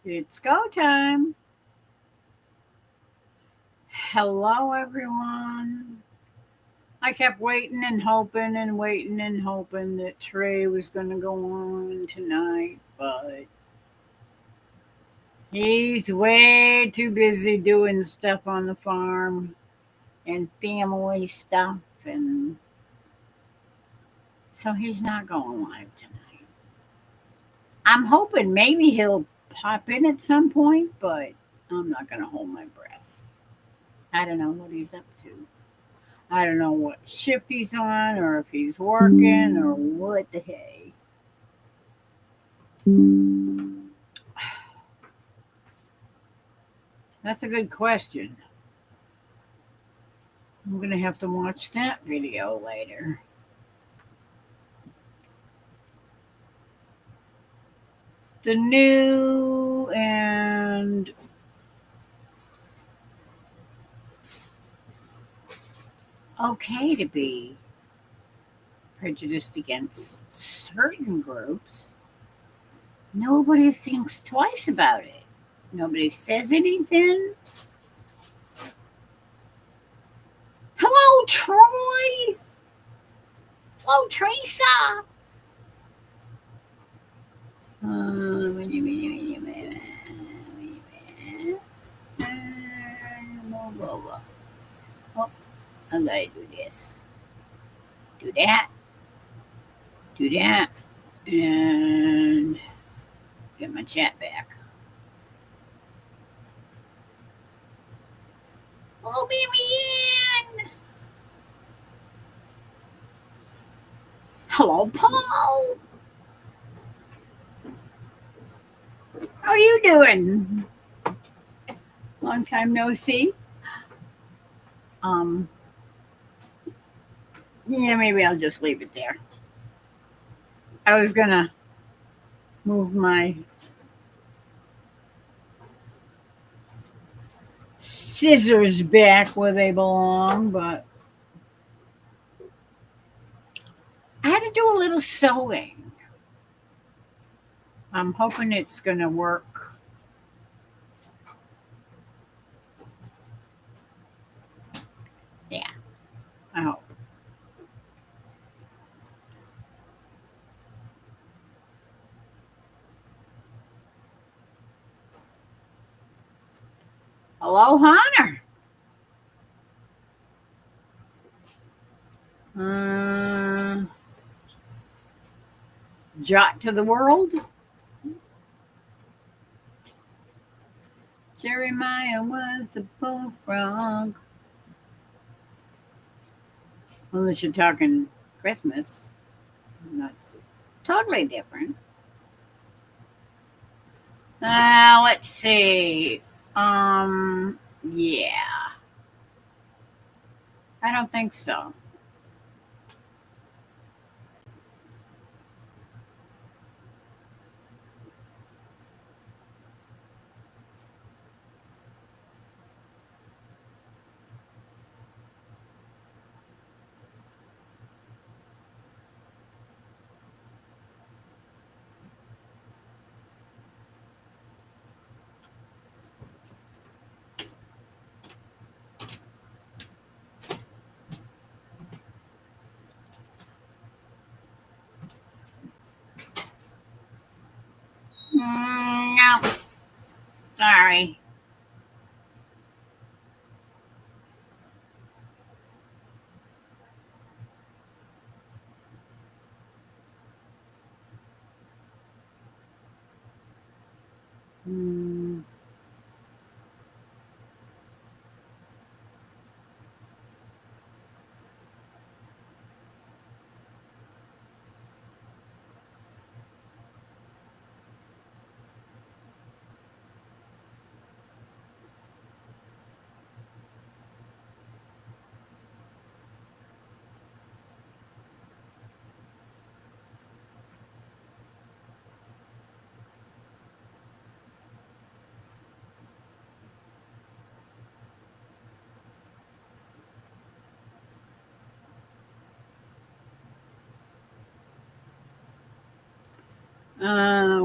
It's go time. Hello, everyone. I kept waiting and hoping and waiting and hoping that Trey was going to go on tonight, but he's way too busy doing stuff on the farm and family stuff, and so he's not going live tonight. I'm hoping maybe he'll pop in at some point, but I'm not going to hold my breath. I don't know what he's up to. I don't know what shift he's on or if he's working or what the hey. That's a good question. I'm going to have to watch that video later. The new and okay to be prejudiced against certain groups. Nobody thinks twice about it. Nobody says anything. Hello, Troy. Hello, Teresa. Uh, Oh, I'm gonna do this. Do that. Do that. And get my chat back. Oh, Marianne. Hello, Paul. How are you doing? Long time no see. Um, yeah, maybe I'll just leave it there. I was gonna move my scissors back where they belong, but I had to do a little sewing. I'm hoping it's gonna work. Yeah, I hope. Hello, Hunter. Uh, Jot to the world. Jeremiah was a bullfrog. Unless you're talking Christmas, that's totally different. Let's see. Yeah, I don't think so. No, sorry. Mm,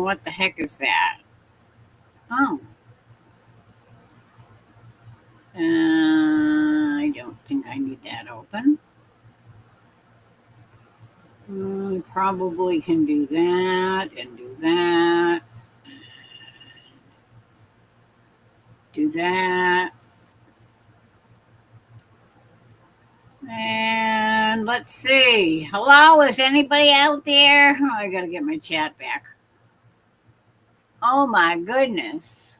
what the heck is that? Oh, I don't think I need that open. Probably can do that and do that. Do that. And let's see. Hello, is anybody out there? Oh, I gotta get my chat back. Oh my goodness.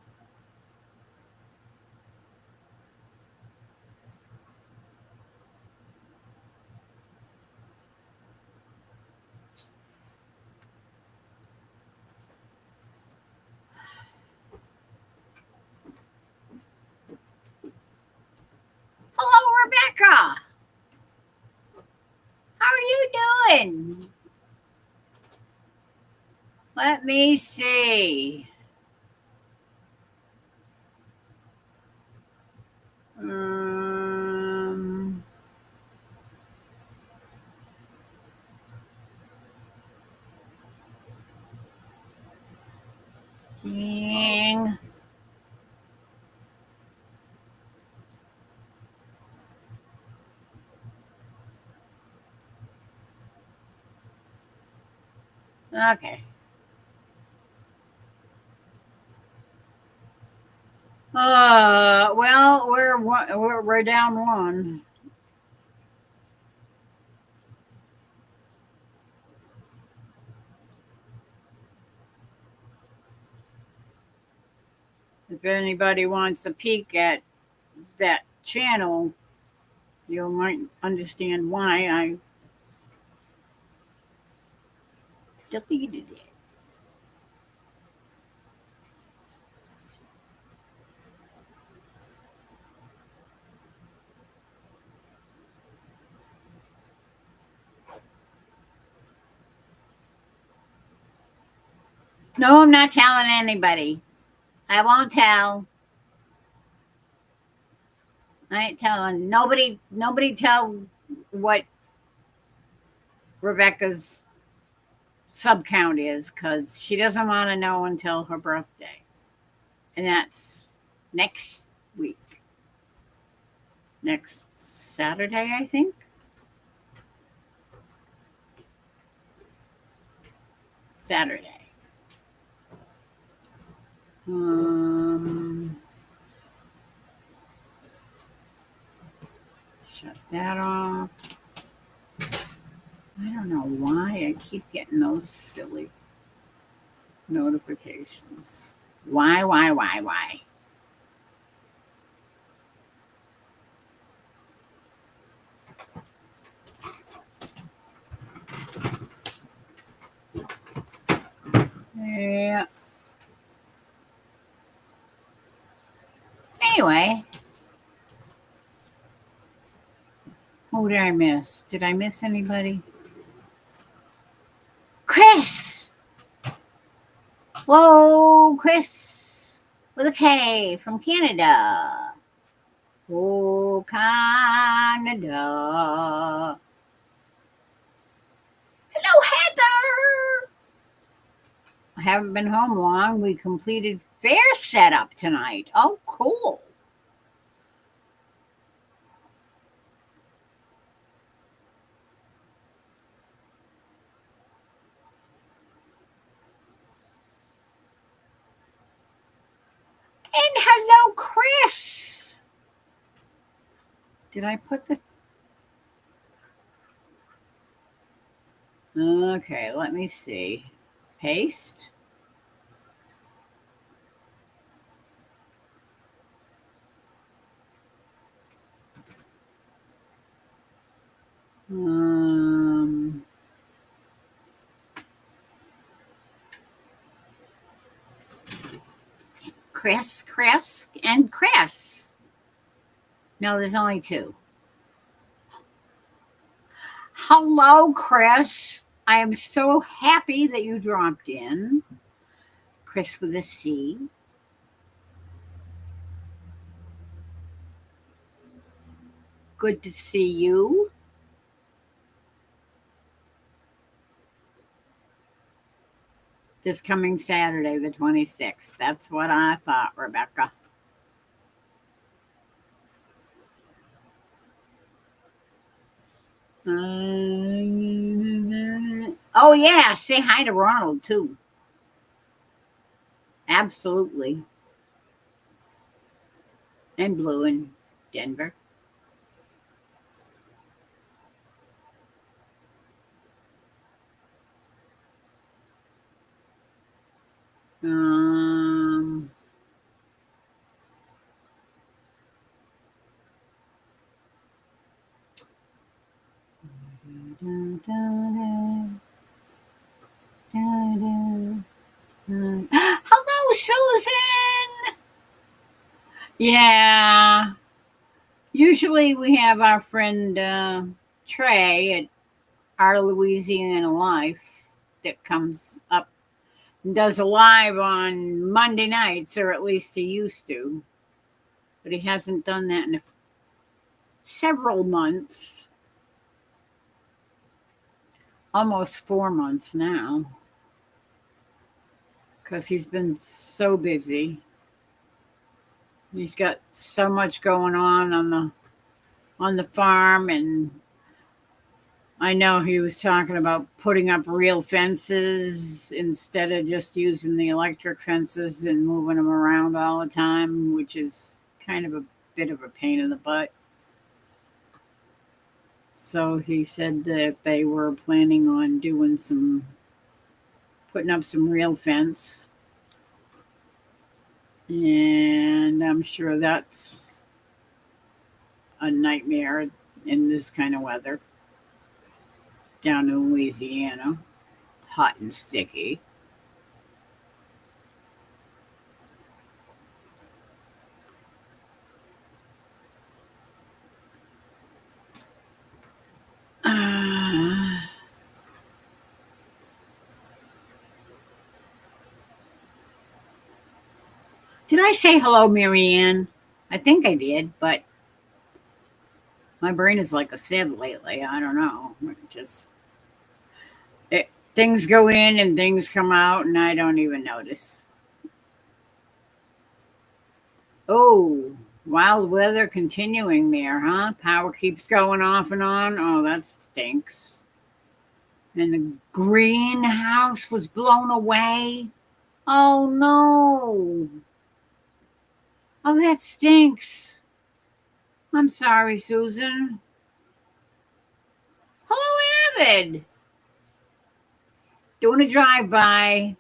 Hello, Rebecca. How are you doing? Let me see. Um, Ding. Okay. Well, we're down one. If anybody wants a peek at that channel, you might understand why I deleted it. No, I'm not telling anybody. I won't tell. I ain't telling nobody. Nobody tell what Rebecca's sub count is because she doesn't want to know until her birthday, and that's next week, next Saturday, I think. Saturday. Um, Shut that off. I don't know why I keep getting those silly notifications. Why? Yeah. Anyway, who did I miss? Did I miss anybody? Chris! Whoa, Chris with a K from Canada. Oh, Canada. Hello, Heather. I haven't been home long. We completed fair setup tonight. Oh, cool. And hello, Chris. Did I put the. Okay, let me see. Paste. Um, Chris, and Chris. No, there's only two. Hello, Chris. I am so happy that you dropped in. Chris with a C. Good to see you. This coming Saturday, the 26th. That's what I thought, Rebecca. Oh, yeah. Say hi to Ronald, too. Absolutely. And Blue in Denver. Um, Hello, Susan. Yeah. Usually we have our friend Trey at Our Louisiana Life that comes up and does a live on Monday nights, or at least he used to. But he hasn't done that in several months, almost 4 months now, because he's been so busy. He's got so much going on the farm, and I know he was talking about putting up real fences instead of just using the electric fences and moving them around all the time, which is kind of a bit of a pain in the butt. So he said that they were planning on putting up some real fence. And I'm sure that's a nightmare in this kind of weather down in Louisiana, hot and sticky. Uh, did I say hello, Marianne? I think I did, but my brain is like a sieve lately. I don't know. It, things go in and things come out, and I don't even notice. Oh, wild weather continuing there, huh? Power keeps going off and on. Oh, that stinks. And the greenhouse was blown away. Oh no. Oh, that stinks. I'm sorry, Susan. Hello, Avid. Doing a drive by.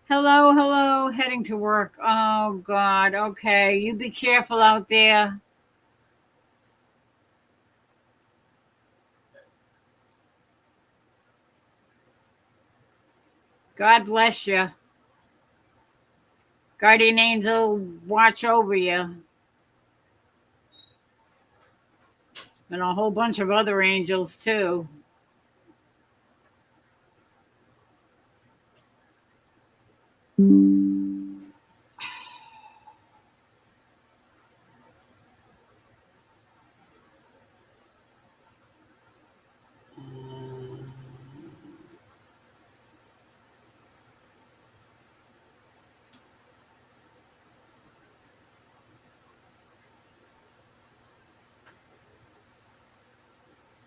Hello, hello, heading to work. Oh, God. Okay, you be careful out there. God bless you. Guardian angel, watch over you. And a whole bunch of other angels, too.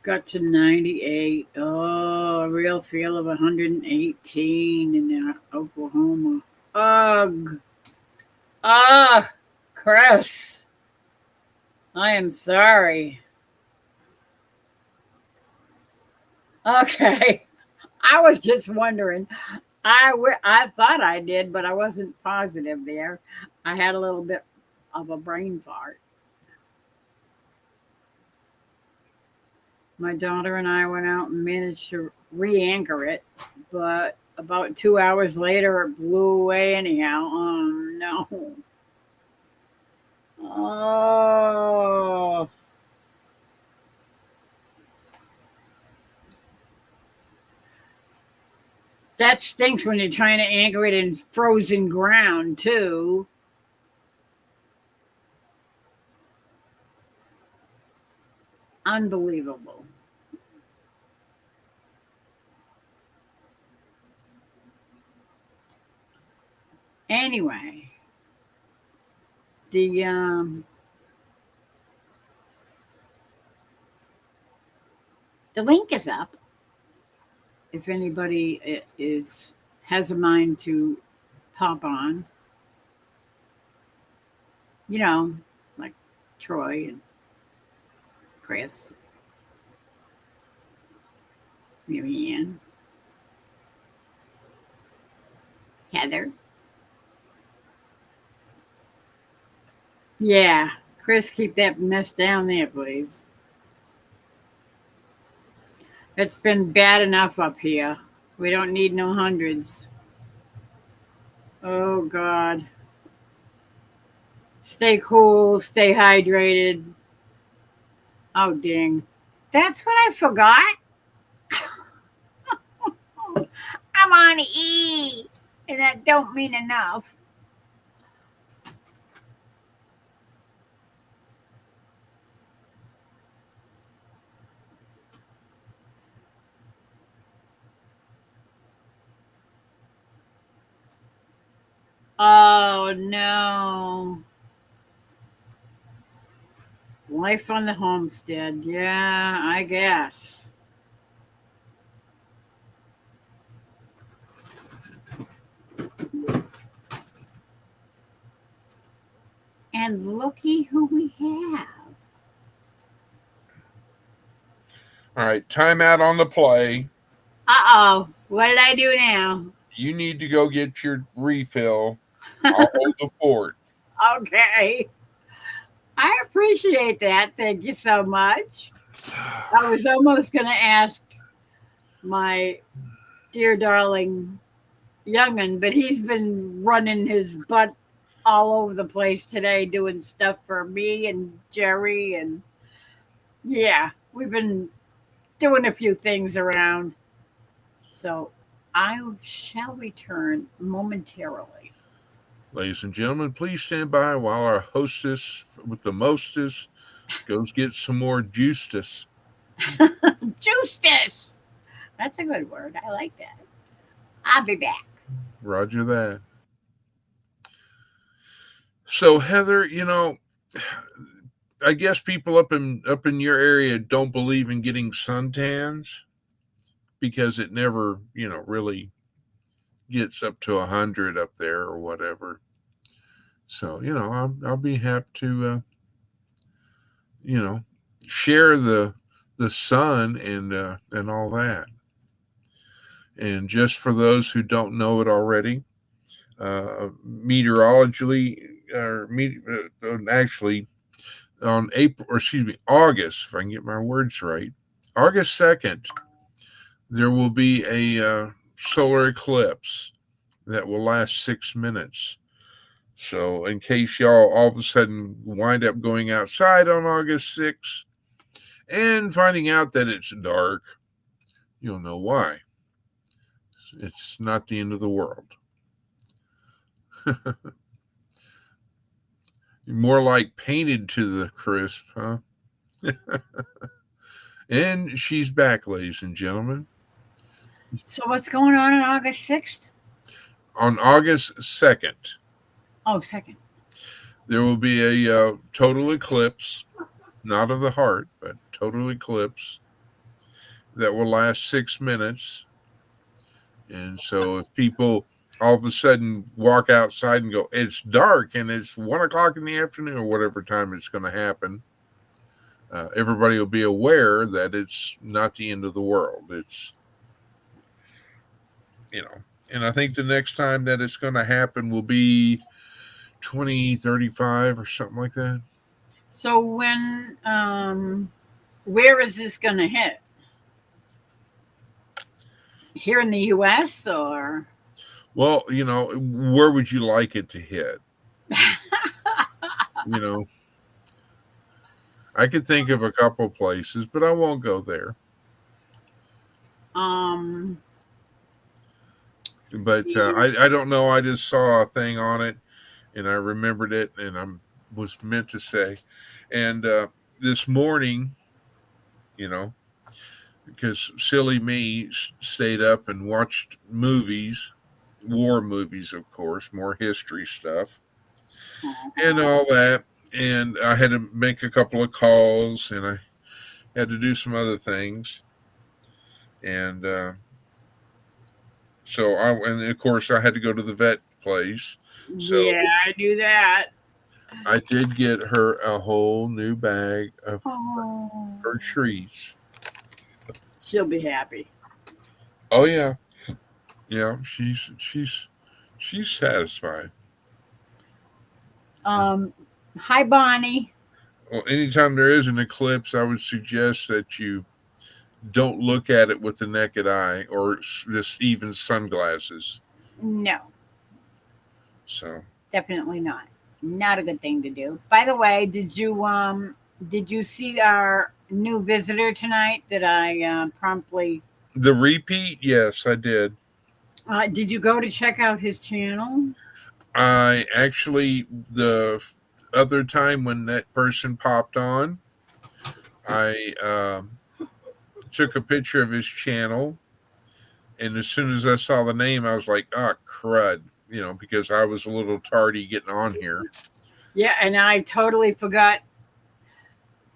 Got to 98. Oh, a real feel of 118 in Oklahoma. Ugh. Ah, Chris. I am sorry. Okay. I was just wondering. I thought I did, but I wasn't positive there. I had a little bit of a brain fart. My daughter and I went out and managed to re anchor it, but about 2 hours later, it blew away anyhow. Oh, no. Oh, that stinks when you're trying to anchor it in frozen ground, too. Unbelievable. Anyway, the the link is up. If anybody is has a mind to pop on, you know, like Troy and Chris, Mary Ann, Heather. Yeah, Chris, keep that mess down there, please. It's been bad enough up here. We don't need no hundreds. Oh, God. Stay cool, stay hydrated. Oh, dang. That's what I forgot. I'm on E, and that don't mean enough. Oh, no. Life on the homestead. Yeah, I guess. And looky who we have. All right, timeout on the play. Uh-oh. What did I do now? You need to go get your refill. I'll hold the fort. Okay. I appreciate that. Thank you so much. I was almost going to ask my dear darling youngin, but he's been running his butt all over the place today doing stuff for me and Jerry. And yeah, we've been doing a few things around. So I shall return momentarily. Ladies and gentlemen, please stand by while our hostess with the mostest goes get some more justice. Justice! That's a good word. I like that. I'll be back. Roger that. So Heather, I guess people up in your area don't believe in getting suntans because it never, really gets up to 100 up there or whatever. So I'll be happy to you know share the sun and all that. And just for those who don't know it already, meteorology or actually on April, or excuse me, August, if I can get my words right, August 2nd, there will be a solar eclipse that will last 6 minutes. So, in case y'all all of a sudden wind up going outside on August 6th and finding out that it's dark, you'll know why. It's not the end of the world. More like painted to the crisp, huh? And she's back, ladies and gentlemen. So, what's going on August 6th? On August 2nd, Oh, second. there will be a total eclipse, not of the heart, but total eclipse that will last 6 minutes. And so if people all of a sudden walk outside and go, it's dark and it's 1 o'clock in the afternoon or whatever time it's going to happen, everybody will be aware that it's not the end of the world. It's, and I think the next time that it's going to happen will be 2035 or something like that. So, where is this going to hit? Here in the U.S. or? Well, where would you like it to hit? You know, I could think of a couple places, but I won't go there. um, But I don't know. I just saw a thing on it, and I remembered it, and I was meant to say. And this morning, you know, because silly me stayed up and watched movies war movies, of course, more history stuff, and Uh-huh. all that. And I had to make a couple of calls, and I had to do some other things. And and of course, I had to go to the vet place. So Yeah, I do that. I did get her a whole new bag of Oh, her treats. she'll be happy. Oh yeah, yeah. She's satisfied. Um, Hi, Bonnie. Well, anytime there is an eclipse, I would suggest that you don't look at it with the naked eye or just even sunglasses. No, So definitely not. Not a good thing to do. By the way, did you see our new visitor tonight that I promptly the repeat, yes, I did. did you go to check out his channel? I actually the other time when that person popped on, I took a picture of his channel, and as soon as I saw the name, I was like, "Ah, crud," because I was a little tardy getting on here. Yeah, and I totally forgot.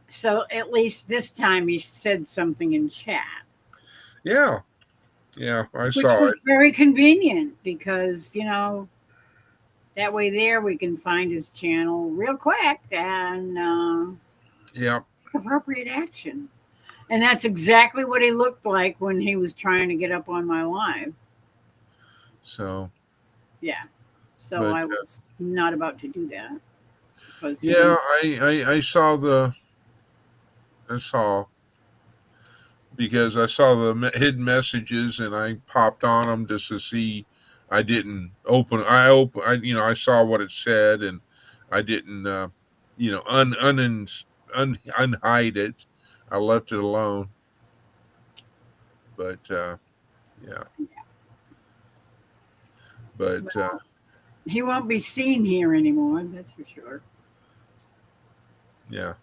So at least this time he said something in chat, Yeah, yeah, I which saw was it. very convenient because, that way there we can find his channel real quick and Yeah, take appropriate action. And that's exactly what he looked like when he was trying to get up on my live. so Yeah. So but I was not about to do that because he yeah, didn't. I saw I saw because I saw the hidden messages and I popped on them just to see. I didn't open. I open. I saw what it said and I didn't. Unhide it. I left it alone. But yeah. But Well, he won't be seen here anymore, that's for sure. yeah,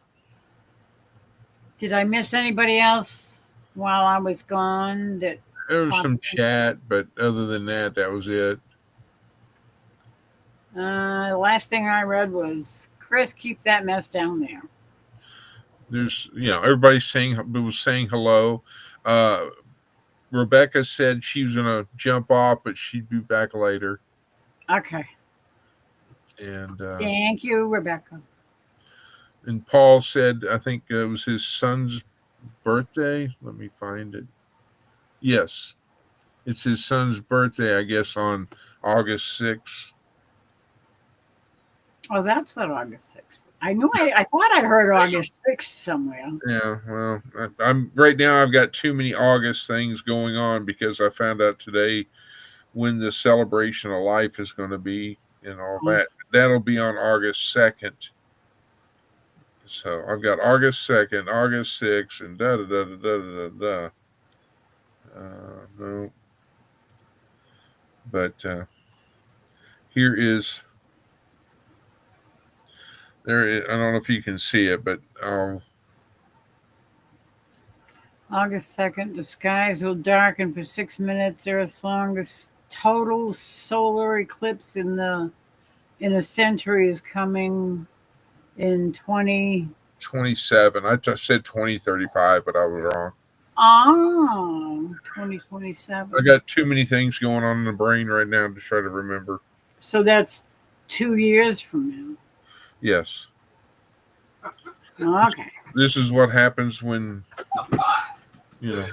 Did I miss anybody else while I was gone that there was popped some in? chat, but other than that, that was it. The last thing I read was Chris, keep that mess down there. There's everybody saying was saying hello. Uh, Rebecca said she was gonna jump off, but she'd be back later. Okay. And Thank you, Rebecca. Paul said I think it was his son's birthday. Let me find it. Yes, it's his son's birthday. I guess on August 6th. Oh, that's what August 6th. I thought I heard August 6th somewhere. Yeah, well, I'm right now. I've got too many August things going on because I found out today when the celebration of life is going to be and all Oh, that. That'll be on August 2nd. So I've got August 2nd, August 6th, and da da da da da da da. No, but here is there. I don't know if you can see it, but August 2nd, the skies will darken for 6 minutes. Earth's longest total solar eclipse in a century is coming in 20. 27. I just said 2035, but I was wrong. Oh, I 2027. got too many things going on in the brain right now to try to remember. So that's 2 years from Yes, now. Okay. this is what happens when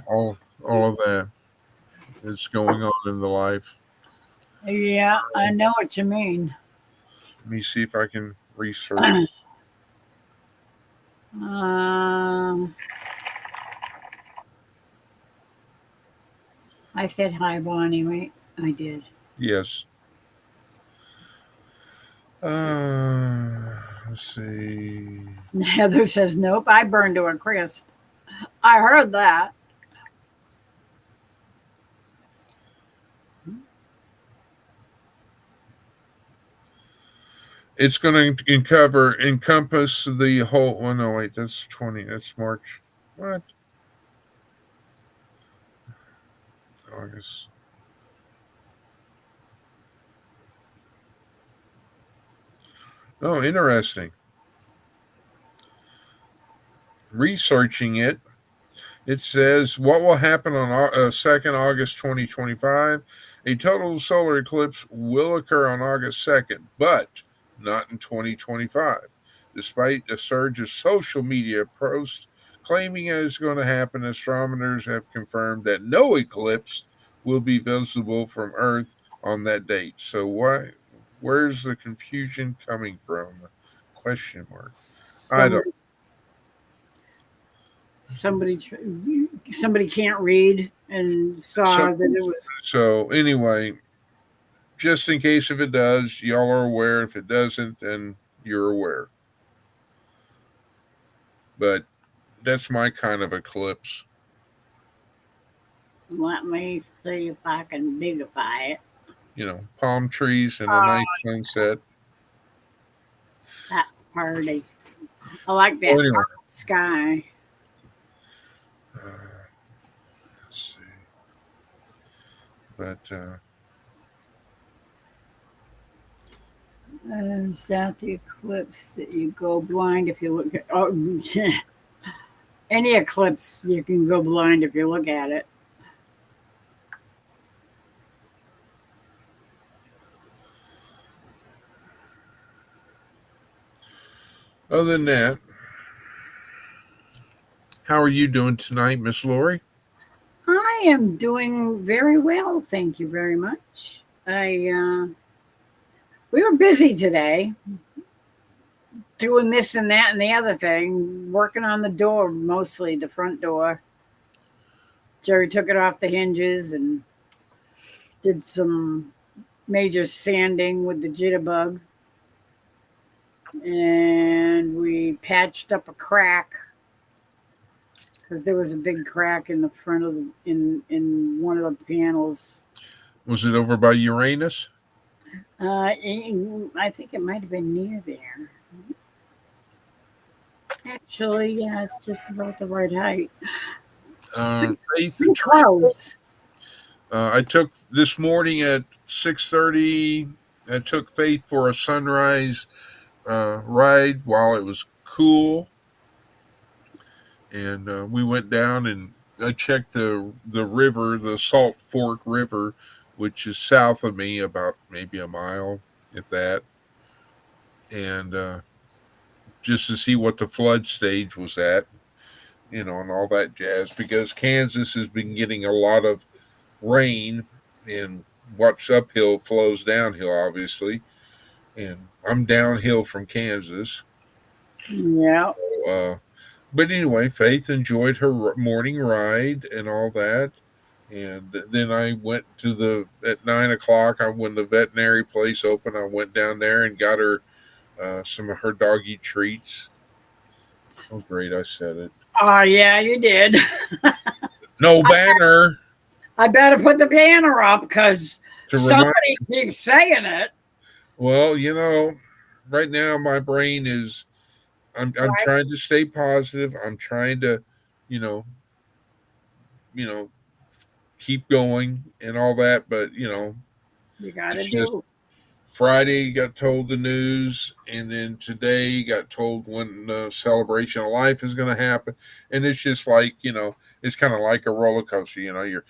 all of that is going on in the life. Yeah, I know what you mean. Let me see if I can research. um, I said hi, Bonnie. Wait, I did. Yes. Let's see. Heather says, nope, I burned to a crisp. I heard that. It's going to encompass the whole. Oh no, wait, that's 20. That's March. What? August. Oh, interesting. Researching it, it says what will happen on 2nd August 2025. A total solar eclipse will occur on August 2nd, but not in 2025. Despite a surge of social media posts claiming it is going to happen, astronomers have confirmed that no eclipse will be visible from Earth on that date. So where's the confusion coming from? Question mark. I don't. Somebody, somebody, somebody can't read and So saw that it was. so anyway, just in case if it does, y'all are aware. If it doesn't, then you're aware. But that's my kind of eclipse. Let me see if I can digify it. Palm trees and a nice sunset. That's pretty. I like Well, that anyway, sky. let's see. But Is that the eclipse that you go blind if you look at? Oh, any eclipse you can go blind if you look at it. other than that, how are you doing tonight, Miss Lori? I am doing very well, thank you very much. We were busy today, doing this and that and the other thing, working on the door, mostly the front door. Jerry took it off the hinges and did some major sanding with the jitterbug, and we patched up a crack because there was a big crack in the front of in one of the panels. Was it over by Uranus? I think it might have been near there. Actually, yeah, it's just about the right height. Faith Pretty and Trey. close. I took this morning at 6:30. I took Faith for a sunrise ride while it was cool, and we went down and I checked the river, the Salt Fork River, which is south of me about maybe a mile, if that, and just to see what the flood stage was at, and all that jazz. Because Kansas has been getting a lot of rain, and what's uphill flows downhill, obviously. And I'm downhill from Kansas. Yeah. Uh, but anyway, Faith enjoyed her morning ride and all that. And then I went to at 9 o'clock. When the veterinary place opened, I went down there and got her some of her doggy treats. Oh, great! I said it. Oh, yeah, you did. No banner I better put the banner up because to remind. somebody keeps saying it. Well, right now my brain is. I'm Right? trying to stay positive. I'm trying to, you know, you know, keep going and all that. But You got to it's just do. Friday got told the news, and then today got told when the celebration of life is going to happen, and it's just like it's kind of like a roller coaster. You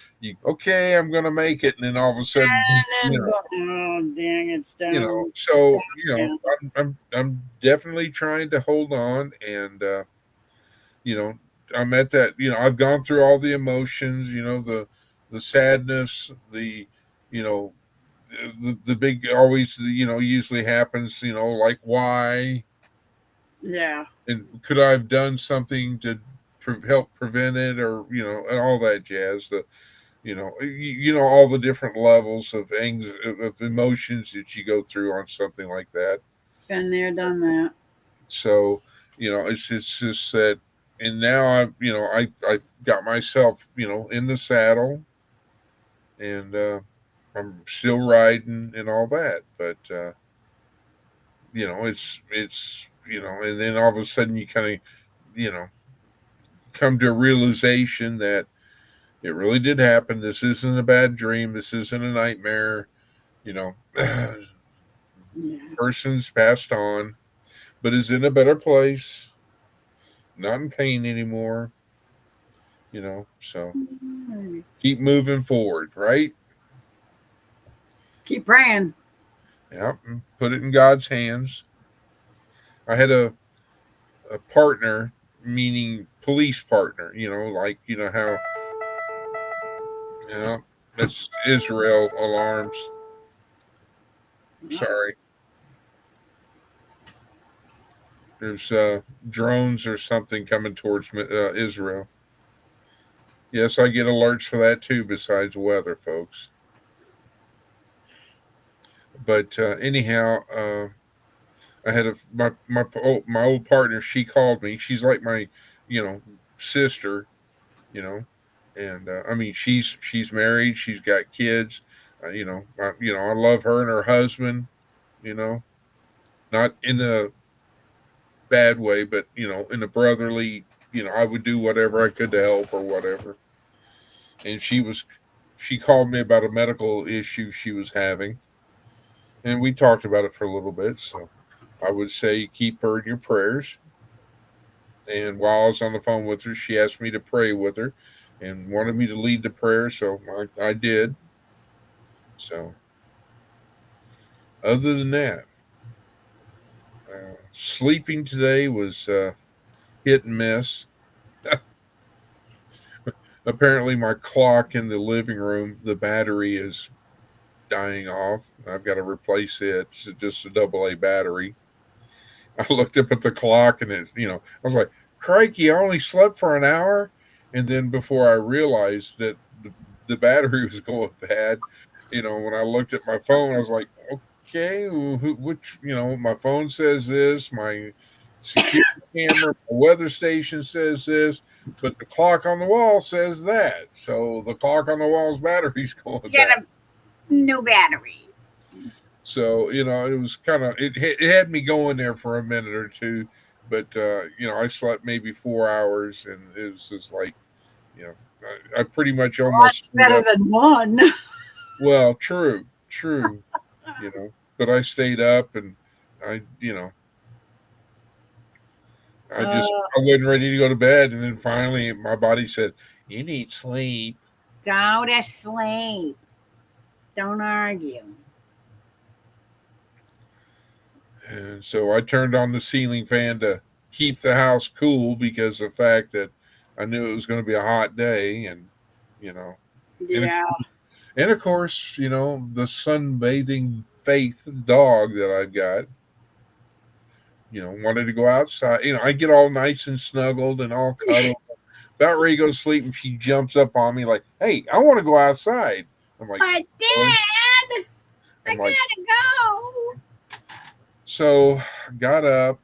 okay, I'm going to make it, and then all of a sudden, And then go, oh, dang, it's down. so Down. I'm definitely trying to hold on, and you know I'm at that. I've gone through all the emotions. The sadness, the you know the big always usually happens, like why, Yeah, and could I have done something to help prevent it, or and all that jazz. All the different levels of emotions that you go through on something like that. been there, done that. So it's just that, and now I've got myself in the saddle, and I'm still riding and all that, but and then all of a sudden you kind of you know come to a realization that it really did happen. This isn't a bad dream. This isn't a nightmare. you know Yeah. Person's passed on, but is in a better place, not in pain anymore. So keep moving forward, right? Keep praying. Yep, and put it in God's hands. I had a partner, meaning police partner. Like how yeah, that's Israel alarms. Oh, Sorry, there's drones or something coming towards Israel. Yes, I get alerts for that too. Besides weather, folks. But anyhow, I had my old partner. She called me. She's like my you know sister. You know, and I mean she's married. She's got kids. I love her and her husband. You know, not in a bad way, but in a brotherly. I would do whatever I could to help or whatever. And she called me about a medical issue she was having, and we talked about it for a little bit. So I would say keep her in your prayers. And while I was on the phone with her, she asked me to pray with her and wanted me to lead the prayer. So I did. So, other than that, sleeping today was hit and miss. Apparently, my clock in the living room, the battery is dying off. I've got to replace it. It's just a double A battery. I looked up at the clock and I was like, crikey, I only slept for an hour. And then before I realized that the battery was going bad, when I looked at my phone, I was like, okay, which, my phone says this, my security camera, my weather station says this, but the clock on the wall says that. So the clock on the wall's battery's going get bad. a new battery. So it was kind of it had me going there for a minute or two, but I slept maybe 4 hours, and it was just like you know I pretty much almost Lots stayed better up. than one. Well, true, but I stayed up, and I you know Uh, I wasn't ready to go to bed, and then finally my body said you need sleep, go to sleep. Don't argue. and so I turned on the ceiling fan to keep the house cool because of the fact that I knew it was going to be a hot day, and you know, and Yeah. and of course, the sunbathing faith dog that I've got, wanted to go outside. I get all nice and snuggled and all cuddled, about ready to go to sleep, and she jumps up on me like, "Hey, I want to go outside." I'm like, But "Really?" Dad, I I'm like, gotta go. so got up,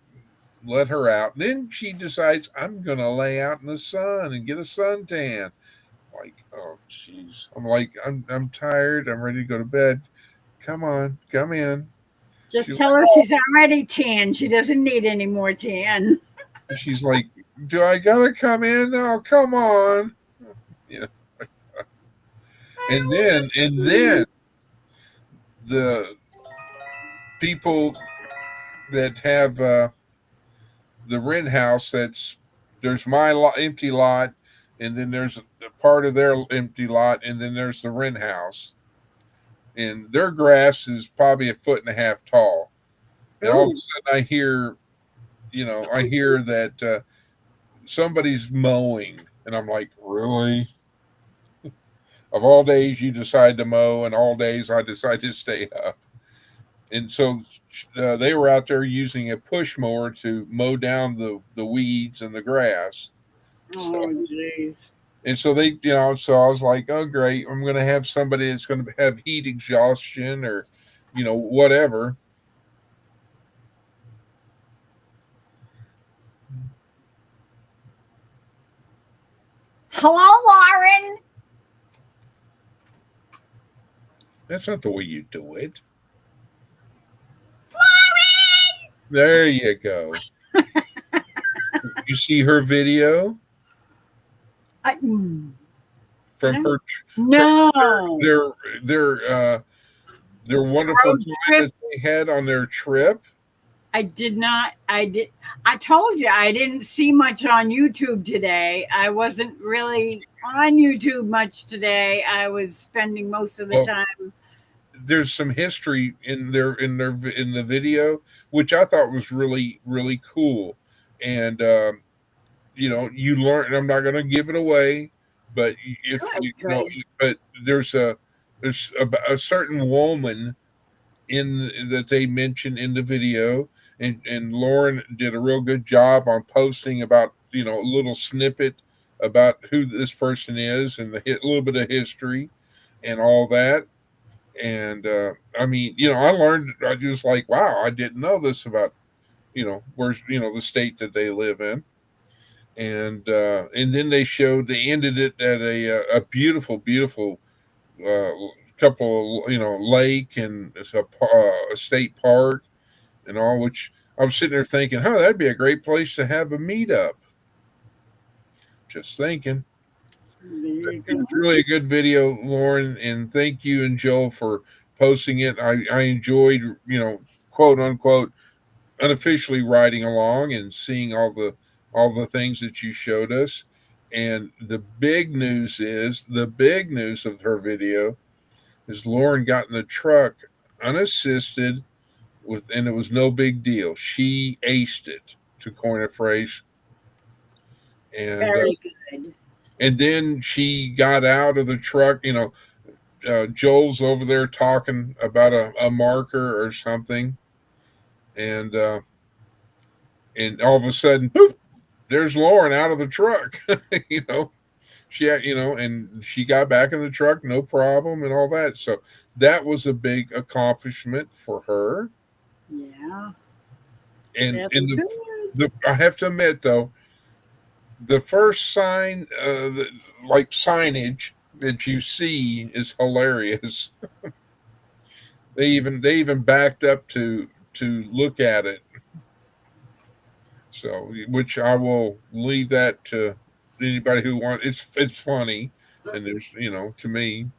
let her out. Then she decides I'm gonna lay out in the sun and get a suntan. Like, oh jeez. I'm like, I'm tired. I'm ready to go to bed. Come on, come in. Just She's tell like, her oh. she's already tan. She doesn't need any more tan. She's like, do I gotta come in? Oh, come on. You know. And then the people that have the rent house, there's my empty lot, and then there's a part of their empty lot, and then there's the rent house, and their grass is probably a foot and a half tall. And all of a Oh, sudden, I hear that somebody's mowing, and I'm like, really? Of all days, you decide to mow, and all days I decide to stay up. And so they were out there using a push mower to mow down the weeds and the grass. So oh, jeez. and so so I was like, oh great, I'm going to have somebody that's going to have heat exhaustion or whatever. Hello, Lauren. That's not the way you do it. Lauren. There you go. You see her video from No. her from No. their their their wonderful Road time trip. that they had on their trip. I did not. I did. I told you I didn't see much on YouTube today. I wasn't really on YouTube much today. I was spending most of the Well, time. there's some history in the video, which I thought was really cool, and you learn. I'm not going to give it away, but if Good, know, because but there's a a certain woman in that they mentioned in the video, and Lauren did a real good job on posting about a little snippet about who this person is and a little bit of history and all that. And I mean, I learned. I just like, wow, I didn't know this about where the state that they live in. And then they ended it at a beautiful uh, couple, lake, and it's a state park and all, which I was sitting there thinking, huh, that'd be a great place to have a meetup. Just thinking. there you It go. was really a good video, Lauren, and thank you and Joel for posting it. I enjoyed, quote unquote, unofficially riding along and seeing all the things that you showed us. And the big news of her video is Lauren got in the truck unassisted and it was no big deal. She aced it, to coin a phrase, and Very good. then she got out of the truck. Joel's over there talking about a marker or something, and all of a sudden, poof, there's Lauren out of the truck. you know, and she got back in the truck, no problem, and all that. So that was a big accomplishment for her. Yeah, And that's in good. the I have to admit though, the first sign, like signage that you see, is hilarious. They even backed up to look at it. So, which I will leave that to anybody who wants. It's funny, and there's to me.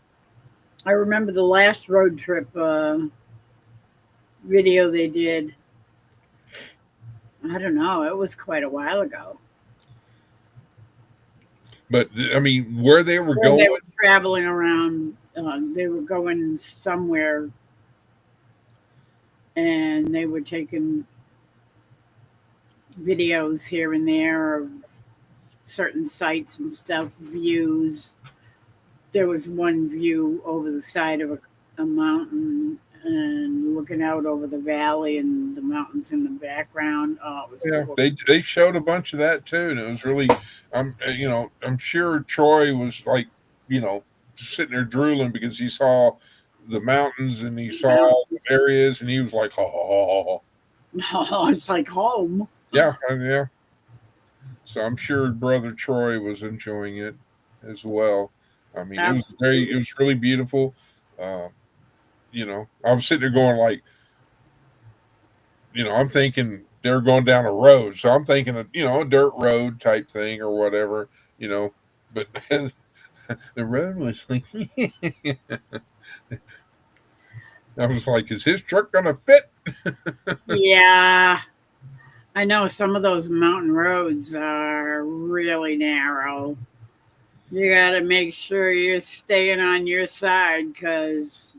I remember the last road trip video they did. I don't know. It was quite a while ago. But I mean, where they were Where going, they were traveling around. They were going somewhere, and they were taking videos here and there of certain sites and stuff, views. There was one view over the side of a mountain and looking out over the valley and the mountains in the background. Oh, it was yeah, cool. they showed a bunch of that too, and it was really. I'm sure Troy was like, just sitting there drooling because he saw the mountains and he saw the Mountains. areas, and he was like, oh, Oh, it's like home. yeah, yeah. So I'm sure brother Troy was enjoying it as well. I mean, it Absolutely. was really beautiful. Uh, I was sitting there going like, I'm thinking they're going down a road, so I'm thinking of a dirt road type thing or whatever, but the road was like, I was like, is his truck gonna fit? Yeah. I know some of those mountain roads are really narrow. You got to make sure you're staying on your side because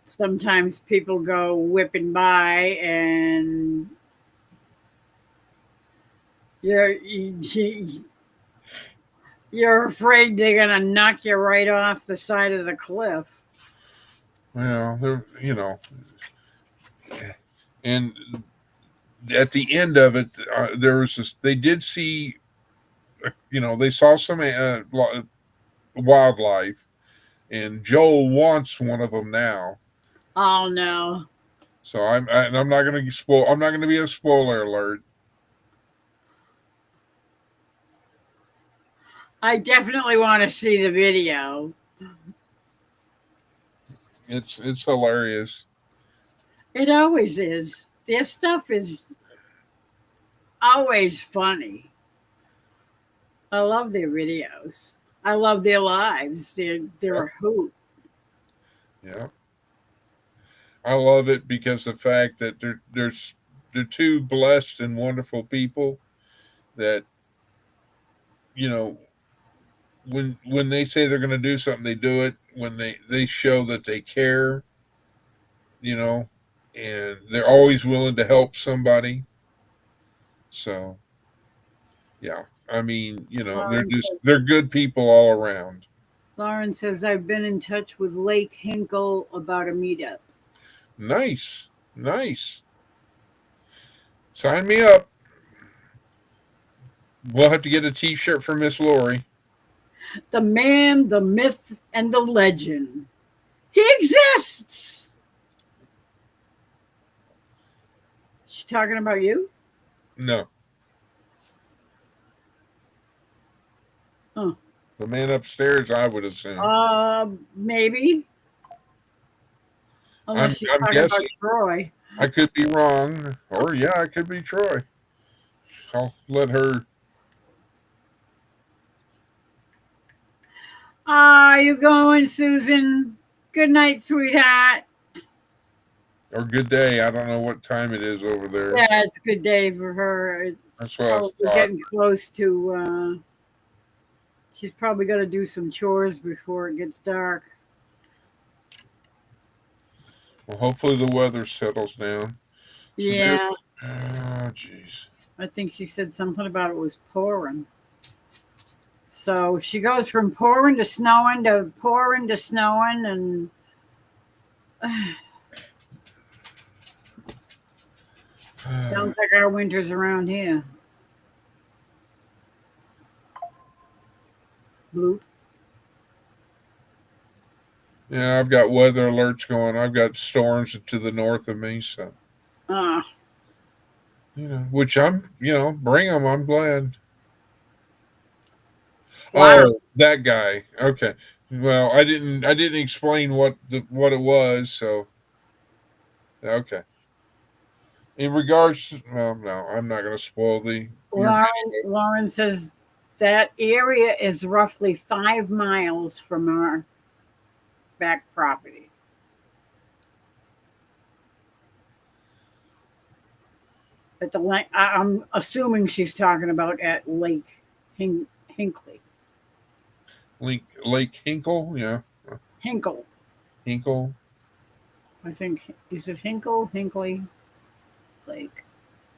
sometimes people go whipping by and you're you're afraid they're gonna knock you right off the side of the cliff. Well, and at the end of it, there was this. They did see, they saw some wildlife, and Joel wants one of them now. Oh no, So and I'm not going to spoil. I'm not going to be a spoiler alert. I definitely want to see the video. It's hilarious. It always is. Their stuff is always funny. I love their videos. I love their lives. They're Yeah, a hoot. yeah. I love it because the fact that they're two blessed and wonderful people that you know when they say they're going to do something, they do it. When they show that they care, you know, and they're always willing to help somebody. So yeah, I mean, Lauren they're good people all around. Lauren says, I've been in touch with Lake Hinkle about a meetup. Nice, nice. Sign me up. We'll have to get a T-shirt for Miss Lori. The man, the myth, and the legend. He exists. She's talking about you? No, Huh. the man upstairs. I would assume. Maybe. Unless she's I'm talking about guessing. Troy. I could be wrong, or yeah, I could be Troy. I'll let her. Ah, you going, Susan? Good night, sweetheart. Or good day. I don't know what time it is over there. Yeah, So it's a good day for her. It's that's what I probably thought. getting close to. She's probably got to do some chores before it gets dark. Well, hopefully the weather settles down. So there. Yeah, Oh, jeez. I think she said something about it was pouring. So she goes from pouring to pouring to snowing, and sounds like our winters around here. Bloop. Yeah, I've got weather alerts going. I've got storms to the north of me. So Uh, which I'm, bring them. I'm glad. wow. Oh, that guy. Okay. Well, I didn't explain what it was. So okay. In regards, well, no, I'm not going to spoil the your Lauren says that area is roughly 5 miles from our back property. At the I'm assuming she's talking about at Lake Hinkley. Lake Hinkle. Yeah, Hinkle. Hinkle. I think, is it Hinkle? Hinkley Lake.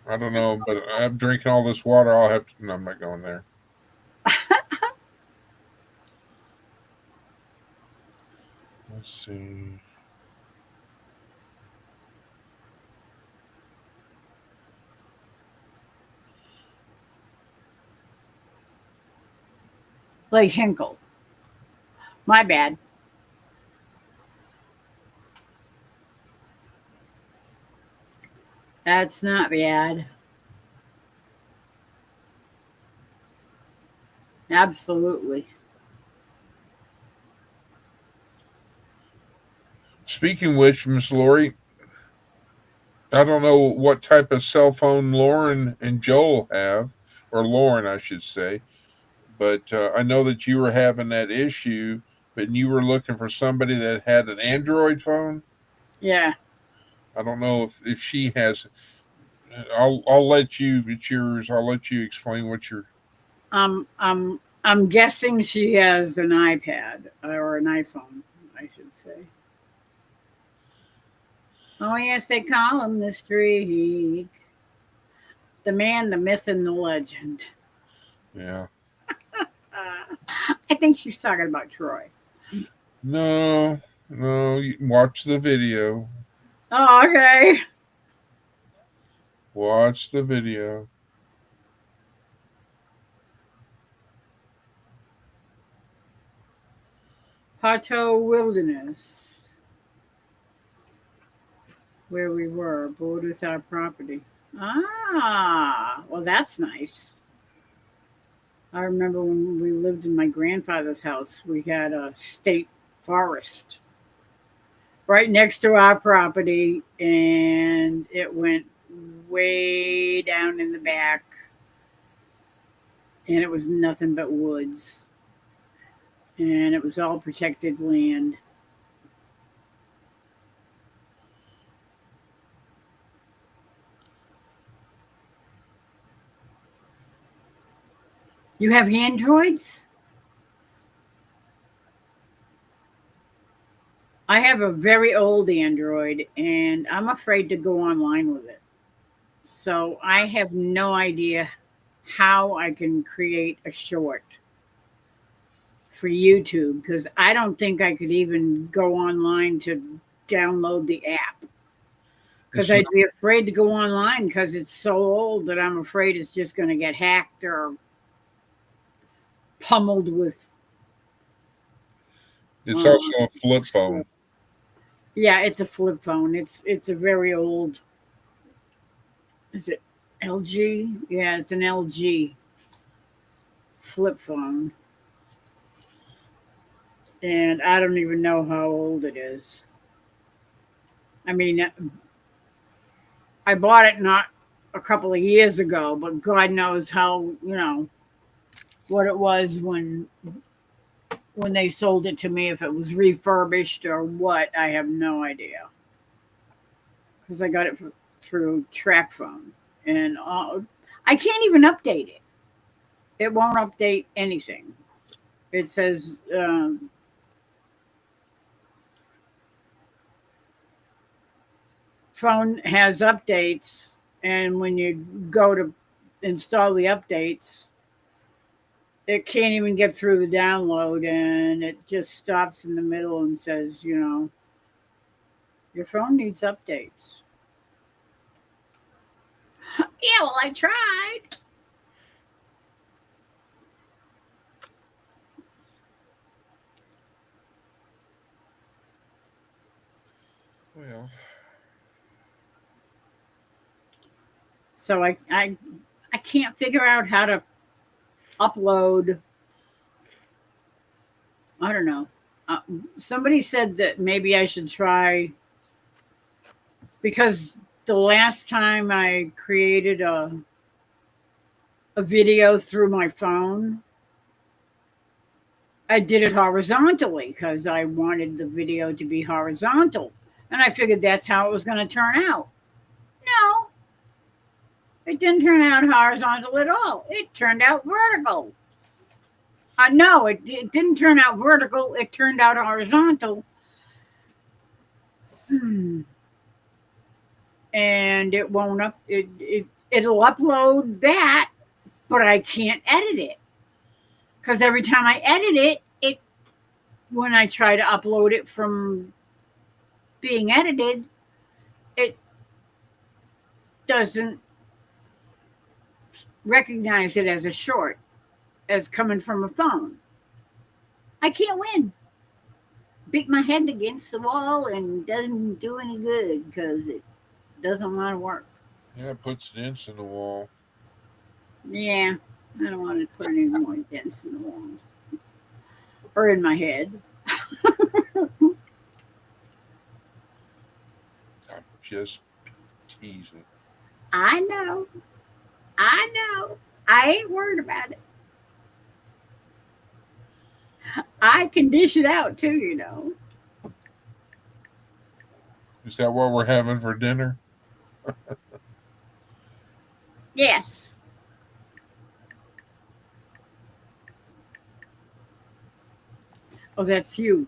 I don't know, but I'm drinking all this water. I'll have to. No, I'm not going there. Let's see. Lake Hinkle. My bad. That's not bad. Absolutely. Speaking of which, Miss Lori, I don't know what type of cell phone Lauren and Joel have, or Lauren, I should say, but I know that you were having that issue, but you were looking for somebody that had an Android phone. Yeah. I don't know if she has. I'll let you. It's yours. I'll let you explain what you're. I'm guessing she has an iPad or an iPhone, I should say. Oh yes, they call him the streak. The man, the myth, and the legend. Yeah. I think she's talking about Troy. No, no. You watch the video. Oh, okay. Watch the video. Pateau Wilderness, where we were, borders our property. Ah, well, that's nice. I remember when we lived in my grandfather's house, we had a state forest right next to our property, and it went way down in the back, and it was nothing but woods, and it was all protected land. You have Androids? I have a very old Android and I'm afraid to go online with it. So I have no idea how I can create a short for YouTube because I don't think I could even go online to download the app because It's I'd be afraid to go online because it's so old that I'm afraid it's just going to get hacked or pummeled with. it's Uh, also a flip phone. yeah, it's a flip phone. It's a very old. Is it LG? Yeah, it's an LG flip phone, and I don't even know how old it is. I mean, I bought it not a couple of years ago, but God knows how, what it was when they sold it to me, if it was refurbished or what, I have no idea. Because I got it through Track Phone, and I can't even update it. It won't update anything. It says phone has updates, and when you go to install the updates, it can't even get through the download, and it just stops in the middle and says, your phone needs updates. Yeah, well, I tried. Well, So I can't figure out how to upload. I don't know. Uh, Somebody said that maybe I should try because the last time I created a video through my phone, I did it horizontally because I wanted the video to be horizontal. And I figured that's how it was going to turn out. No, it didn't turn out horizontal at all. It turned out vertical. No, it didn't turn out vertical. It turned out horizontal. Hmm. And it won't up. It'll upload that, but I can't edit it because every time I edit it, when I try to upload it from being edited, it doesn't recognize it as a short, as coming from a phone. I can't win. Beat my head against the wall and doesn't do any good because it doesn't want to work. yeah, it puts dents in the wall. Yeah, I don't want to put any more dents in the wall or in my head. I'm just teasing. I know. I know. I ain't worried about it. I can dish it out too. Is that what we're having for dinner? Yes. Oh, that's you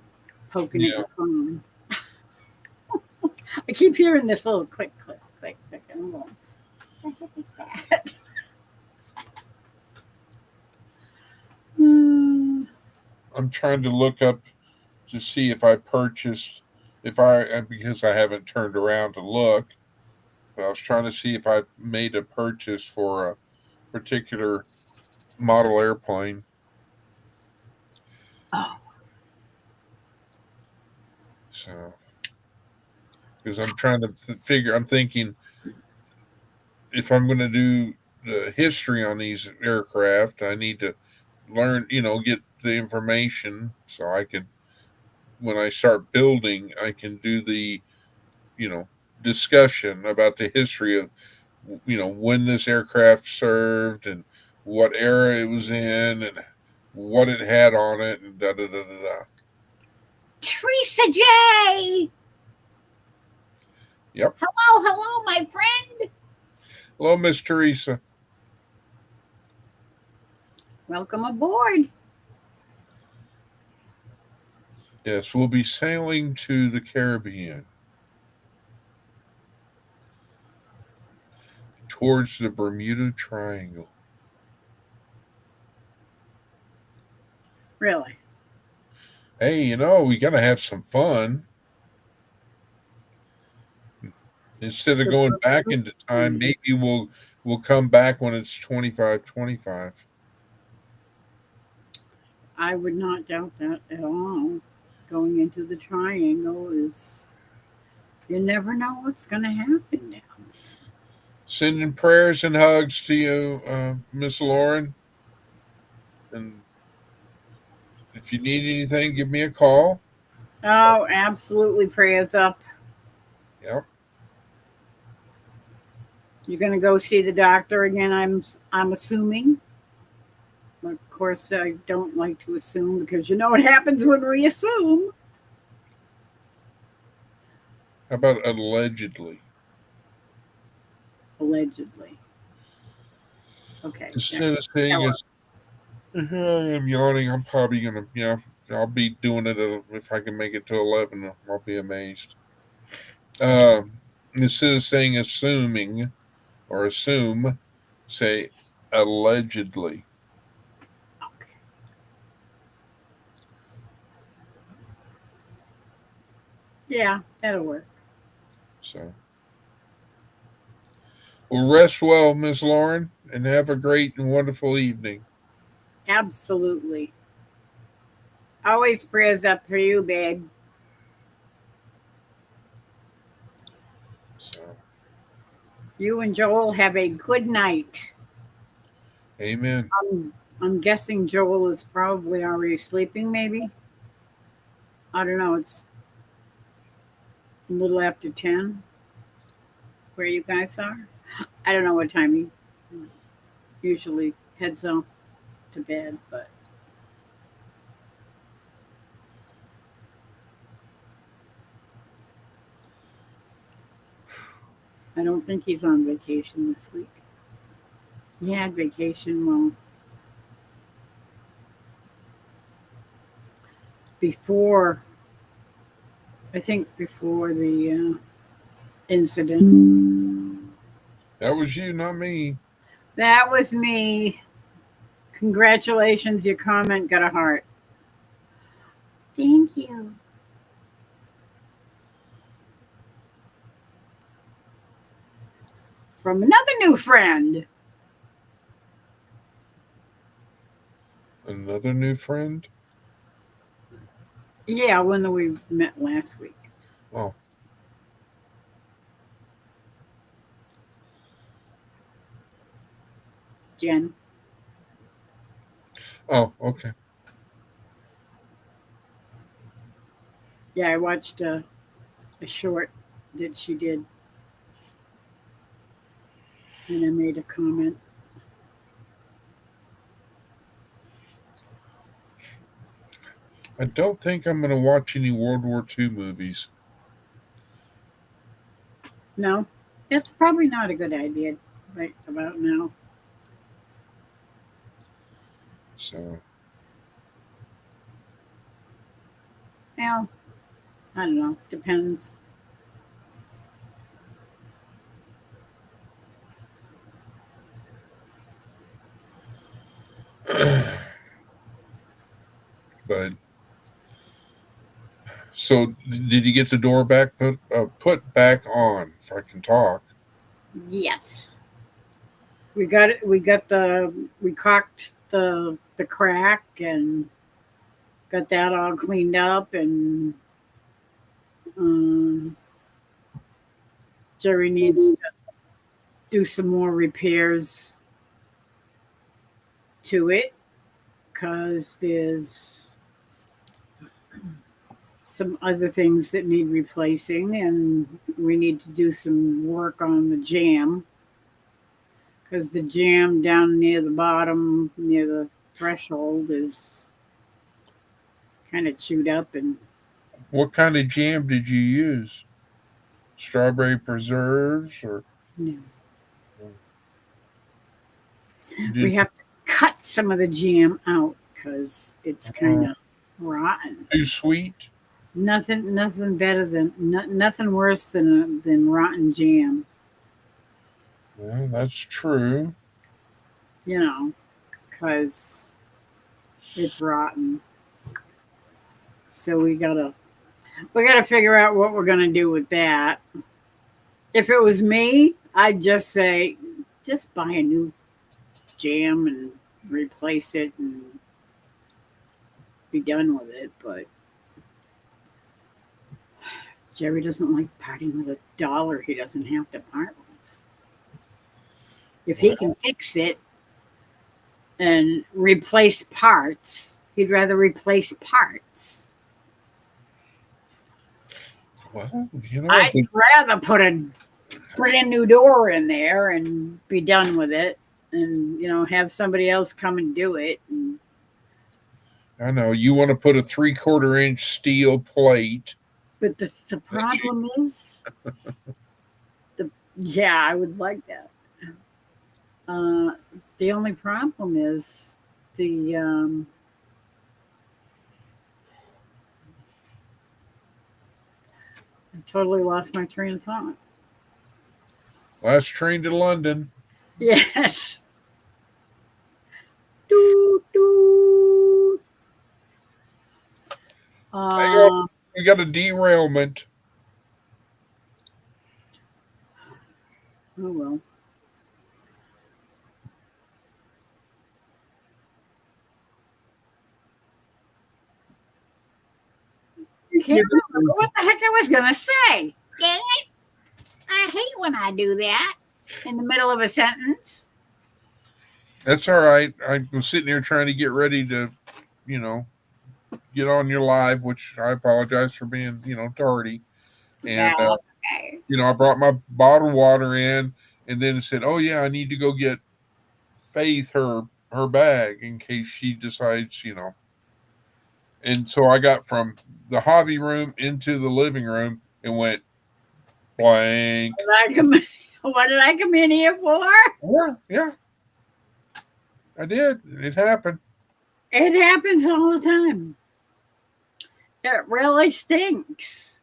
poking at Yeah, your phone. I keep hearing this little click, click, click, click. And I'm going, what the heck is that? Hmm. I'm trying to look up to see if I purchased, if I, because I haven't turned around to look, but I was trying to see if I made a purchase for a particular model airplane. Oh, So, because I'm trying to figure, I'm thinking if I'm going to do the history on these aircraft, I need to learn, get the information so I can, when I start building, I can do the, you know, discussion about the history of, when this aircraft served and what era it was in and what it had on it and da da da da da. Teresa J. Yep. Hello, hello, my friend. Hello, Miss Teresa. Welcome aboard. Yes, we'll be sailing to the Caribbean towards the Bermuda Triangle. Really. Hey, we got to have some fun. Instead of The going back Bermuda into time, Triangle. maybe we'll come back when it's 25-25. I would not doubt that at all. Going into the triangle is, you never know what's going to happen down Sending prayers and hugs to you, Miss Lauren. And if you need anything, give me a call. there. Oh, absolutely. Prayers up. Yep. You're going to go see the doctor again, I'm assuming. Of course, I don't like to assume because you know what happens when we assume. How about allegedly? Allegedly. Okay, that, Instead of saying tell her. it's, I'm yawning, I'm probably gonna, I'll be doing it if I can make it to 11. I'll be amazed. Instead of saying assuming or assume, say allegedly. Okay. Yeah, that'll work. So, well, rest well, Miss Lauren, and have a great and wonderful evening. Absolutely. Always prayers up for you, babe. So, You and Joel have a good night. amen. I'm guessing Joel is probably already sleeping, maybe. I don't know. It's a little after 10 where you guys are. I don't know what time he usually heads off to bed, but I don't think he's on vacation this week. He had vacation, well, before, I think before the incident. That was you, not me. That was me. Congratulations, your comment got a heart. Thank you. From another new friend. Another new friend? Yeah, one that we met last week. Oh, Jen. oh, okay. Yeah, I watched a short that she did, and I made a comment. I don't think I'm going to watch any World War II movies. No, that's probably not a good idea right about now. So, Well, I don't know. Depends. but so did you get the door back put back on? If I can talk. Yes, we got it. We caulked the crack and got that all cleaned up, and um, Jerry needs to do some more repairs to it because there's some other things that need replacing, and we need to do some work on the jam because the jam down near the bottom, near the threshold, is kind of chewed up and What kind of jam did you use? Strawberry preserves or you know, you we did? have to cut some of the jam out because it's kind Oh, of rotten. too sweet. Nothing better than nothing worse than rotten jam. Well, that's true. You know, because it's rotten. So we gotta figure out what we're gonna do with that. If it was me, I'd just say, just buy a new jam and replace it and be done with it. But Jerry doesn't like parting with $1 he doesn't have to part with. If he Well, can fix it and replace parts, he'd rather replace parts. well, if I'd it, rather put a brand new door in there and be done with it and have somebody else come and do it. And, I know you want to put a 3/4 inch steel plate. but the That you, problem is the yeah, I would like that. uh the only problem is the I totally lost my train of thought. last train to London. Yes. Doo, doo. Hang on, uh we got a derailment. oh well. I can't remember what the heck I was gonna say. Dang it. I hate when I do that in the middle of a sentence. That's all right. I was sitting here trying to get ready to, you know, get on your live, which I apologize for being, tardy. And Well, okay. I brought my bottled water in, and then it said, "Oh yeah, I need to go get Faith her bag in case she decides, And so I got from the hobby room into the living room and went blank. What did I come in here for? Yeah, yeah, I did. It happened. It happens all the time. It really stinks.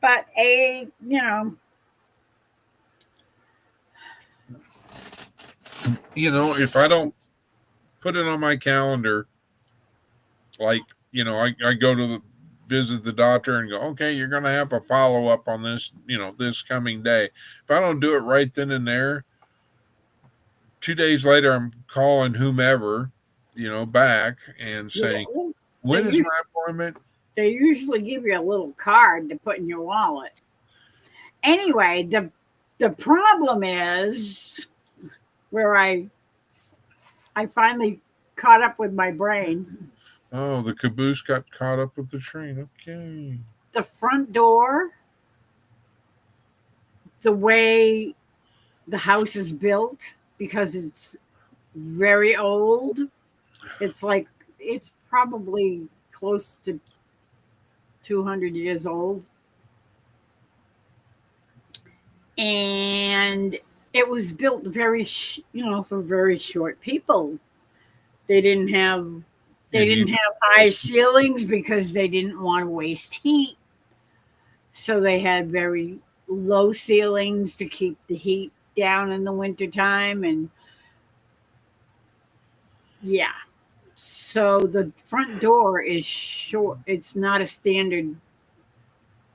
But If I don't put it on my calendar, like, I go to visit the doctor and go, okay, you're going to have a follow up on this, this coming day. If I don't do it right then and there, 2 days later, I'm calling whomever, back and saying, well, they when is usually my appointment? they usually give you a little card to put in your wallet. Anyway, the problem is where I finally caught up with my brain. Oh, the caboose got caught up with the train. Okay. The front door, the way the house is built, because it's very old. It's like it's probably close to 200 years old. And it was built for very short people. They didn't have they And didn't have high ceilings because they didn't want to waste heat. So they had very low ceilings to keep the heat down in the wintertime. And yeah, so the front door is short. It's not a standard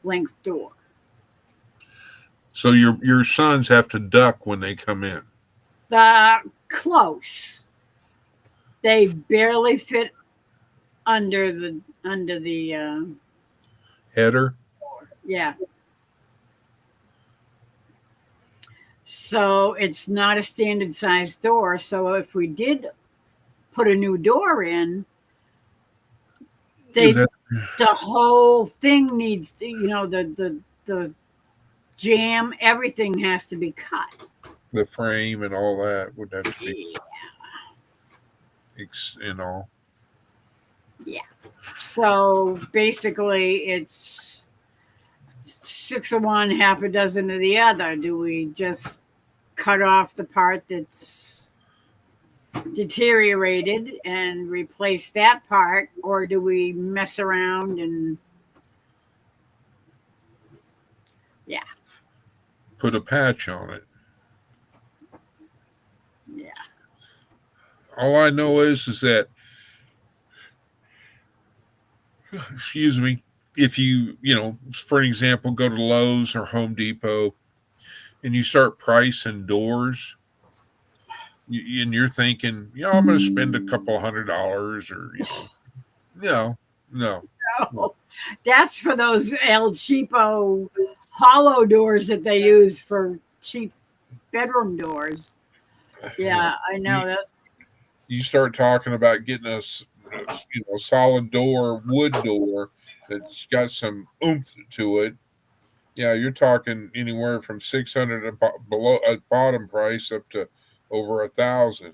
length door. so your sons have to duck when they come in. The close. They barely fit under the Header. yeah. So it's not a standard size door. So if we did put a new door in, Yeah, they the whole thing needs to, the jam, everything has to be cut. the frame and all that would have to be, all. Yeah. So basically, it's six of one, half a dozen of the other. Do we just cut off the part that's deteriorated and replace that part, or do we mess around and yeah, Put a patch on it. yeah. All I know is that, excuse me, if for an example, go to Lowe's or Home Depot and you start pricing doors, and you're thinking, I'm going to spend a couple $100, or no, no, no. Oh, that's for those El Cheapo hollow doors that they use for cheap bedroom doors. You know, Yeah, I you, know that's you start talking about getting a solid door, wood door that's got some oomph to it. Yeah, you're talking anywhere from 600 below at bottom price up to over 1,000.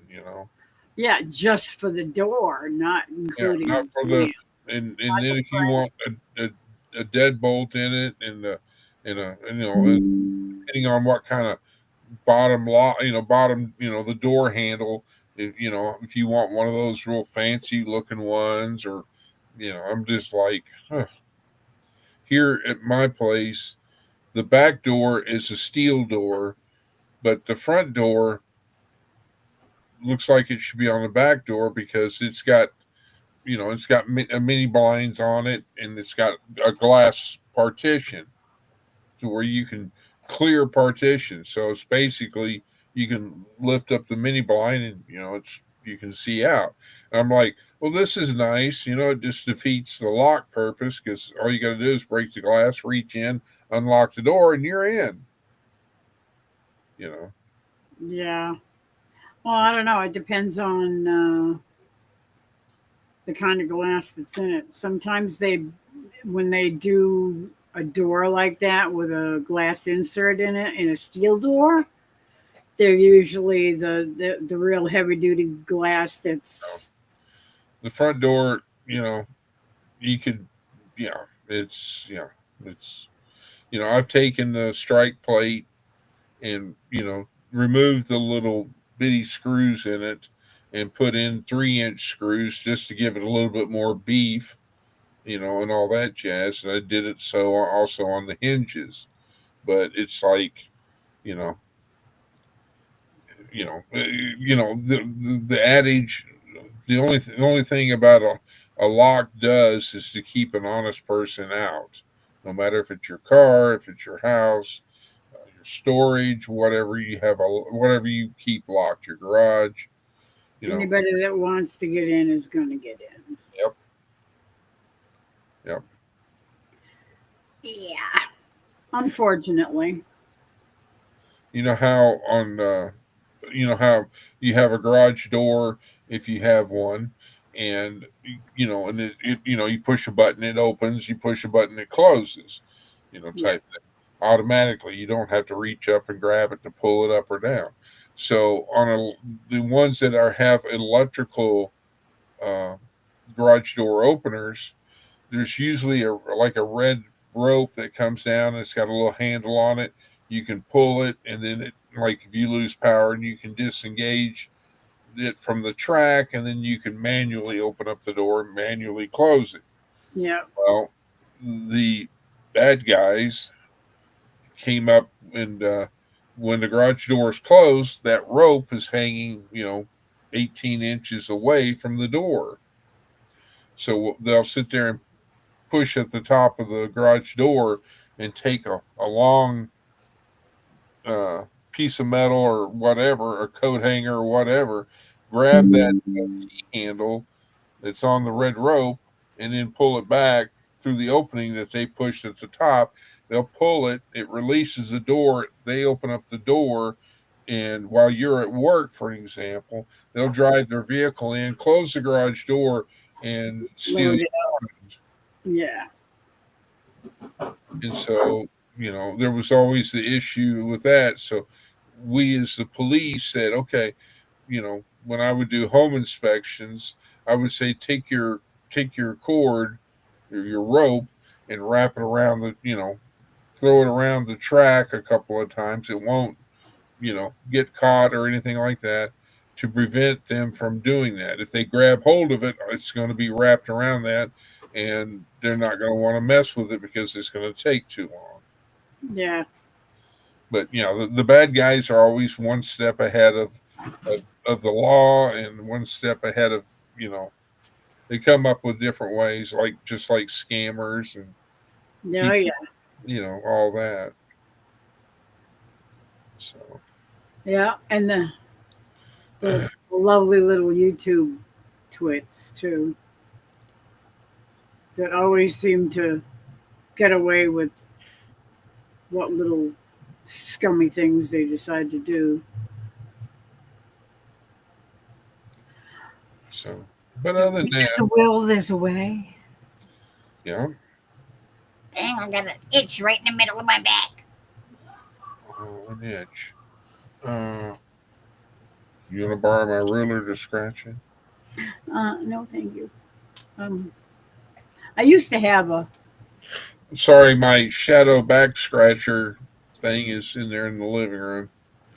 yeah, just for the door, not Yeah, not including for you know, and not then the if you want a deadbolt in it, and depending on what kind of bottom lock, bottom, the door handle. If you want one of those real fancy looking ones, or I'm just like, huh. Here at my place, the back door is a steel door, but the front door looks like it should be on the back door because it's got mini blinds on it, and it's got a glass partition to where you can clear partition. So it's basically you can lift up the mini blind, and it's you can see out. And I'm like, well, this is nice. It just defeats the lock purpose because all you got to do is break the glass, reach in, unlock the door, and you're in. You know, yeah. Well, I don't know. It depends on the kind of glass that's in it. Sometimes when they do a door like that with a glass insert in it in a steel door, they're usually the real heavy duty glass that's the front door. You could, it's it's I've taken the strike plate and remove the little bitty screws in it and put in 3-inch screws just to give it a little bit more beef, and all that jazz. And I did it so also on the hinges, but it's like, you know, the adage. The only thing about a lock does is to keep an honest person out, no matter if it's your car, if it's your house, your storage, whatever you keep locked, your garage. You know. anybody that wants to get in is going to get in. Yep. Yep. Yeah, unfortunately. You know how you have a garage door if you have one, and you push a button, it opens. You push a button, it closes. Yeah, Type thing automatically. You don't have to reach up and grab it to pull it up or down. So the ones that have electrical uh, garage door openers, there's usually like a red rope that comes down, and it's got a little handle on it. You can pull it, and then like if you lose power, and you can disengage it from the track, and then you can manually open up the door and manually close it. yeah. Well, the bad guys came up, and when the garage door is closed, that rope is hanging, 18 inches away from the door. So they'll sit there and push at the top of the garage door and take a long uh, piece of metal or whatever, a coat hanger or whatever, grab that T handle that's on the red rope, and then pull it back through the opening that they pushed at the top. They'll pull it, it releases the door, they open up the door. And while you're at work, for an example, they'll drive their vehicle in, close the garage door, and steal Load your it up. equipment. Yeah. And so, there was always the issue with that. So we as the police said, okay, when I would do home inspections, I would say take your cord or your rope and wrap it around throw it around the track a couple of times. It won't, get caught or anything like that. to prevent them from doing that. If they grab hold of it, it's going to be wrapped around that, and they're not going to want to mess with it because it's going to take too long. Yeah. But the bad guys are always one step ahead of the law and one step ahead of you know they come up with different ways, like just like scammers and No, people, yeah. all that. So Yeah. And the lovely little YouTube twits, too, that always seem to get away with what little scummy things they decide to do. so, but other than There's that, a will, there's a way. you know, Dang, I got an itch right in the middle of my back. an itch. Uh, you want to borrow my ruler to scratch it? No, thank you. Um, I used to have a. Sorry, my shadow back scratcher thing is in there in the living room.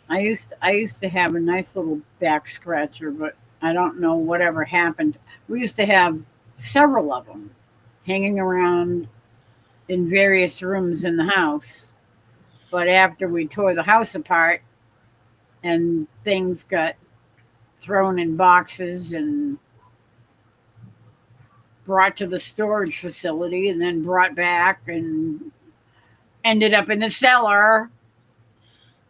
I used to have a nice little back scratcher, but I don't know whatever happened. We used to have several of them hanging around in various rooms in the house. But after we tore the house apart and things got thrown in boxes and brought to the storage facility and then brought back and ended up in the cellar.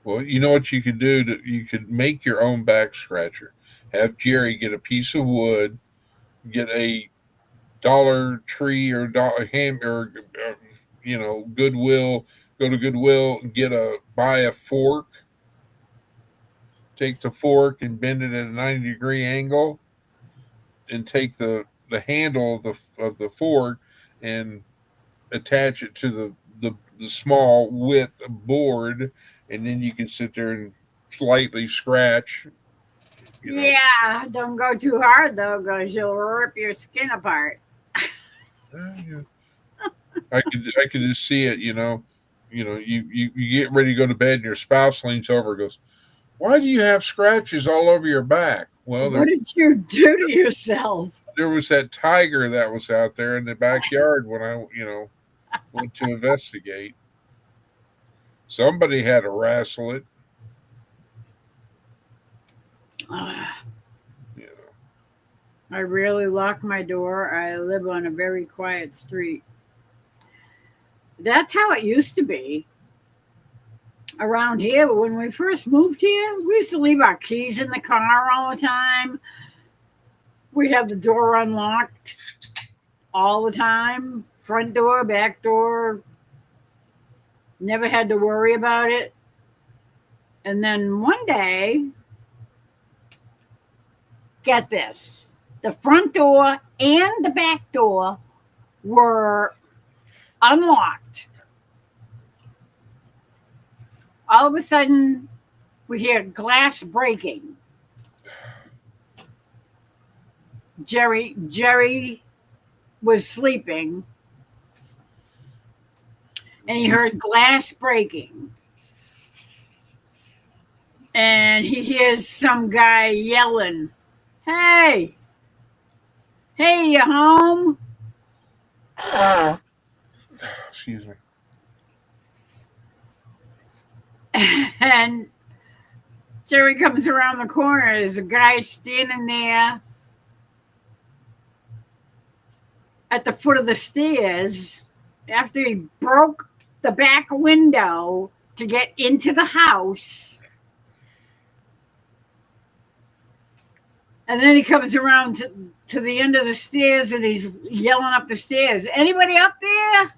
Well, you know what you could do? You could make your own back scratcher. Have Jerry get a piece of wood, get a Dollar Tree or dollar ham or Goodwill. Go to Goodwill and buy a fork. Take the fork and bend it at a 90-degree angle, and take the handle of the fork and attach it to the small width board, and then you can sit there and slightly scratch. You know, Yeah, don't go too hard though, because you'll rip your skin apart. yeah. I could just see it. You get ready to go to bed, and your spouse leans over and goes, "Why do you have scratches all over your back?" Well, What did you do to yourself? there was that tiger that was out there in the backyard when I went to investigate. Somebody had to wrestle it. Ah, You know. I rarely lock my door. I live on a very quiet street. That's how it used to be around here. But when we first moved here, we used to leave our keys in the car all the time. We had the door unlocked all the time, front door, back door. Never had to worry about it. And then one day, get this, the front door and the back door were unlocked. All of a sudden, we hear glass breaking. Jerry was sleeping and he heard glass breaking. And he hears some guy yelling, "Hey, hey, you home?" Excuse me. And Jerry comes around the corner. There's a guy standing there at the foot of the stairs after he broke the back window to get into the house. And then he comes around to the end of the stairs and he's yelling up the stairs, "Anybody up there?"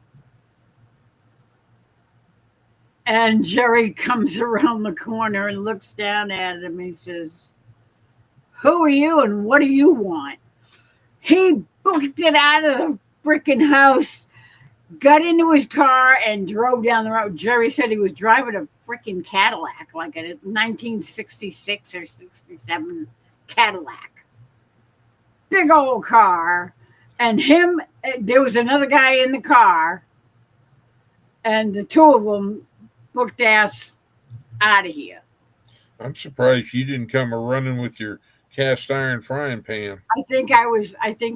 And Jerry comes around the corner and looks down at him. He says, "Who are you and what do you want?" He booked it out of the freaking house, got into his car, and drove down the road. Jerry said he was driving a freaking Cadillac, like a 1966 or 67 Cadillac. Big old car. And there was another guy in the car, and the two of them booked ass out of here. I'm surprised you didn't come a running with your cast iron frying pan. I think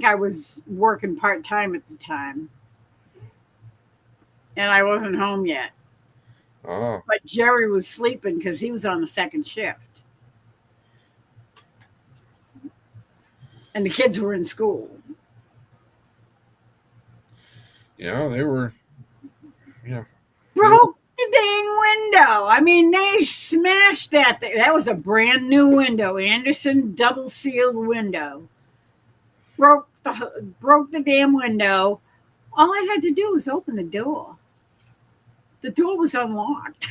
I was working part time at the time, and I wasn't home yet. Ah, But Jerry was sleeping because he was on the second shift, and the kids were in school. yeah, they were. Yeah, they were. Broke the dang window. I mean, they smashed that thing. That was a brand new window, Anderson double sealed window. Broke the damn window. All I had to do was open the door. The door was unlocked.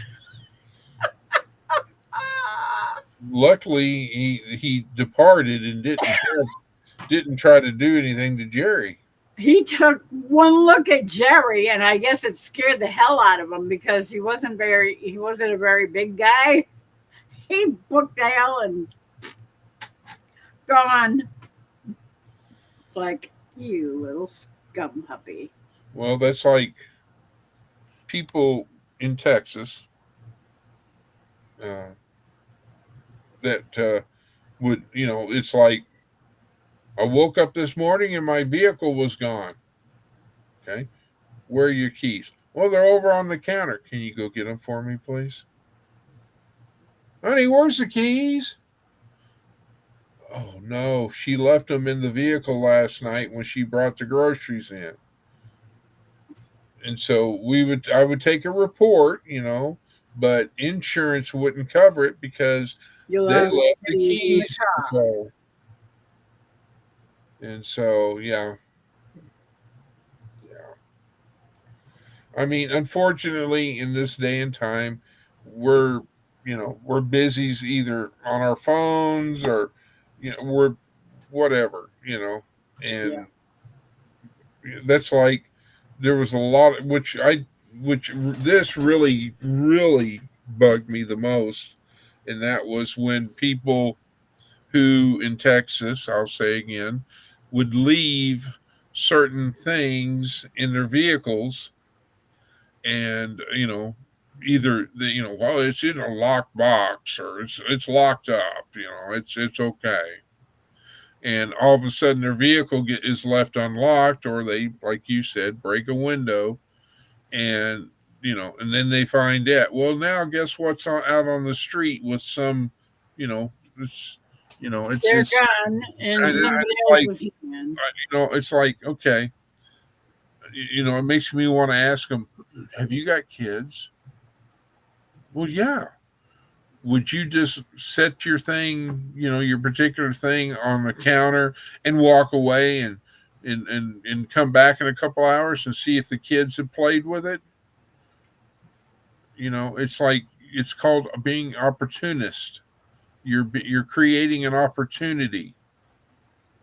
Ah. Luckily, he departed and didn't try to do anything to Jerry. He took one look at Jerry, and I guess it scared the hell out of him because he wasn't a very big guy. He booked tail and gone. It's like, you little scum puppy. Well, that's like people in Texas uh, that would, it's like I woke up this morning and my vehicle was gone. Okay, where are your keys? Well, they're over on the counter. Can you go get them for me, please? Honey, where's the keys? Oh no, she left them in the vehicle last night when she brought the groceries in. And so I would take a report, but insurance wouldn't cover it because You they left left the keys in the keys. car. So, and so, yeah, yeah. I mean, unfortunately, in this day and time, we're, we're busy either on our phones or, we're whatever, Yeah. and that's like there was a lot which this really bugged me the most, and that was when people who in Texas, I'll say again, would leave certain things in their vehicles, and either well, it's in a locked box or it's locked up, it's okay, and all of a sudden their is left unlocked, or they, like you said, break a window, and and then they find out, well, now guess what's out on the street with some, it's They're it's gone, and somebody else like, was in. it's like, okay, it makes me want to ask them, have you got kids? Well, yeah. Would you just set your thing, your particular thing on the counter and walk away and come back in a couple hours and see if the kids have played with it? It's like, it's called being opportunist. You're creating an opportunity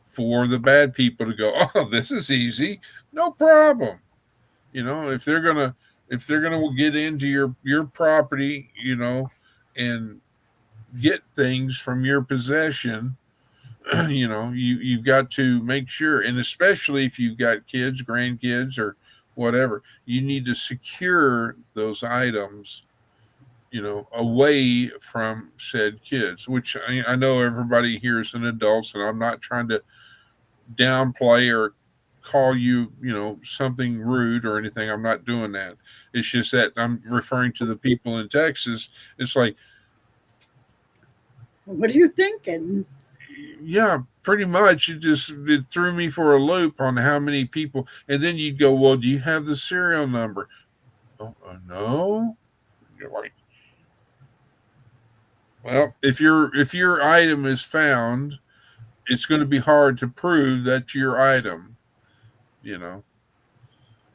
for the bad people to go, oh, this is easy, no problem. If they're gonna get into your property, and get things from your possession, you've got to make sure, and especially if you've got kids, grandkids, or whatever, you need to secure those items, away from said kids, which I know everybody here is an adult, and I'm not trying to downplay or call you, something rude or anything. I'm not doing that. It's just that I'm referring to the people in Texas. It's like, What are you thinking? yeah, pretty much. It threw me for a loop on how many people. And then you'd go, well, do you have the serial number? Oh, no. You're like, well, if your item is found, it's going to be hard to prove that's your item. You know.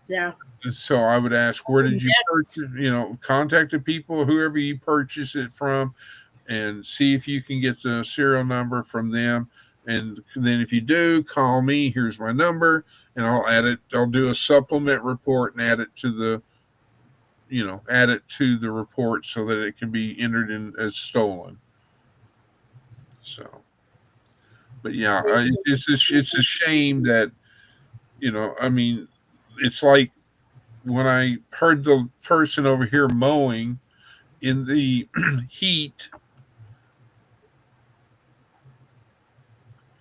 Yeah. So I would ask, where did you That's purchase? Contact the people, whoever you purchase it from, and see if you can get the serial number from them. And then if you do, call me. Here's my number, and I'll add it. I'll do a supplement report and add it to the report so that it can be entered in as stolen. So, but yeah, it's a shame that, I mean, it's like when I heard the person over here mowing in the heat,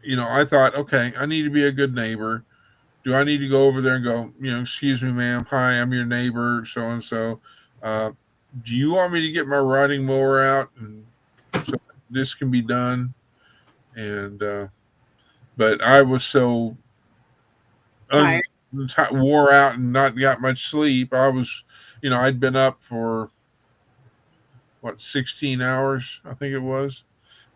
I thought, okay, I need to be a good neighbor. Do I need to go over there and go, excuse me, ma'am, hi, I'm your neighbor, so and so. Do you want me to get my riding mower out and so this can be done? And but I was so Tired. un wore out and not got much sleep. I was, I'd been up for what 16 hours, I think it was,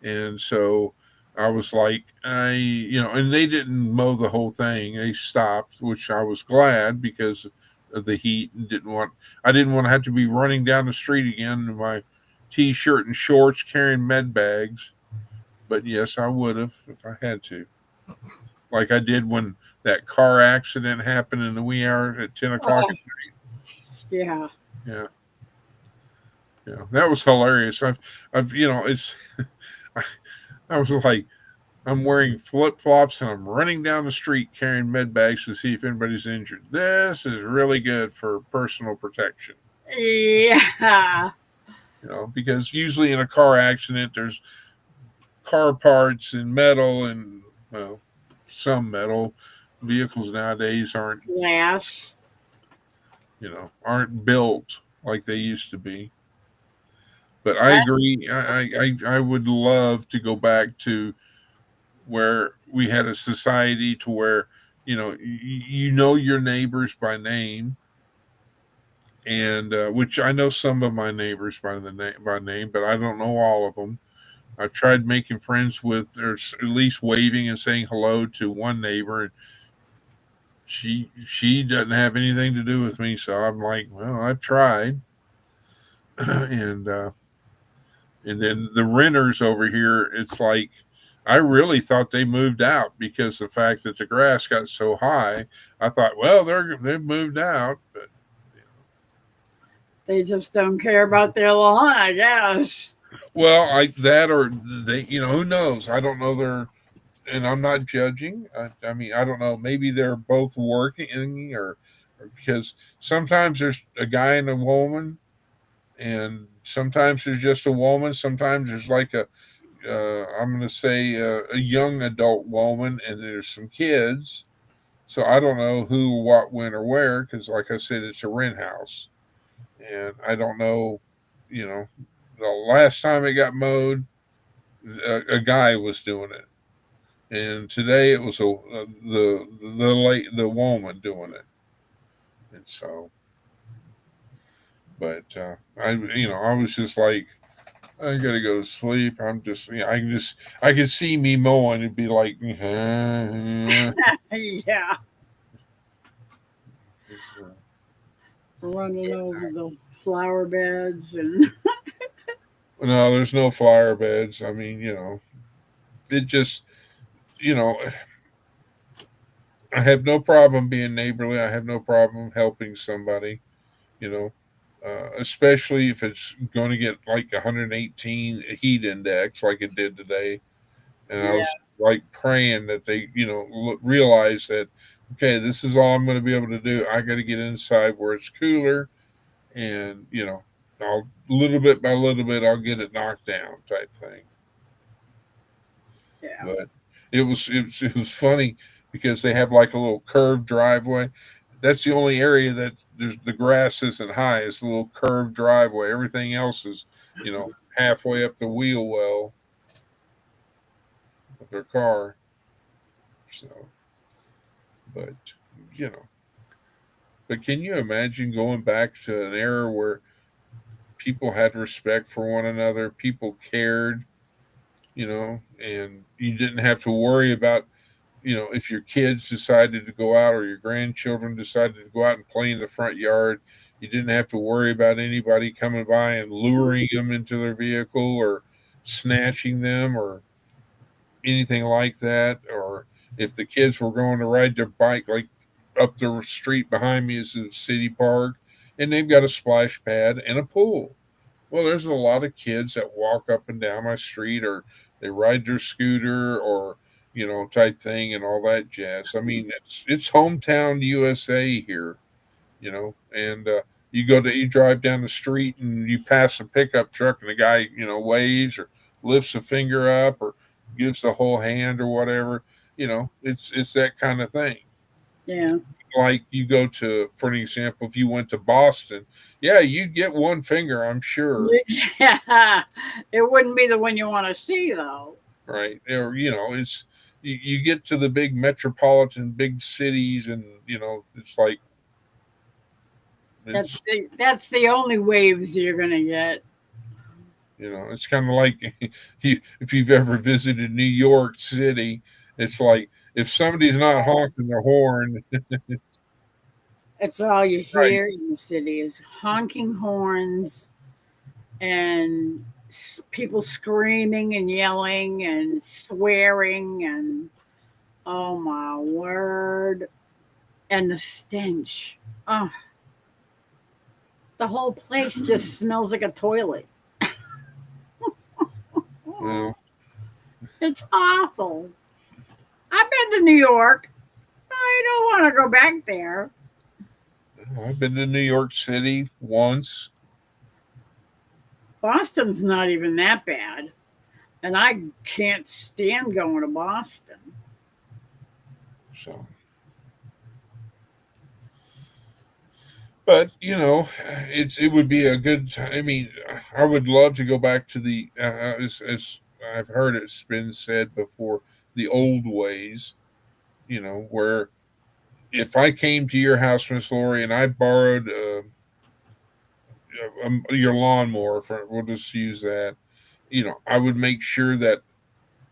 and so I was like, and they didn't mow the whole thing. They stopped, which I was glad because of the heat and I didn't want to have to be running down the street again in my t-shirt and shorts carrying med bags. But yes, I would have if I had to, like I did when that car accident happened in the wee hour at 10 o'clock. Oh, yeah. Yeah, yeah, that was hilarious. It's. I, I was like, I'm wearing flip flops and I'm running down the street carrying med bags to see if anybody's injured. This is really good for personal protection, Yeah. because usually in a car accident, there's car parts and metal and, well, some metal. Vehicles nowadays Glass. aren't built like they used to be. But I That's agree. I would love to go back to where we had a society to where you know your neighbors by name, and which I know some of my neighbors by name, but I don't know all of them. I've tried making friends with, or at least waving and saying hello to one neighbor, and she doesn't have anything to do with me, so I'm like, well, I've tried. and And then the renters over here, it's like I really thought they moved out because the fact that the grass got so high. I thought, well, they've moved out, but they just don't care about their lawn, I guess. well, like that, or they, who knows? I don't know. And I'm not judging. I mean, I don't know. Maybe they're both working, or because sometimes there's a guy and a woman, and sometimes there's just a woman. Sometimes there's like I'm going to say a young adult woman, and there's some kids. So I don't know who, what, when, or where, because like I said, it's a rent house, and I don't know. You know, the last time it got mowed, a guy was doing it, and today it was the woman doing it, and so. But I was just like, I gotta go to sleep. I'm just, I can see me mowing and be like, Yeah. Running over the flower beds and no, there's no flower beds. I mean, it just, you know, I have no problem being neighborly. I have no problem helping somebody, you know, especially if it's going to get like 118 heat index like it did today. And I yeah, was like praying that they, realize that, okay, this is all I'm going to be able to do. I got to get inside where it's cooler, and I'll little bit by little bit I'll get it knocked down type thing. yeah, But it was funny because they have like a little curved driveway. That's the only area that the grass isn't high. It's a little curved driveway. Everything else is, halfway up the wheel well of their car. So, but you know, but can you imagine going back to an era where people had respect for one another, people cared, and you didn't have to worry about, if your kids decided to go out or your grandchildren decided to go out and play in the front yard, you didn't have to worry about anybody coming by and luring them into their vehicle or snatching them or anything like that. Or if the kids were going to ride their bike, like up the street behind me is a city park, and they've got a splash pad and a pool. Well, there's a lot of kids that walk up and down my street, or they ride their scooter, or type thing, and all that jazz. I mean, it's hometown USA here, and you drive down the street and you pass a pickup truck, and the guy waves or lifts a finger up, or gives the whole hand or whatever. It's that kind of thing. Yeah. Like you go to, for an example, if you went to Boston, yeah, you'd get one finger, I'm sure, Yeah. It wouldn't be the one you want to see, though. right? Or it's you get to the big metropolitan big cities, and it's like it's That's the only waves you're gonna get. it's kind of like if you've ever visited New York City, it's like if somebody's not honking their horn, It's all you right? hear in the city is honking horns and people screaming and yelling and swearing and oh my word, and the stench. Oh, the whole place just smells like a toilet. Well, It's awful. I've been to New York. I don't want to go back there. I've been to New York City once, Boston's not even that bad, and I can't stand going to Boston. so. But it would be a good time. I mean, I would love to go back to the as I've heard it's been said before, the old ways. Where if I came to your house, Miss Lori, and I borrowed your lawnmower, for we'll just use that. I would make sure that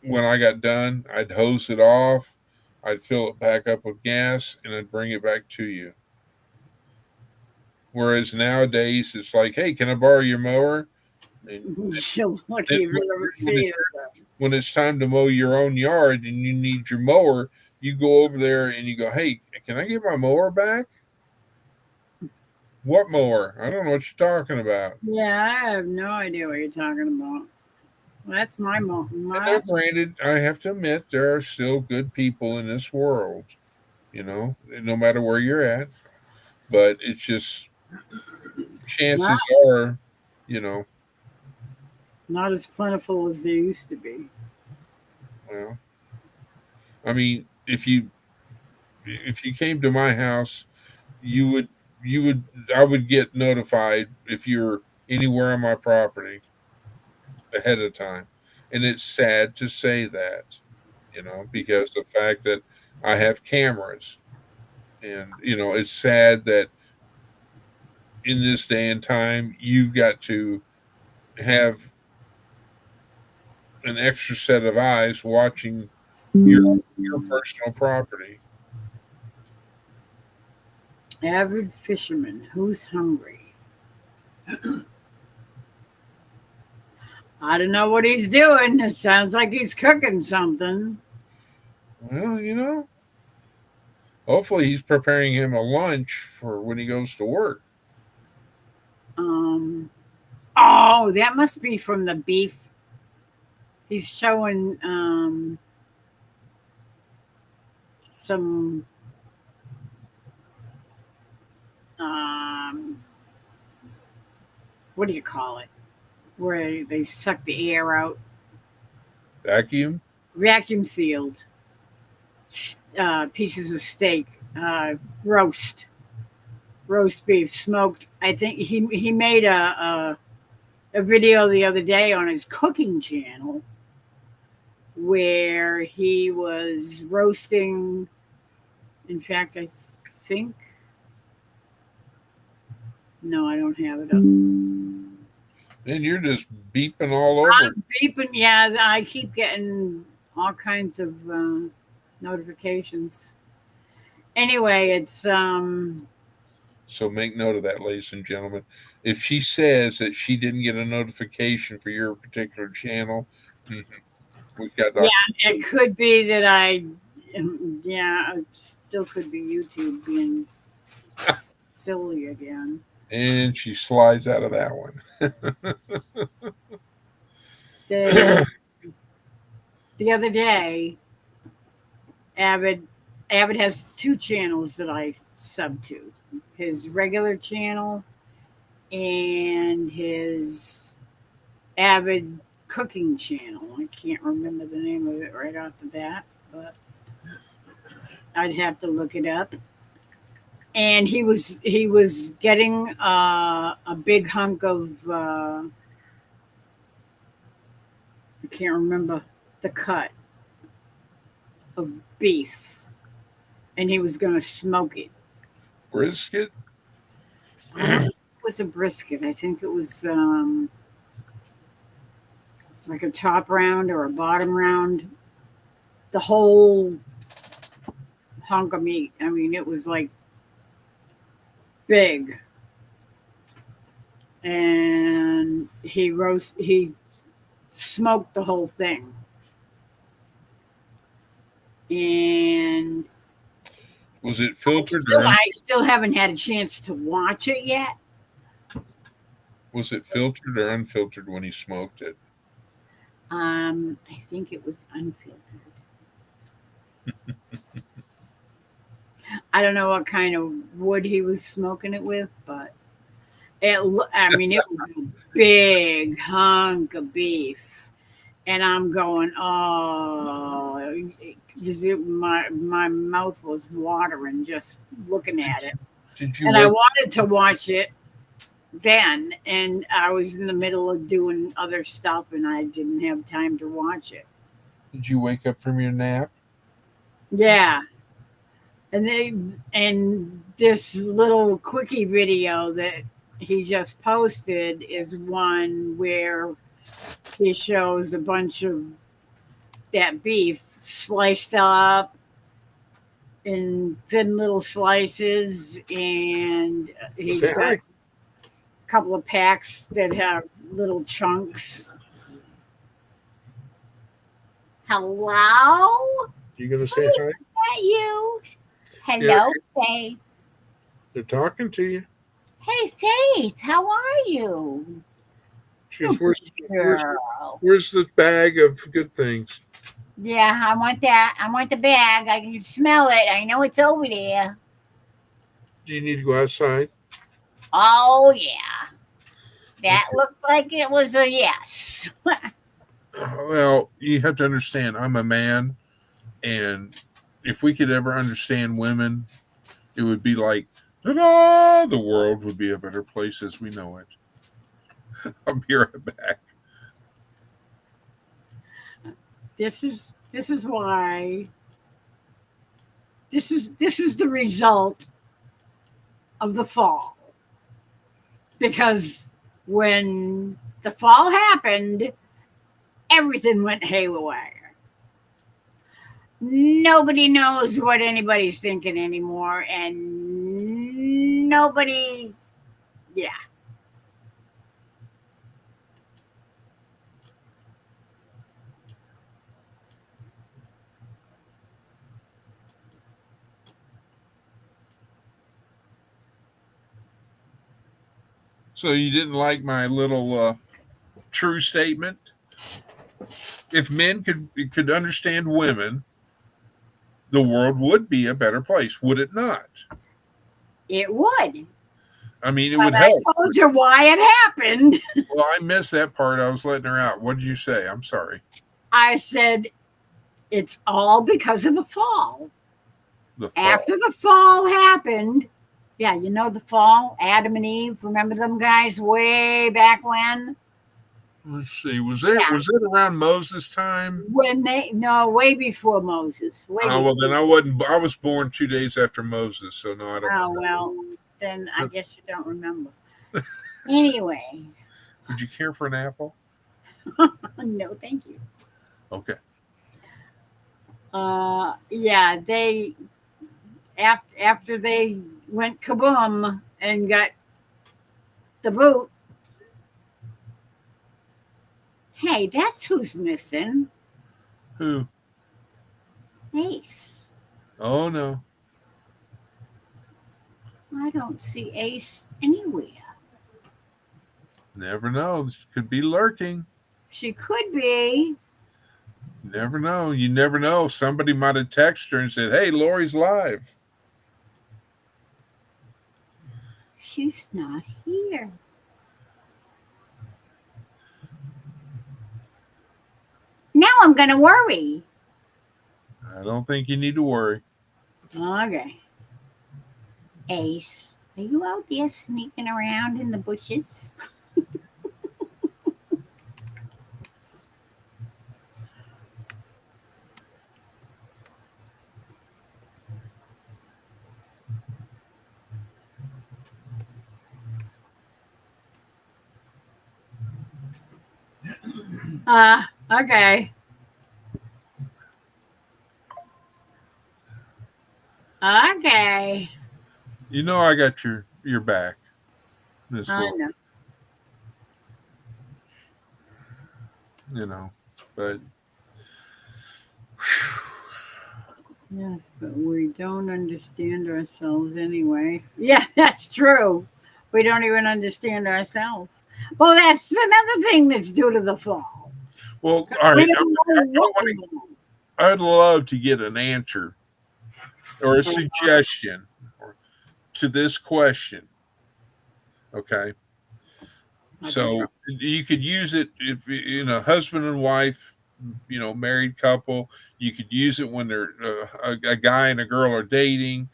when I got done, I'd hose it off, I'd fill it back up with gas, and I'd bring it back to you. Whereas nowadays, it's like, hey, can I borrow your mower? And You're then lucky if you ever when see it. it's time to mow your own yard and you need your mower, you go over there and you go, hey, can I get my mower back? What mower? I don't know what you're talking about. Yeah, I have no idea what you're talking about. That's my mom. And My now, granted, I have to admit, there are still good people in this world, no matter where you're at. But it's just not chances are, you know, not as plentiful as they used to be. well, I mean, if you came to my house, you would you would I would get notified if you're anywhere on my property ahead of time. And it's sad to say that, because the fact that I have cameras, and it's sad that in this day and time you've got to have an extra set of eyes watching your personal property. Avid fisherman who's hungry. I don't know what he's doing. It sounds like he's cooking something. Well, hopefully he's preparing him a lunch for when he goes to work. Um, oh, that must be from the beef. He's showing some um, what do you call it? Where they suck the air out, Vacuum. vacuum sealed pieces of steak, roast, roast beef, smoked. I think he made a video the other day on his cooking channel where he was roasting. In fact, I think no, I don't have it up. And you're just beeping all over. Beeping, yeah, I keep getting all kinds of notifications. Anyway, it's So make note of that, ladies and gentlemen. If she says that she didn't get a notification for your particular channel, mhm, we've got yeah, documentation. it could be that I yeah, it still could be YouTube being silly again. And she slides out of that one. The the other day, Avid Avid has two channels that I sub to. His regular channel and his Avid cooking channel. I can't remember the name of it right off the bat, but I'd have to look it up. And he was getting a big hunk of I can't remember the cut of beef, and he was going to smoke it. Brisket. I don't think it was a brisket. I think it was like a top round or a bottom round. The whole hunk of meat. I mean, it was like big, and he smoked the whole thing, and Was it filtered or still I still haven't had a chance to watch it yet. was it filtered or unfiltered when he smoked it? I think it was unfiltered. I don't know what kind of wood he was smoking it with, but I mean, it was a big hunk of beef. And I'm going, oh, because my mouth was watering just looking at it. Did you And I wake? wanted to watch it then, and I was in the middle of doing other stuff, and I didn't have time to watch it. Did you wake up from your nap? Yeah, and this little quickie video that he just posted is one where he shows a bunch of that beef sliced up in thin little slices, and he's Say got hi. a couple of packs that have little chunks. Hello? You gonna Who say is hi? that you? Yeah, Hello, Faith. they're talking to you. Hey, Faith, how are you? She's Oh, girl. where's the bag of good things? Yeah, I want that. I want the bag. I can smell it. I know it's over there. Do you need to go outside? Oh, yeah. That Okay. looked like it was a yes. Well, you have to understand, I'm a man, and if we could ever understand women, it would be like, ta-da, the world would be a better place as we know it. I'll be right back. This is why this is the result of the fall, because when the fall happened, everything went haywire. Nobody knows what anybody's thinking anymore, and nobody, yeah. So you didn't like my little true statement? If men could understand women, the world would be a better place, would it not? It would. I mean, it But would I help. told you why it happened. Well, I missed that part. I was letting her out. What did you say? I'm sorry. I said it's all because of the fall. The fall. After the fall happened, yeah, you know the fall, Adam and Eve. Remember them guys way back when? Let's see. Yeah, Was it around Moses' time? when they no, way before Moses, way Oh well, before. then I wasn't. I was born 2 days after Moses, so no, I don't Oh remember. well, then I guess you don't remember. Anyway, Would you care for an apple? no, thank you. Okay. Yeah, they after they went kaboom and got the boot. Hey, that's who's missing. Who? Ace. Oh no. I don't see Ace anywhere. Never know. This could be lurking. She could be. Never know. You never know. Somebody might have texted her and said, "Hey, Lori's live." She's not here. I'm going to worry. I don't think you need to worry. Okay. Ace, are you out there sneaking around in the bushes? Okay. Okay. You know I got your back. This I little, know. you know, but Yes, but we don't understand ourselves anyway. Yeah, that's true. We don't even understand ourselves. Well, that's another thing that's due to the fall. well, all We right. don't know I what want we to. want. I'd love to get an answer or a suggestion to this question. Okay, Okay. so you could use it if husband and wife, married couple. You could use it when they're a guy and a girl are dating,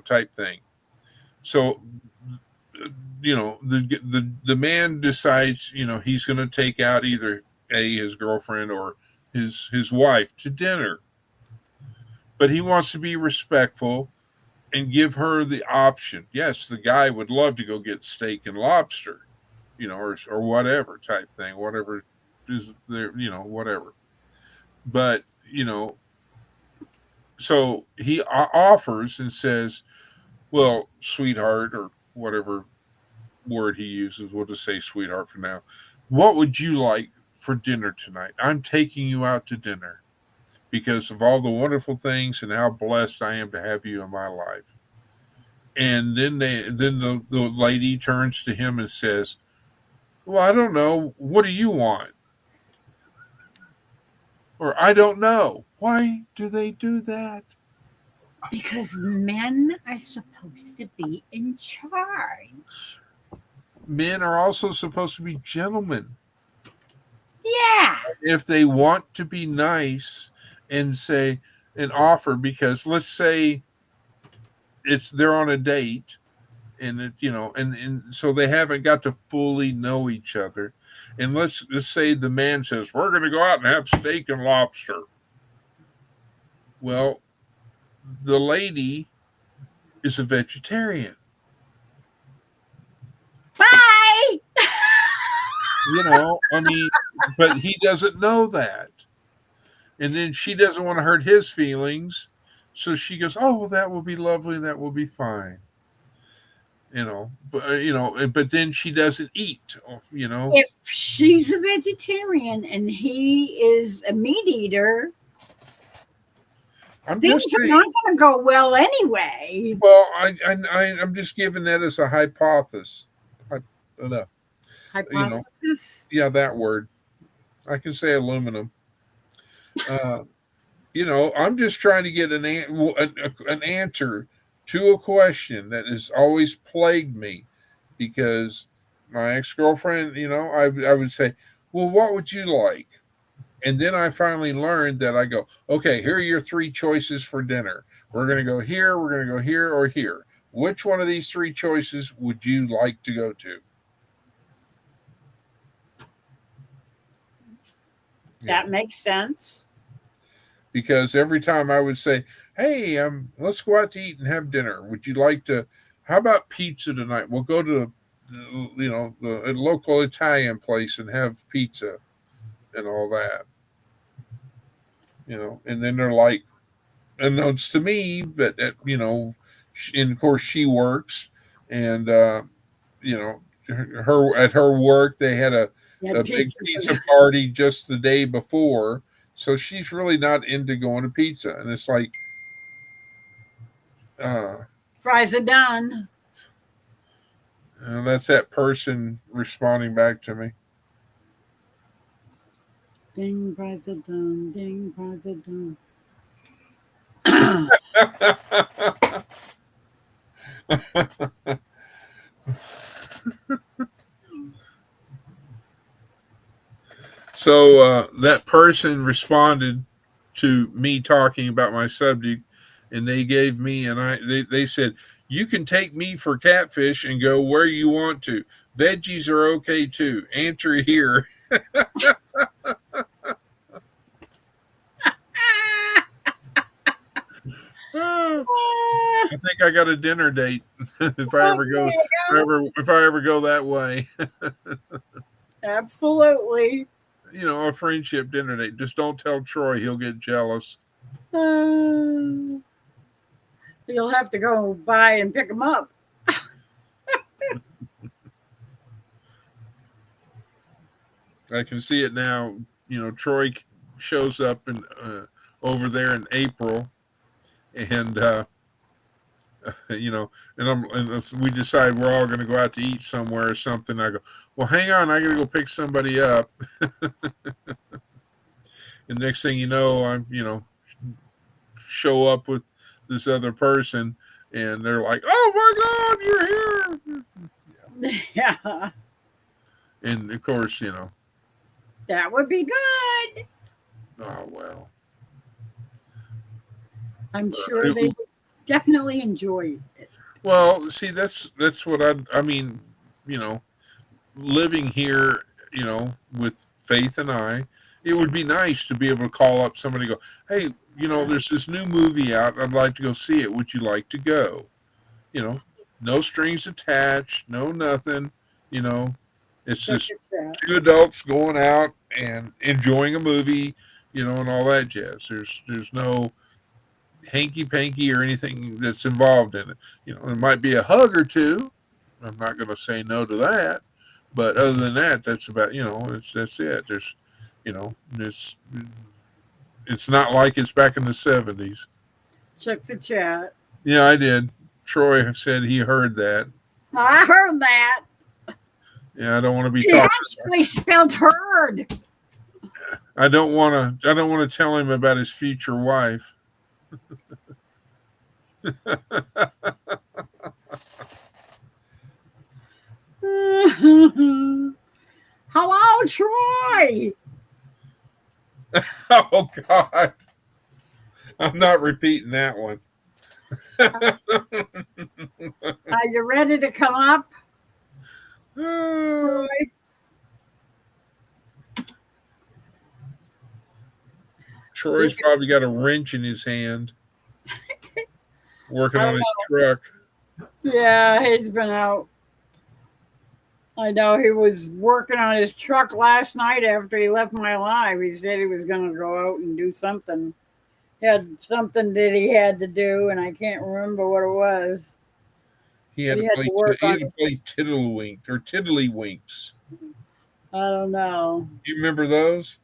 type thing. So the man decides he's going to take out either his girlfriend or his wife to dinner, but he wants to be respectful and give her the option. Yes, the guy would love to go get steak and lobster, or whatever type thing, whatever is there, whatever. But so he offers and says, "Well, sweetheart," or whatever word he uses. We'll just say sweetheart for now. What would you like for dinner tonight? I'm taking you out to dinner because of all the wonderful things and how blessed I am to have you in my life. And then the lady turns to him and says, "Well, I don't know. What do you want?" Or "I don't know." Why do they do that? Because men are supposed to be in charge. Men are also supposed to be gentlemen. Yeah. If they want to be nice and say and offer, because let's say they're on a date and and so they haven't got to fully know each other, and let's say the man says we're going to go out and have steak and lobster. Well, the lady is a vegetarian, Bye. I mean, but he doesn't know that, and then she doesn't want to hurt his feelings, so she goes, "Oh, well, that will be lovely, that will be fine." But then she doesn't eat. If she's a vegetarian and he is a meat eater, I'm things just are saying. not going to go well anyway. Well, I'm just giving that as a hypothesis. I, uh, you know, Hypothesis. yeah, that word. I can say aluminum. Uh, I'm just trying to get an answer to a question that has always plagued me, because my ex girlfriend, I would say, "Well, what would you like?" And then I finally learned that I go, "Okay, here are your three choices for dinner. We're going to go here, we're going to go here, or here. Which one of these three choices would you like to go to?" You That know, makes sense. because every time I would say, "Hey, let's go out to eat and have dinner. Would you like to? How about pizza tonight? We'll go to the local Italian place and have pizza and all that." And then they're like, unknowns to me, that and of course she works, and you know, her at her work they had Yeah, a big pizza pizza party just the day before, so she's really not into going to pizza, and it's like, uh, fries are done. that's that person responding back to me. Ding, fries are done. Ding, fries are done. So that person responded to me talking about my subject, and they gave me and they said you can take me for catfish and go where you want to. Veggies are okay too. Answer here. Ah, Ah, I think I got a dinner date if I well, ever go there you go. if I ever go that way. Absolutely. A friendship dinner date. Just don't tell Troy; he'll get jealous. Uh, you'll have to go by and pick them up. I can see it now. Troy shows up in over there in April, and and if we decide we're all going to go out to eat somewhere or something. I go, well, hang on, I got to go pick somebody up, and next thing you know, I'm show up with this other person, and they're like, oh my God, you're here, Yeah, and of course, that would be good. oh well. I'm sure they would definitely enjoy it. Well, see, that's what I mean. You know, living here, with Faith and I, it would be nice to be able to call up somebody and go, hey, there's this new movie out. I'd like to go see it. Would you like to go? You know, no strings attached, no nothing. You know, it's Look just at that. two adults going out and enjoying a movie, and all that jazz. There's no hanky panky or anything that's involved in it. There might be a hug or two. I'm not going to say no to that, but other than that, that's about that's it. There's, it's not like it's back in the '70s. Check the chat. Yeah, I did. Troy said he heard that. I heard that. Yeah, I don't want to be He talking. actually spelled heard. I don't want to. I don't want to tell him about his future wife. Hello, Troy. Oh God, I'm not repeating that one. Are you ready to come up, Oh, Troy? Troy's probably got a wrench in his hand, working I on don't his know. truck. Yeah, he's been out. I know he was working on his truck last night after he left my live. He said he was going to go out and do something. He had something that he had to do, and I can't remember what it was. He But had he to had play. to work He on had to his. play Tiddlywink or Tiddlywinks. I don't know. You remember those?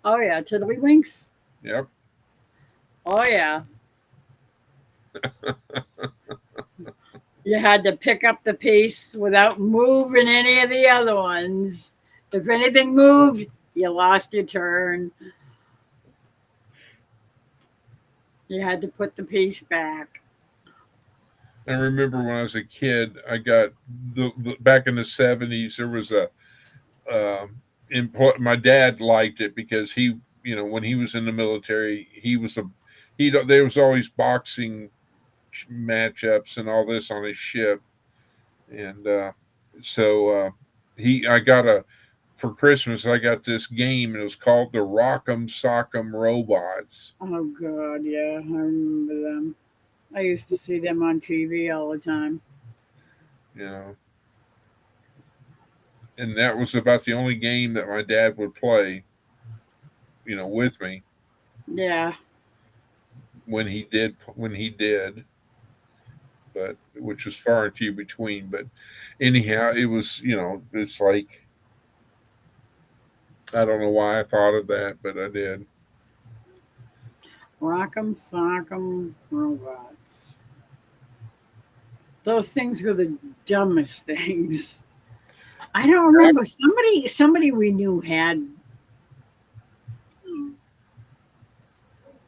Oh yeah, Tiddlywinks. Yep. Oh yeah. You had to pick up the piece without moving any of the other ones. If anything moved, you lost your turn. You had to put the piece back. I remember when I was a kid, I got the back in the '70s. There was a my dad liked it because when he was in the military, there was always boxing matchups and all this on his ship, and so he I got a for Christmas I got this game, and it was called the Rock'em Sock'em Robots. Oh god, yeah, I remember them. I used to see them on TV all the time. You know, and that was about the only game that my dad would play. With me Yeah. when he did, but which was far and few between. But anyhow, it was it's like I don't know why I thought of that, but I did. Rock'em sock'em robots. Those things were the dumbest things. I don't remember. Somebody we knew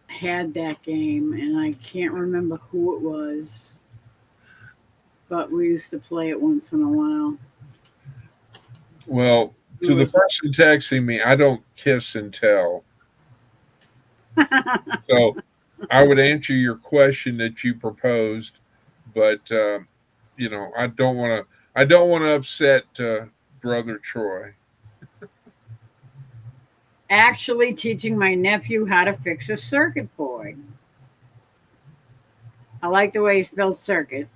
had that game, and I can't remember who it was, but we used to play it once in a while. Well, It To the was person texting me, I don't kiss and tell. So I would answer your question that you proposed, but I don't want to. I don't want to upset brother Troy. actually teaching my nephew how to fix a circuit board. I like the way he spells circuit.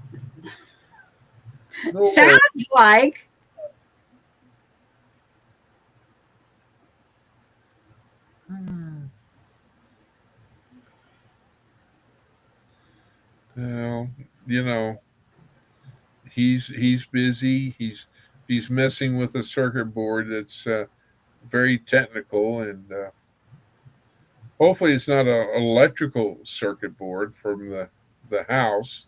Oh, Sounds like hmm. Well, you know, he's busy. He's messing with a circuit board that's very technical, and hopefully it's not an electrical circuit board from the house,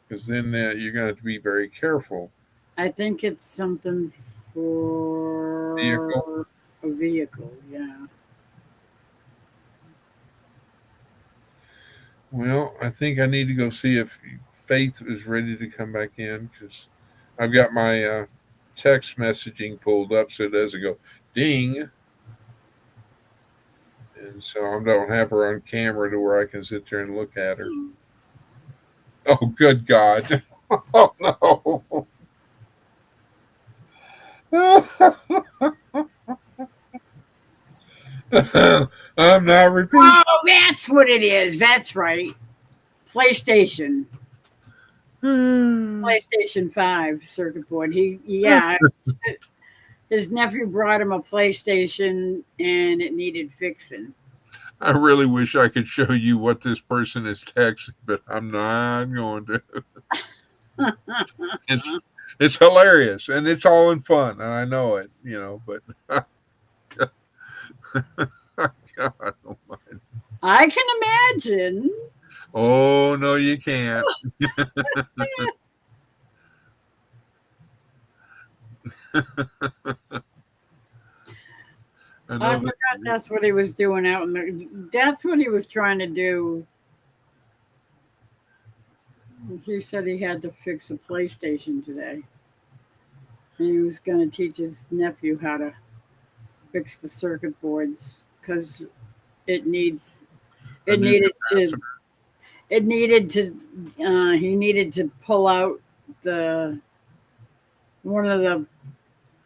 because then you're going to have to be very careful. I think it's something Vehicle. for a vehicle. Yeah. Well, I think I need to go see if Faith is ready to come back in, because I've got my text messaging pulled up so it doesn't go ding, and so I don't have her on camera to where I can sit there and look at her. Oh, good God! Oh no! I'm not repeating. Oh, that's what it is. That's right. PlayStation. PlayStation 5 circuit board. Yeah, his nephew brought him a PlayStation and it needed fixing. I really wish I could show you what this person is texting, but I'm not going to. It's it's hilarious and it's all in fun. I know it, but God almighty. I can imagine. Oh no, you can't. I I know that. forgot that's what he was doing out in that's what he was trying to do. He said he had to fix a PlayStation today. And he was going to teach his nephew how to fix the circuit boards because it needs A it new needed to capacitor. it needed to he needed to pull out the one of the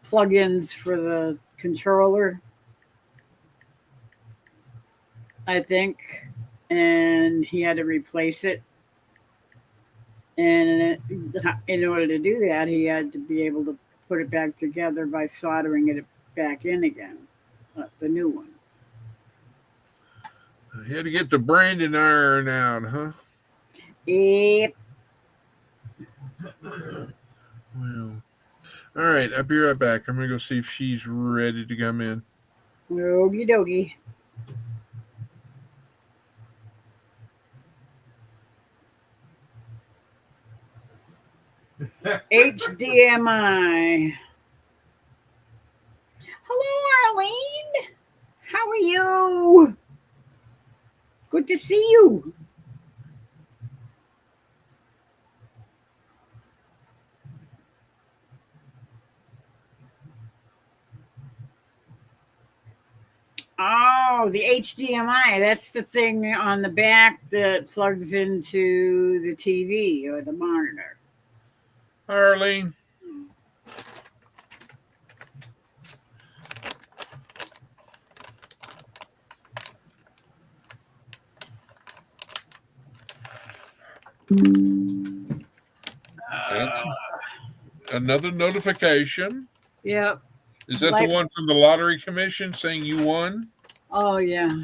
plugins for the controller, I think, and he had to replace it. And in order to do that, he had to be able to put it back together by soldering it back in again, the new one. You had to get the branding iron out, huh? Yep. Well, all right. I'll be right back. I'm gonna go see if she's ready to come in. Okie dokie. HDMI. Hello, Arlene. How are you? Good to see you. Oh, the HDMI. That's the thing on the back that plugs into the TV or the monitor. Hi, Arlene. That's another notification. Yep. Is that the Life. one from the lottery commission saying you won? Oh, yeah.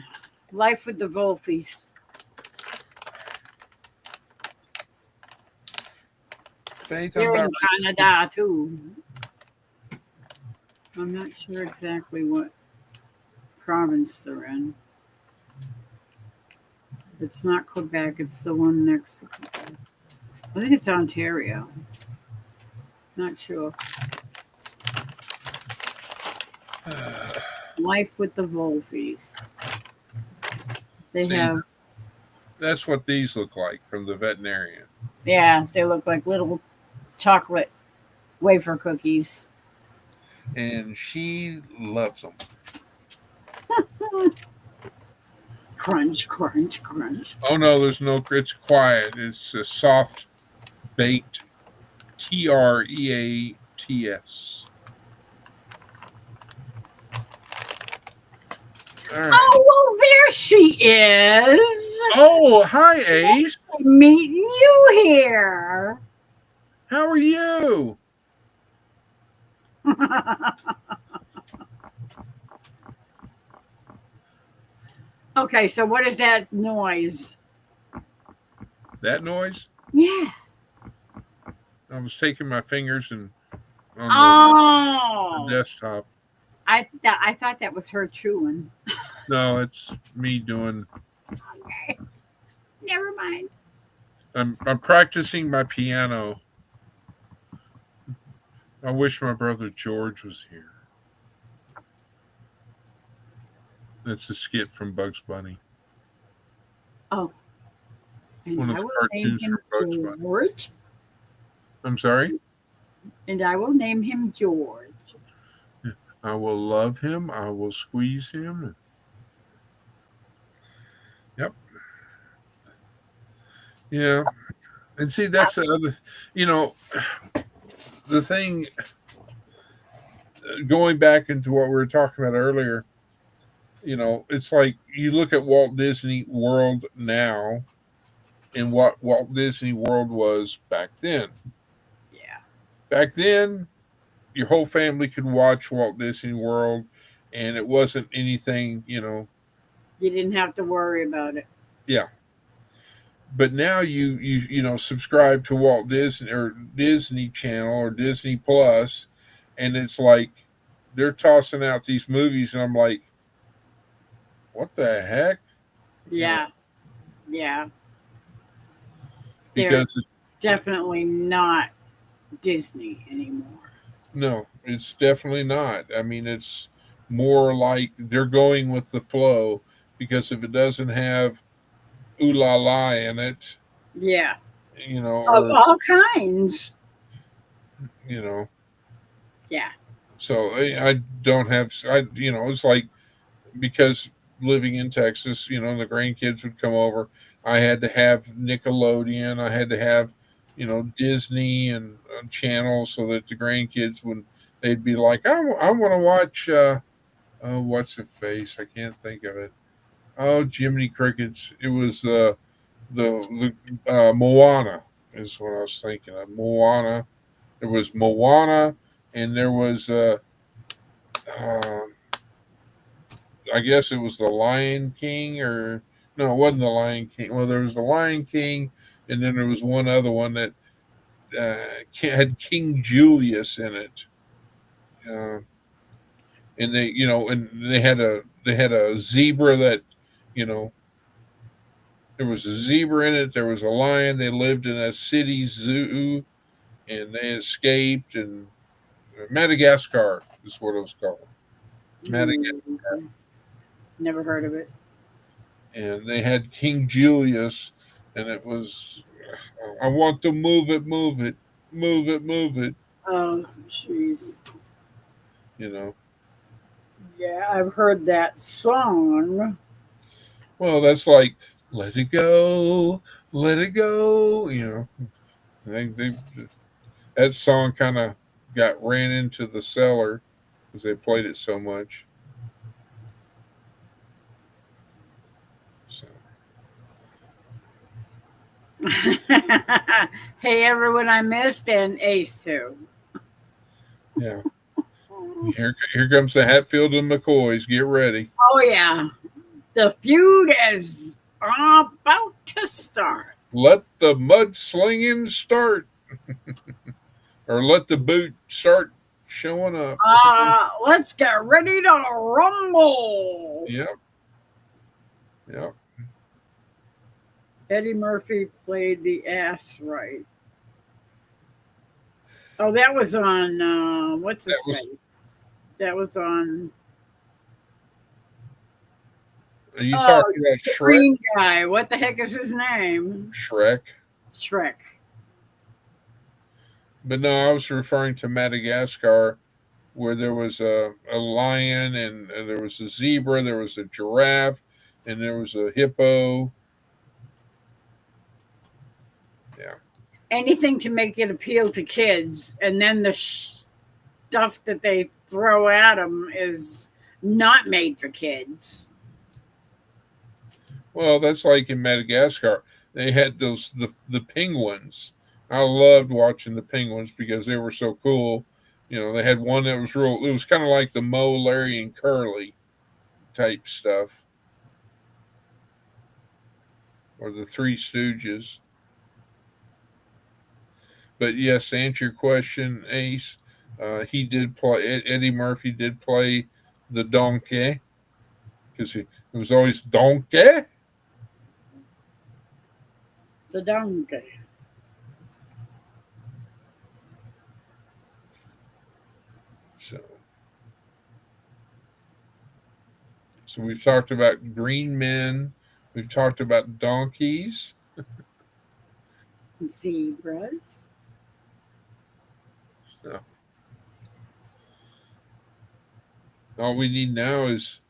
Life with the Wolfies. Faith, I'm They're about in Canada, too. I'm not sure exactly what province they're in. It's not Quebec, it's the one next to Quebec. I think it's Ontario. Not sure. Life with the Wolfies. They See, have, that's what these look like from the veterinarian. yeah, they look like little chocolate wafer cookies. and she loves them. Crunch, crunch, crunch. Oh no, there's no. It's quiet. It's a soft baked Treats. All right. Oh, well, there she is. Oh, hi, Ace. Meeting you here. How are you? Okay, so what is that noise? That noise? Yeah. I was taking my fingers and on the Oh, desktop. I thought that was her chewing. No, it's me doing. Okay, never mind. I'm practicing my piano. I wish my brother George was here. That's a skit from Bugs Bunny. Oh, and One of I the will name cartoons him from Bugs Bunny. George. I'm sorry? And I will name him George. I will love him. I will squeeze him. Yep. Yeah. And see, that's the other, you know, the thing going back into what we were talking about earlier, it's like you look at Walt Disney World now and what Walt Disney World was back then. Yeah. Back then, your whole family could watch Walt Disney World and it wasn't anything, You didn't have to worry about it. yeah. But now subscribe to Walt Disney or Disney Channel or Disney Plus, and it's like they're tossing out these movies, and I'm like, what the heck? Yeah. Yeah. They're Because definitely not Disney anymore. no, it's definitely not. I mean, it's more like they're going with the flow. Because if it doesn't have ooh la la in it, Yeah. Of or all kinds. you know, Yeah. so I don't have it's like because living in Texas, the grandkids would come over. I had to have Nickelodeon. I had to have, Disney and channels so that the grandkids would they'd be like, I want to watch. Oh, what's the face? I can't think of it. Oh, Jiminy Crickets. It was the Moana is what I was thinking of. Moana. There was Moana, and there was uh, I guess it was the Lion King, or no, it wasn't the Lion King. Well, there was the Lion King, and then there was one other one that had King Julius in it, uh, and they had a zebra that, you know, there was a zebra in it. There was a lion. They lived in a city zoo, and they escaped. And Madagascar is what it was called. Madagascar, Mm, never heard of it. and they had King Julius, and it was I want to move it, move it, move it, move it. Oh, jeez. You know, Yeah, I've heard that song. well, that's like let it go, let it go. They that song kind of got ran into the cellar because they played it so much. So Hey, everyone I missed, and Ace too. yeah, here comes the Hatfield and McCoys. Get ready. Oh, yeah. The feud is about to start. Let the mudslinging start, or let the boot start showing up. Let's get ready to rumble. Yep, yep. Eddie Murphy played the ass right. Oh, that was on, what's That his was. face? That was on, Are you oh, talking about the Shrek? green guy. What the heck is his name? Shrek. Shrek. But no, I was referring to Madagascar. where there was a lion and there was a zebra, there was a giraffe, and there was a hippo. Yeah. Anything to make it appeal to kids, and then the stuff that they throw at them is not made for kids. Well, that's like in Madagascar. They had the penguins. I loved watching the penguins because they were so cool. You know, they had one that was real. It was kind of like the Mo, Larry, and Curly type stuff, or the Three Stooges. But yes, to answer your question, Ace, he did play. Eddie Murphy did play the donkey because it was always donkey. The donkey. So, so we've talked about green men. We've talked about donkeys. Zebras. So all we need now is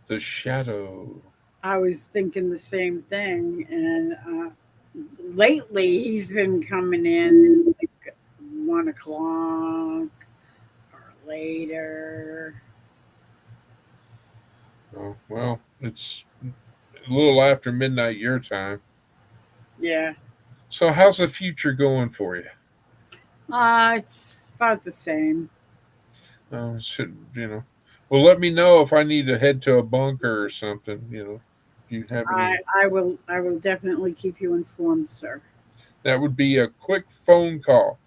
the shadow. I was thinking the same thing, and lately he's been coming in like 1 o'clock or later. Oh, well, it's a little after midnight your time. Yeah, So how's the future going for you? it's about the same. Should Well, let me know if I need to head to a bunker or something. If you have I any, I will definitely keep you informed, sir. that would be a quick phone call.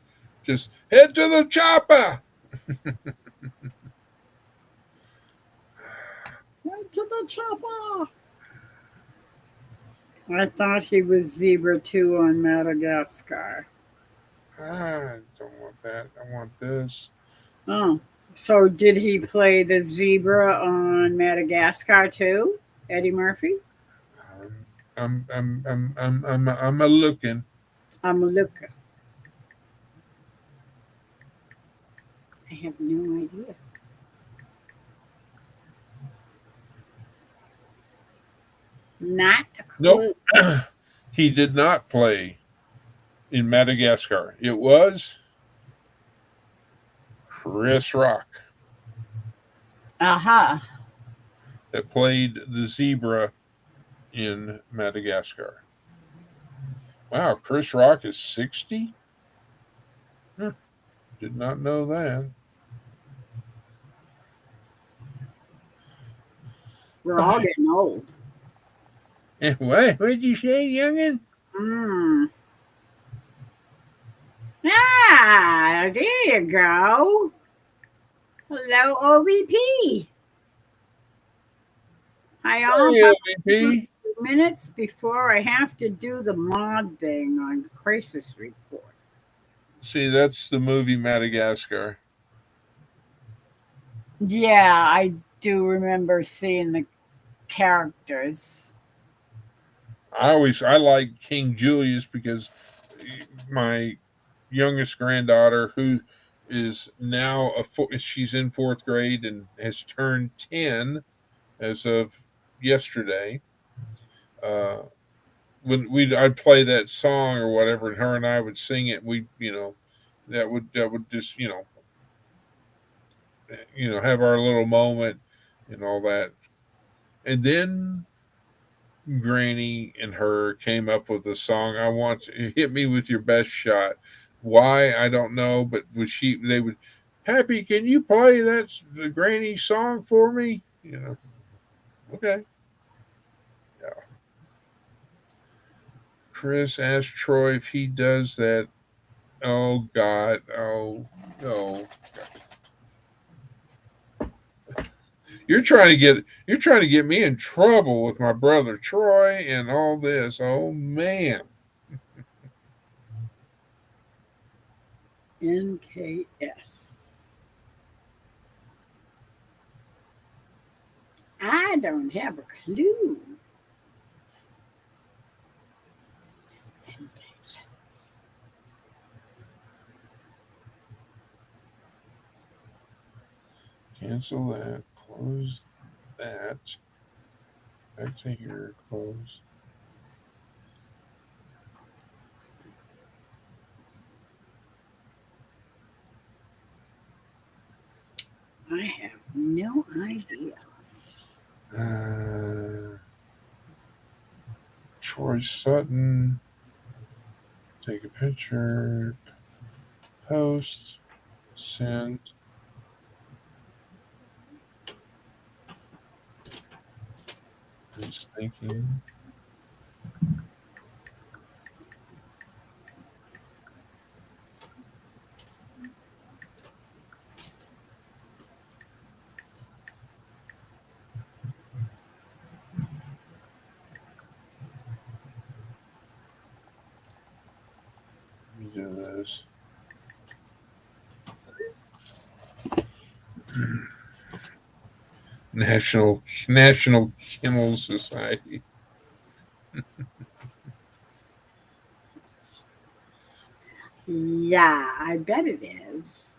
Just head to the chopper. Right to the chopper. I thought he was zebra too on Madagascar. I don't want that. I want this. Oh, so did he play the zebra on Madagascar too, Eddie Murphy? Um, I'm a looking. I'm a looker. I have no idea. Not a Nope. clue. He did not play in Madagascar. It was Chris Rock Aha. that played the zebra in Madagascar. Wow, Chris Rock is 60? Huh, did not know that. We're all getting old. What? What'd you say, youngin'? Mm. Ah, there you go. Hello, OVP. Hi, all. Hey, MVP. 2 minutes before I have to do the mod thing on Crisis Report. See, that's the movie Madagascar. Yeah, I do remember seeing the characters. I like King Julius because my youngest granddaughter, who is now she's in fourth grade and has turned 10 as of yesterday. Uh, when I'd play that song or whatever, and her and I would sing it, that would just have our little moment and all that. And then Granny and her came up with a song. I want to hit me with your best shot. Why I don't know, but they would, Pappy, can you play the Granny song for me? Okay. Yeah. Chris asked Troy if he does that. Oh God. Oh no. You're trying to get me in trouble with my brother Troy and all this. Oh man. NKS. I don't have a clue. Cancel that. Close that. Back to here. Close. I have no idea. Troy Sutton. Take a picture. Post. Send. It's thinking. Let me do this. National Kennel Society. Yeah, I bet it is.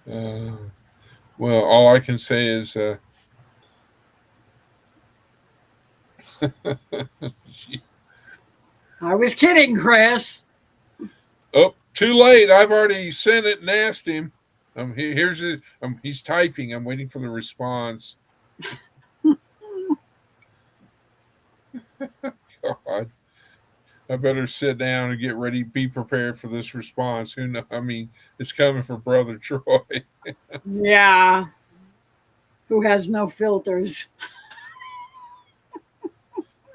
Uh, well, all I can say is, I was kidding, Chris. oh, too late. I've already sent it and asked him. Here's his. He's typing. I'm waiting for the response. God, I better sit down and get ready. Be prepared for this response. Who know? I mean, it's coming for Brother Troy. Yeah, who has no filters.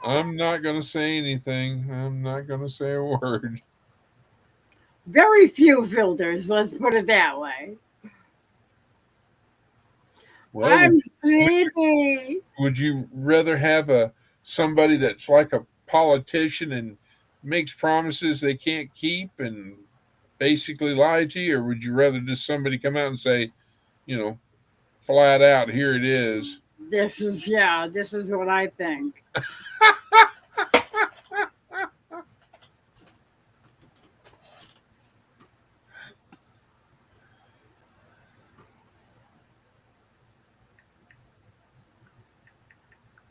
I'm not going to say anything. I'm not going to say a word. Very few filters, let's put it that way. Well, I'm sleepy. would you rather have a somebody that's like a politician and makes promises they can't keep and basically lie to you, or would you rather just somebody come out and say, you know, flat out, here it is? This is what I think.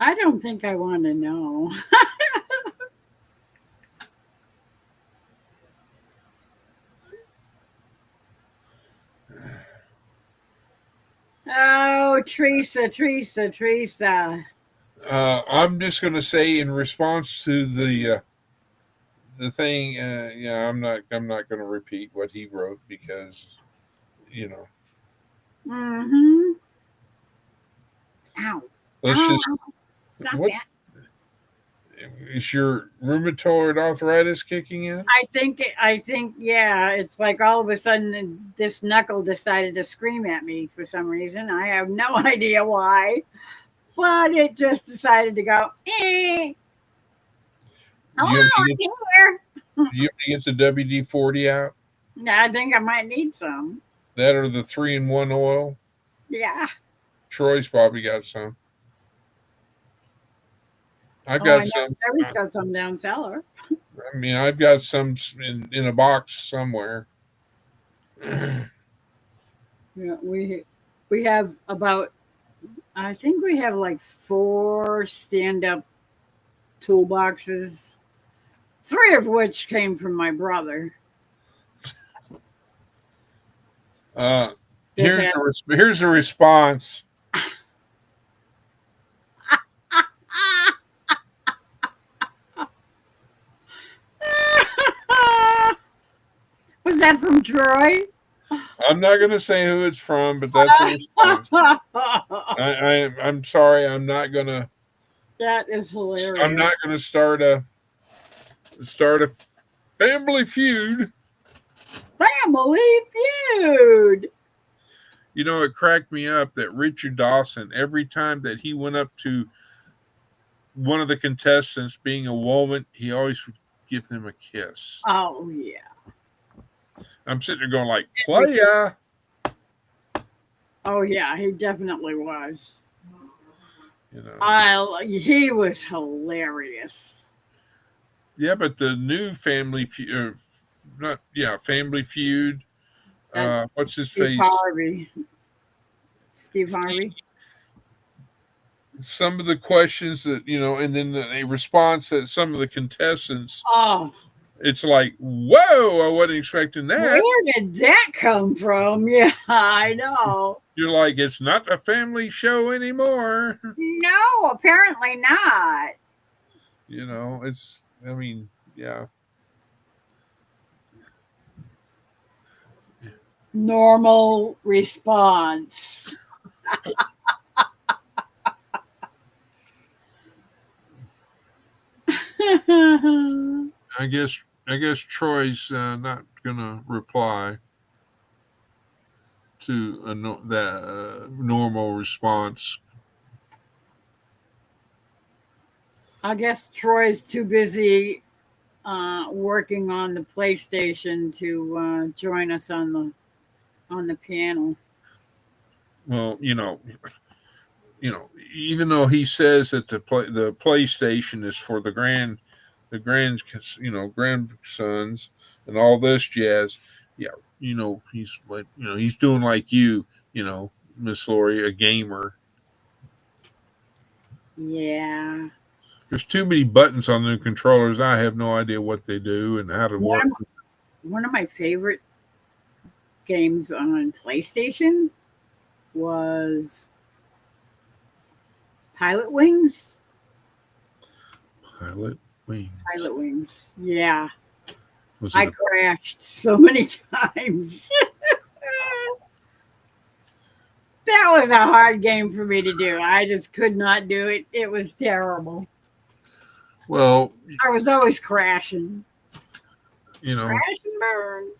I don't think I want to know. Oh, Teresa. I'm just going to say in response to the thing. Yeah, I'm not going to repeat what he wrote because you know. Mm-hmm. Ow. Let's Ow. just Stop what that. is your rheumatoid arthritis kicking in? Yeah, it's like all of a sudden this knuckle decided to scream at me for some reason. I have no idea why, but it just decided to go, Do you want hello, me to get, I'm here. do you want me to get the WD-40 out? I think I might need some. That or the 3-in-1 oil? Yeah. Troy's probably got some. I've Oh, I got know some. Terry's got some down cellar. I mean, I've got some in a box somewhere. Yeah, we have about I think we have like four stand up toolboxes, three of which came from my brother. Uh, That have here's a response. Was that from Troy? I'm not going to say who it's from, but that's a response. I'm sorry. That is I'm hilarious. not going to start a family feud. Family Feud. You know, it cracked me up that Richard Dawson, every time that he went up to one of the contestants being a woman, he always would give them a kiss. Oh yeah. I'm sitting there going like, playa. Oh yeah, he definitely was. You know. He was hilarious. Yeah, but the new not yeah, Family Feud. That's What's his Steve face? Harvey. Steve Harvey. Some of the questions that and then a response that some of the contestants, Oh, it's like, whoa, I wasn't expecting that. where did that come from? Yeah, I know. You're like, it's not a family show anymore. No, apparently not. It's, I mean, yeah. Normal response. I guess Troy's not gonna reply to that normal response. I guess Troy's too busy working on the PlayStation to join us on the panel. Well, even though he says that the PlayStation is for the grandsons and all this jazz, yeah, he's like, he's doing like Miss Lori, a gamer. Yeah. There's too many buttons on the controllers. I have no idea what they do and how to One work. of, one of my favorite games on PlayStation was Pilot Wings. Pilot Wings. Pilot Wings. Yeah. Was I it? crashed so many times. That was a hard game for me to do. I just could not do it. It was terrible. Well, I was always crashing. you know, Crash and burn.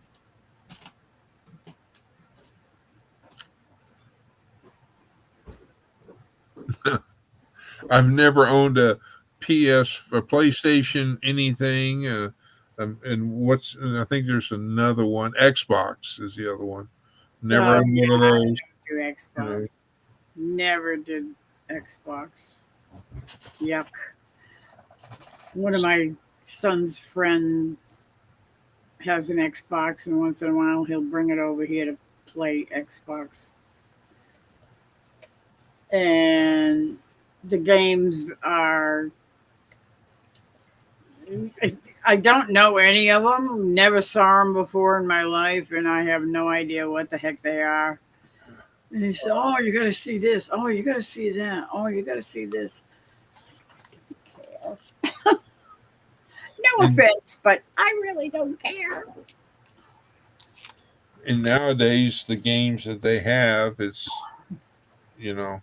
I've never owned a PlayStation, anything. And I think there's another one. Xbox is the other one. Never Oh, owned one of yeah, those. do You know, Xbox. Never did Xbox. Yuck. One of my son's friends has an Xbox, and once in a while he'll bring it over here to play Xbox. And the games are. I don't know any of them. Never saw them before in my life, and I have no idea what the heck they are. And he said, "Oh, you got to see this. Oh, you got to see that. Oh, you got to see this." No and offense, but I really don't care. and nowadays the games that they have, you know,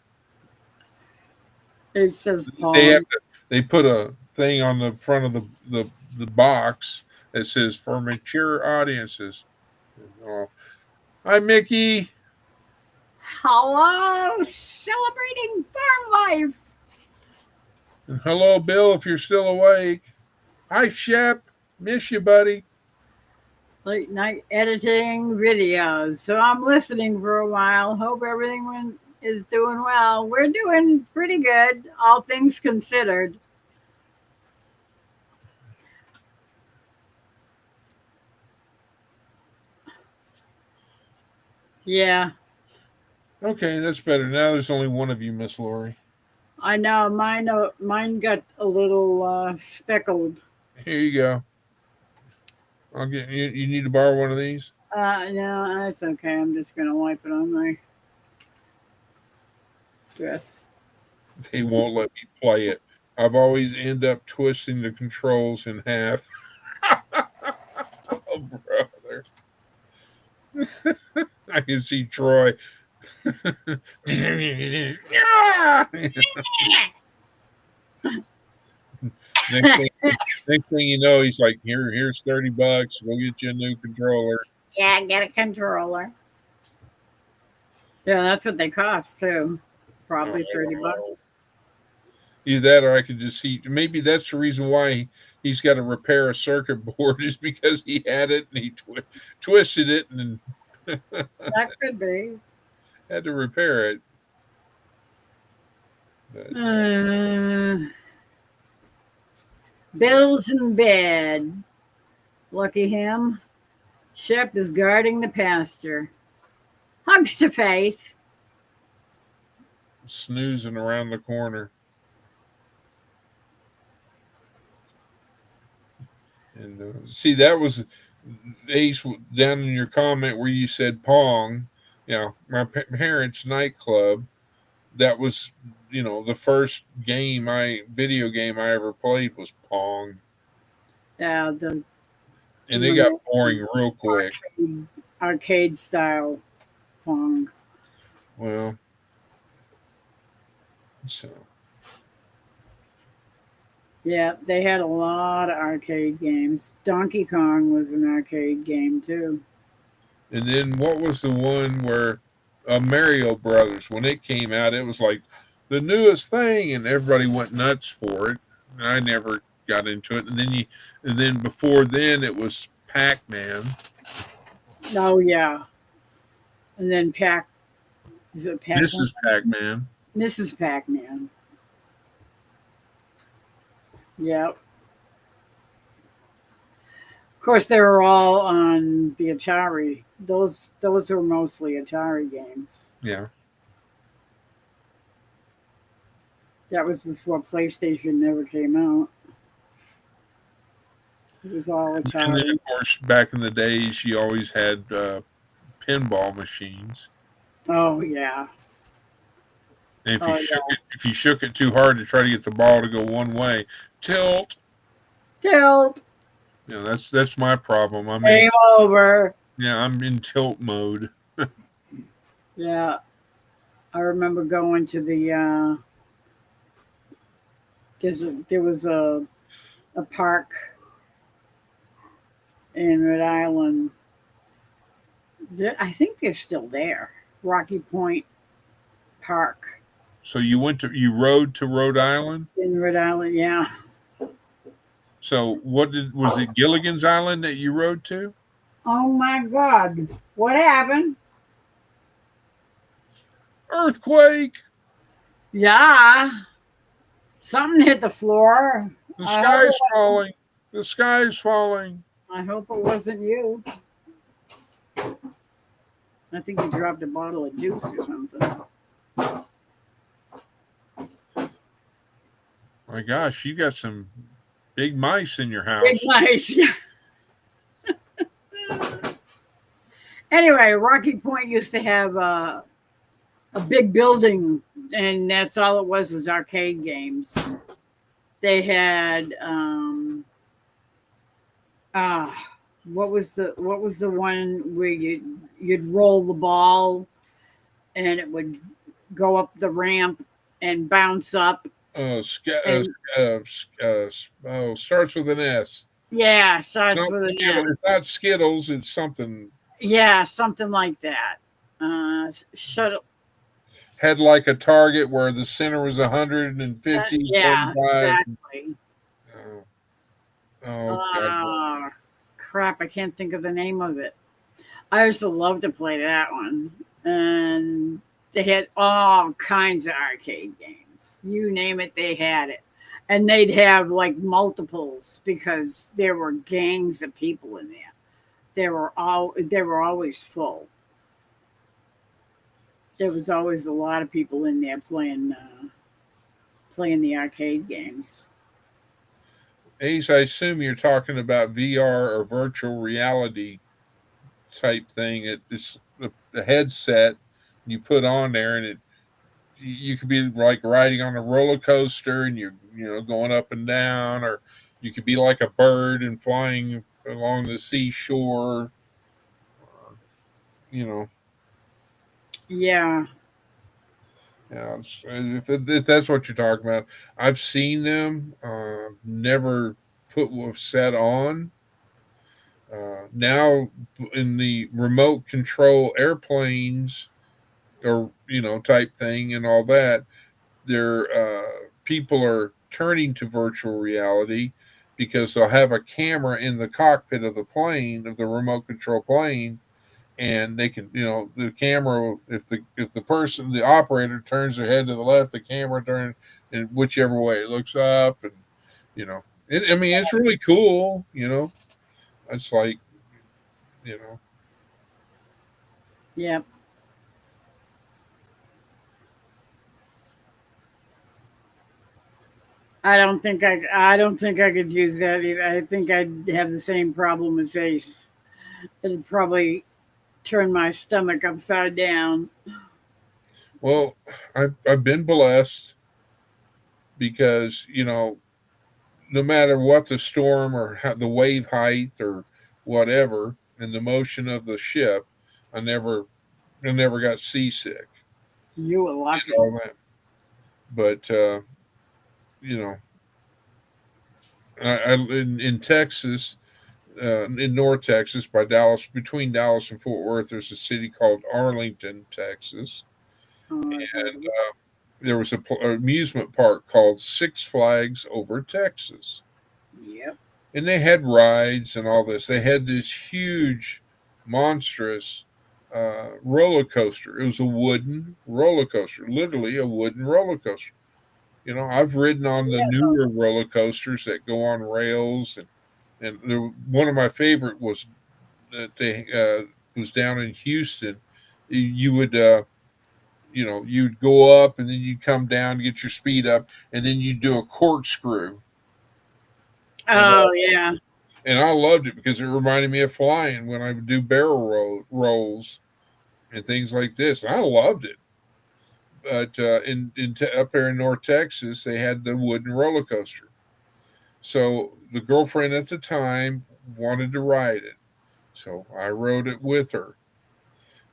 It says they have Pong. they put a thing on the front of the box that says for mature audiences. Oh, hi, Mickey. Hello, celebrating farm life. And hello, Bill, if you're still awake. Hi, Shep. Miss you, buddy. Late night editing videos. So I'm listening for a while. Hope is doing well. We're doing pretty good, all things considered. Yeah, Okay, that's better. Now there's only one of you, Miss Lori. I know. Mine got a little speckled. Here you go. I'll get you. You need to borrow one of these. No, that's okay. I'm just gonna wipe it on my dress. They won't let me play it. I've always end up twisting the controls in half. Oh, brother. I can see Troy. next, thing, next thing you know, he's like, here's $30. Go get you a new controller. Yeah, get a controller. Yeah, that's what they cost too. Probably $30. Either that, or I could just see. Maybe that's the reason why he's got to repair a circuit board is because he had it and he twisted it and That could be. had to repair it. But, Bill's in bed. Lucky him. Shep is guarding the pasture. Hugs to Faith. Snoozing around the corner. And see, that was Ace down in your comment where you said Pong. My parents' nightclub. That was, the first video game I ever played was Pong, The and it got remote boring real quick. arcade style Pong. Well, so Yeah, they had a lot of arcade games. Donkey Kong was an arcade game too. and then what was the one where Mario Brothers, when it came out, it was like the newest thing, and everybody went nuts for it. And I never got into it. And then before then, it was Pac Man, Oh yeah, and then is it Pac Man? Mrs. Pac Man. Mrs. Pac Man. Yep. Of course, they were all on the Atari. Those were mostly Atari games. Yeah, That was before PlayStation never came out. It was all and then Atari. of course back in the days, you always had pinball machines. Oh yeah. And Oh yeah. if you shook it too hard to try to get the ball to go one way, tilt. Tilt. That's my problem. Game over. I'm in tilt mode. Yeah. I remember going to there was a park in Rhode Island. I think they're still there. Rocky Point Park So you rode to Rhode Island. in Rhode Island. Yeah. So was it Gilligan's Island that you rode to? Oh my God. What happened? Earthquake. Yeah. Something hit the floor. The I hope, sky's falling. The sky's falling. I hope it wasn't you. I think you dropped a bottle of juice or something. My gosh, you got some big mice in your Big house. nice. Yeah. Anyway, Rocky Point used to have a big building, and that's all it was arcade games. They had ah what was the one where you'd roll the ball and it would go up the ramp and bounce up and Starts with an S. yeah, starts No, with an Skittles. S. It's not Skittles. It's something. Yeah, something like that. Shuttle. Had like a target where the center was 150, Yeah, 25. exactly. Oh, oh God. Ah, crap! I can't think of the name of it. I used to love to play that one, and they had all kinds of arcade games. You name it, they had it, and they'd have like multiples because there were gangs of people in there. They were always full. There was always a lot of people in there playing the arcade games. Ace, I assume you're talking about VR or virtual reality type thing. It's the headset you put on there, and you could be like riding on a roller coaster, and you're going up and down, or you could be like a bird and flying along the seashore. You know, Yeah, yeah. If that's what you're talking about, I've seen them. Never put a set on. Now in the remote control airplanes or type thing and all that, there people are turning to virtual reality because they'll have a camera in the cockpit of the plane, of the remote control plane, and they can, the camera, if the person, the operator turns their head to the left, the camera turns in whichever way it looks up, and I mean, it's really cool. It's like you know. Yep. I don't think I could use that either. I think I'd have the same problem as Ace. It'd probably turn my stomach upside down. Well, I've been blessed because no matter what the storm or the wave height or whatever, and the motion of the ship, I never I never got seasick You were and lucky. all that. But you know, in Texas, in North Texas, by Dallas, between Dallas and Fort Worth, there's a city called Arlington, Texas. Oh, I've heard of it. There was a amusement park called Six Flags Over Texas, Yep. and they had rides and all this. They had this huge, monstrous roller coaster. It was a wooden roller coaster, literally a wooden roller coaster. I've ridden on the Yeah. newer roller coasters that go on rails, and one of my favorite was that they was down in Houston. You would you'd go up and then you'd come down to get your speed up, and then you'd do a corkscrew, and Oh yeah. and I loved it because it reminded me of flying when I would do barrel rolls and things like this. And I loved it. But up there in North Texas, they had the wooden roller coaster. So the girlfriend at the time wanted to ride it, so I rode it with her.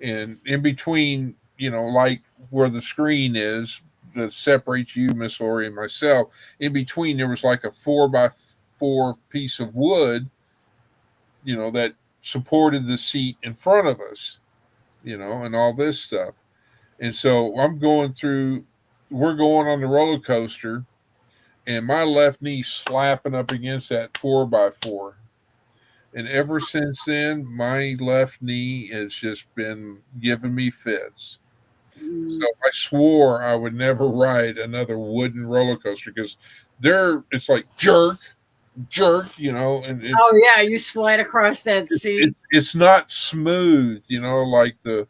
And in between, like where the screen is that separates you, Miss Lori, and myself, in between there was like a 4x4 piece of wood, that supported the seat in front of us, and all this stuff. And so we're going on the roller coaster, and my left knee slapping up against that 4x4. And ever since then, my left knee has just been giving me fits. So Mm. I swore I would never ride another wooden roller coaster because it's like jerk, jerk, and Oh yeah, you slide across that seat. it's not smooth, like the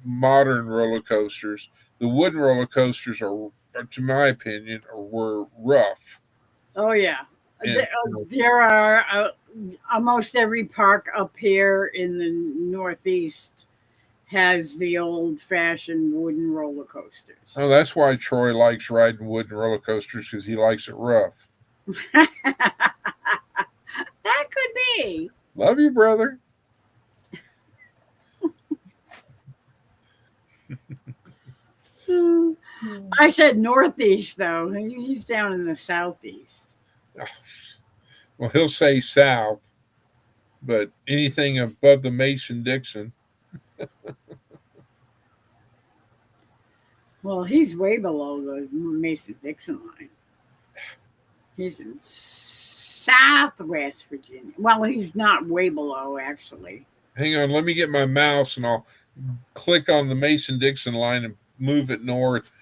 modern roller coasters. The wooden roller coasters to my opinion, were rough. Oh yeah. And There are almost every park up here in the Northeast has the old fashioned wooden roller oh, coasters. that's why Troy likes riding wooden roller coasters because he likes it rough. That could be. Love you, brother. Hmm. I said Northeast though. He's down in the Southeast. Well, he'll say south, but anything above the Mason Dixon. Well, he's way below the Mason Dixon line. He's in Southwest Virginia. Well, he's not way below, actually. Hang on, let me get my mouse and I'll click on the Mason Dixon line and move it north.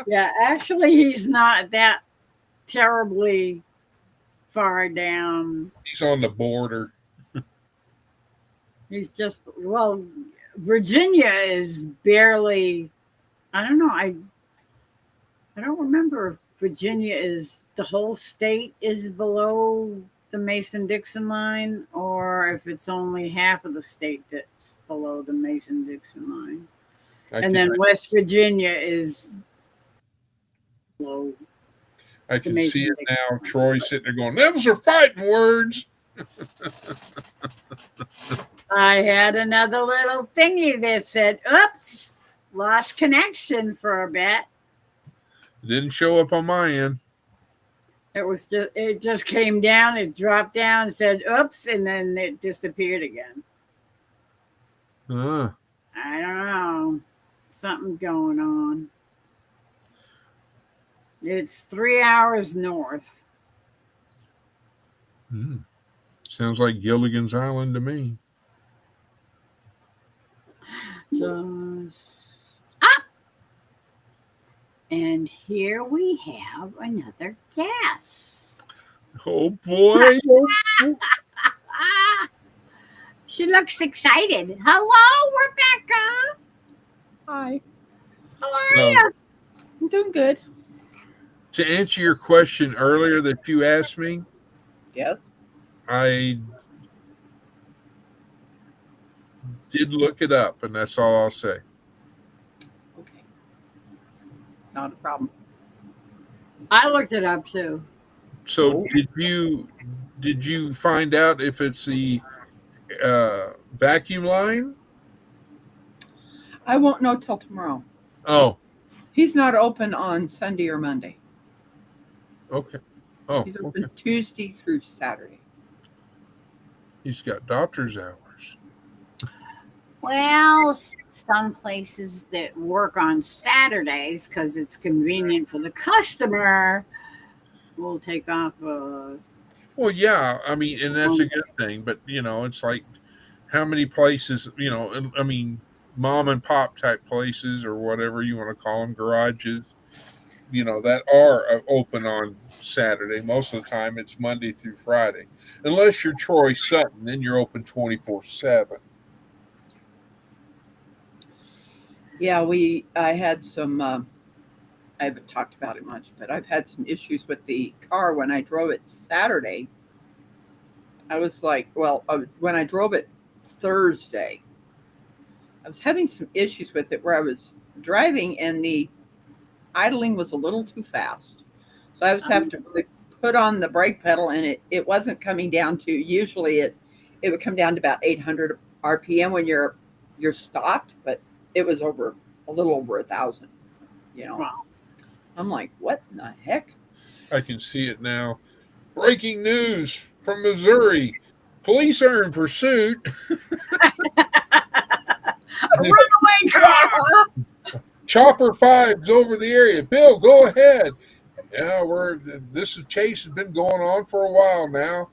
Yeah, actually, he's not that terribly far down. He's on the border. He's just, well, Virginia is barely, I don't know, I don't remember if Virginia is, the whole state is below the Mason Dixon line or if it's only half of the state that's below the Mason Dixon line. I And can then West Virginia is below I the can see Mason it Dixon now. line. Troy sitting there going, "Those are fighting words." I had another little thingy that said, oops, lost connection for a bit. It didn't show up on my end. It just came down, it dropped down, it said oops, and then it disappeared again. Uh, I don't know. Something going on. It's 3 hours north. hmm. Sounds like Gilligan's Island to me. Just up. And here we have another guest. Oh boy. She looks excited. Hello, Rebecca. Hi. How are No. you? I'm doing good. To answer your question earlier that you asked me, Yes. I did look it up, and that's all I'll say. Okay. Not a problem. I looked it up too. So Oh. did you find out if it's the vacuum line? I won't know till tomorrow. Oh, He's not open on Sunday or Monday. okay. Oh, He's okay. open Tuesday through Saturday. He's got doctor's hours. Well, some places that work on Saturdays because it's convenient for the customer will take off. Well, yeah, I mean, and that's a good thing, but it's like how many places, I mean, mom and pop type places or whatever you want to call them, garages, that are open on Saturday. Most of the time, it's Monday through Friday, unless you're Troy Sutton, then you're open 24/7. Yeah, I had some. I haven't talked about it much, but I've had some issues with the car when I drove it Saturday. I was like, well, when I drove it Thursday, I was having some issues with it where I was driving and the idling was a little too fast. So I was having to really put on the brake pedal and it wasn't coming down to usually it would come down to about 800 RPM when you're stopped, but it was over a little over 1,000, you know. Wow. I'm like, what in the heck? I can see it now. Breaking news from Missouri. Police are in pursuit. Runaway car. Chopper 5's over the area. Bill, go ahead. Yeah, chase has been going on for a while now.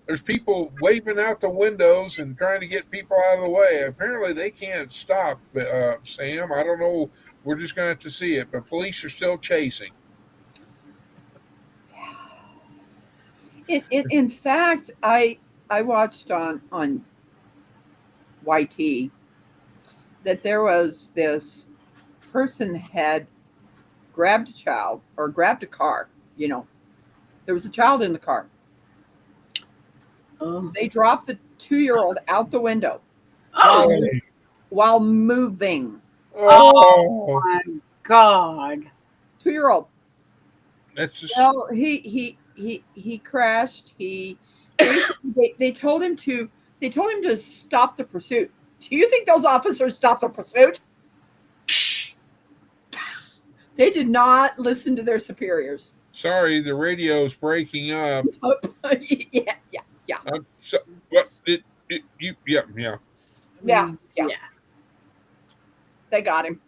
There's people waving out the windows and trying to get people out of the way. Apparently, they can't stop, Sam. I don't know. We're just going to have to see it. But police are still chasing. In fact, I watched on YT that there was this person had grabbed a child or grabbed a car. You know, there was a child in the car. Oh, They dropped the 2-year-old out the window while oh, while moving. Oh, my God. 2-year-old. that's just Well, he crashed. He basically they told him to stop the pursuit. Do you think those officers stopped the pursuit? They did not listen to their superiors. sorry. The radio's breaking up. Yeah, yeah, yeah, So, what? Yeah. yeah, yeah. Yeah. They got him.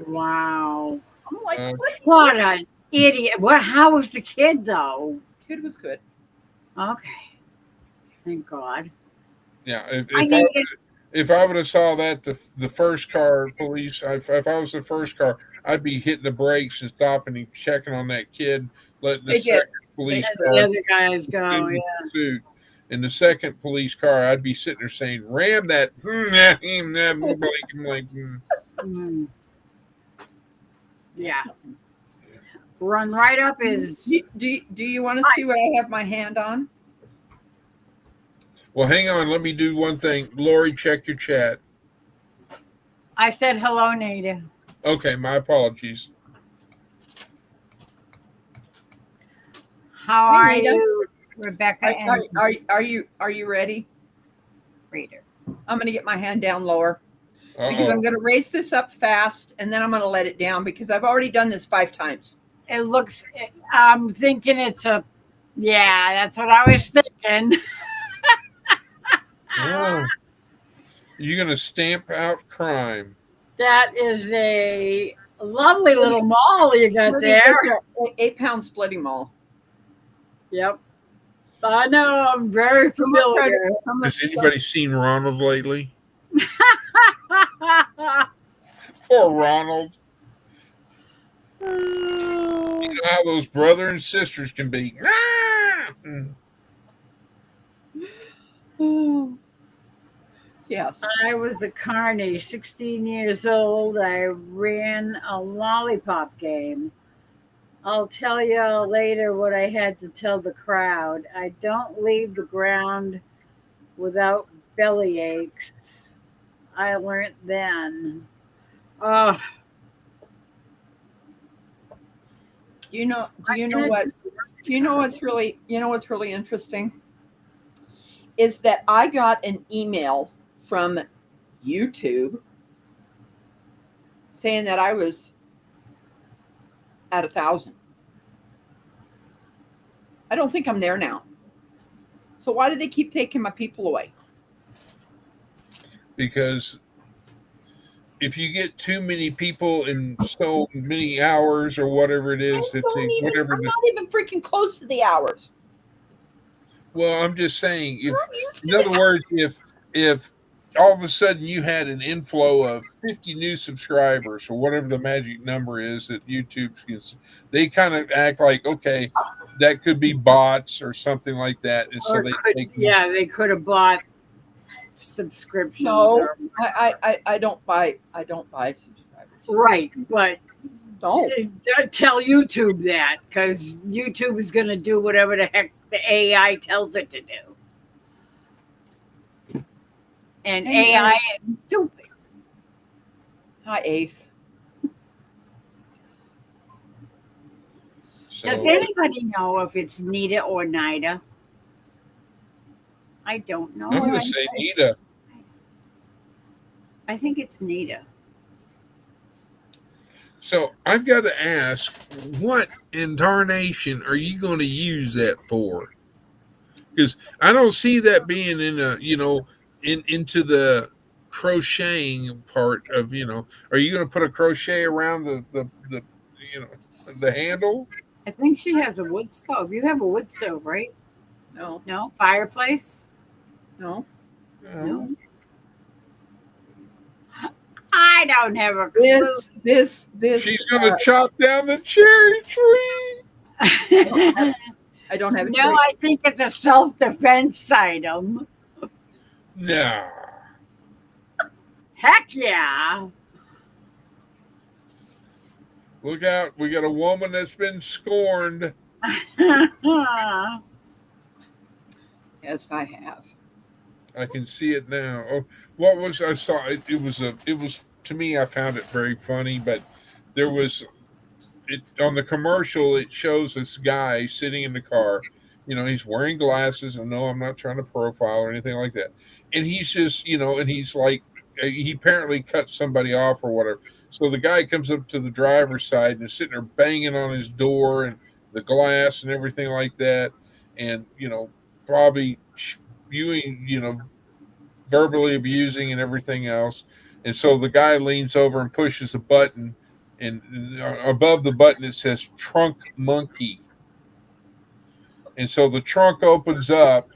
Wow. I'm like, Uh, What an idiot. What? How was the kid, though? kid was good. Okay. Thank God. Yeah, I mean, if I would have saw that the first car police, if I was the first car, I'd be hitting the brakes and stopping and checking on that kid, letting the They did. second police as car the other guys go, continue yeah. pursuit. In the second police car, I'd be sitting there saying, "Ram that!" I'm like, Mm, yeah. Run right up his. Do you want to see what I have my hand on? well, hang on, let me do one thing. Lori, check your chat. I said hello, Nita. Okay, my apologies. How Hi, are Nita. you, Rebecca and Are you ready? Reader? I'm going to get my hand down lower because Uh-oh. I'm going to raise this up fast and then I'm going to let it down because I've already done this 5 times. It looks. I'm thinking it's a. Yeah, that's what I was thinking. Oh. You're gonna stamp out crime. That is a lovely little mall you got there. It's an 8-pound splitting maul. Yep. I know. I'm very familiar. Has anybody seen Ronald lately? Poor Ronald. You know how those brother and sisters can be. Oh, yes. I was a carny, 16 years old. I ran a lollipop game. I'll tell you later what I had to tell the crowd. I don't leave the ground without belly aches. I learned then. Oh, Do you know I what? just Do you know what's really? You know what's really interesting is that I got an email from YouTube saying that I was at 1,000. I don't think I'm there now. So why do they keep taking my people away? Because if you get too many people in so many hours or whatever it I is that don't they, even. whatever I'm the, not even freaking close to the hours. well, I'm just saying, if, I'm used in to other the. words, if all of a sudden you had an inflow of 50 new subscribers or whatever the magic number is that YouTube can, they kind of act like, okay, that could be bots or something like that, and so or they could take them. yeah, they could have bought subscriptions No, or I don't buy. I don't buy subscribers. right, but Don't. don't tell YouTube that because YouTube is going to do whatever the heck the AI tells it to do, and Anyway, AI is stupid. hi Ace. Does So anybody know if it's Nita or Nida? I don't I'm know. going to say Nita. I think it's Nita. So I've got to ask, what in tarnation are you going to use that for? Because I don't see that being in a, into the crocheting part of, are you going to put a crochet around you know the handle? I think she has a wood stove. You have a wood stove, right? No, No fireplace. no. No. No, I don't have a clue. This. She's going to chop down the cherry tree. I don't have. I don't have a No, tree. I think it's a self defense item. Nah. Heck yeah. Look out. We got a woman that's been scorned. Yes, I have. I can see it now. Oh, what was I saw? It was to me. I found it very funny, but there was it on the commercial. It shows this guy sitting in the car. He's wearing glasses. And no, I'm not trying to profile or anything like that. And he's just, and he's like, he apparently cut somebody off or whatever. So the guy comes up to the driver's side and is sitting there banging on his door and the glass and everything like that, and probably spewing, verbally abusing and everything else. And so the guy leans over and pushes a button, and above the button it says "trunk monkey." And so the trunk opens up,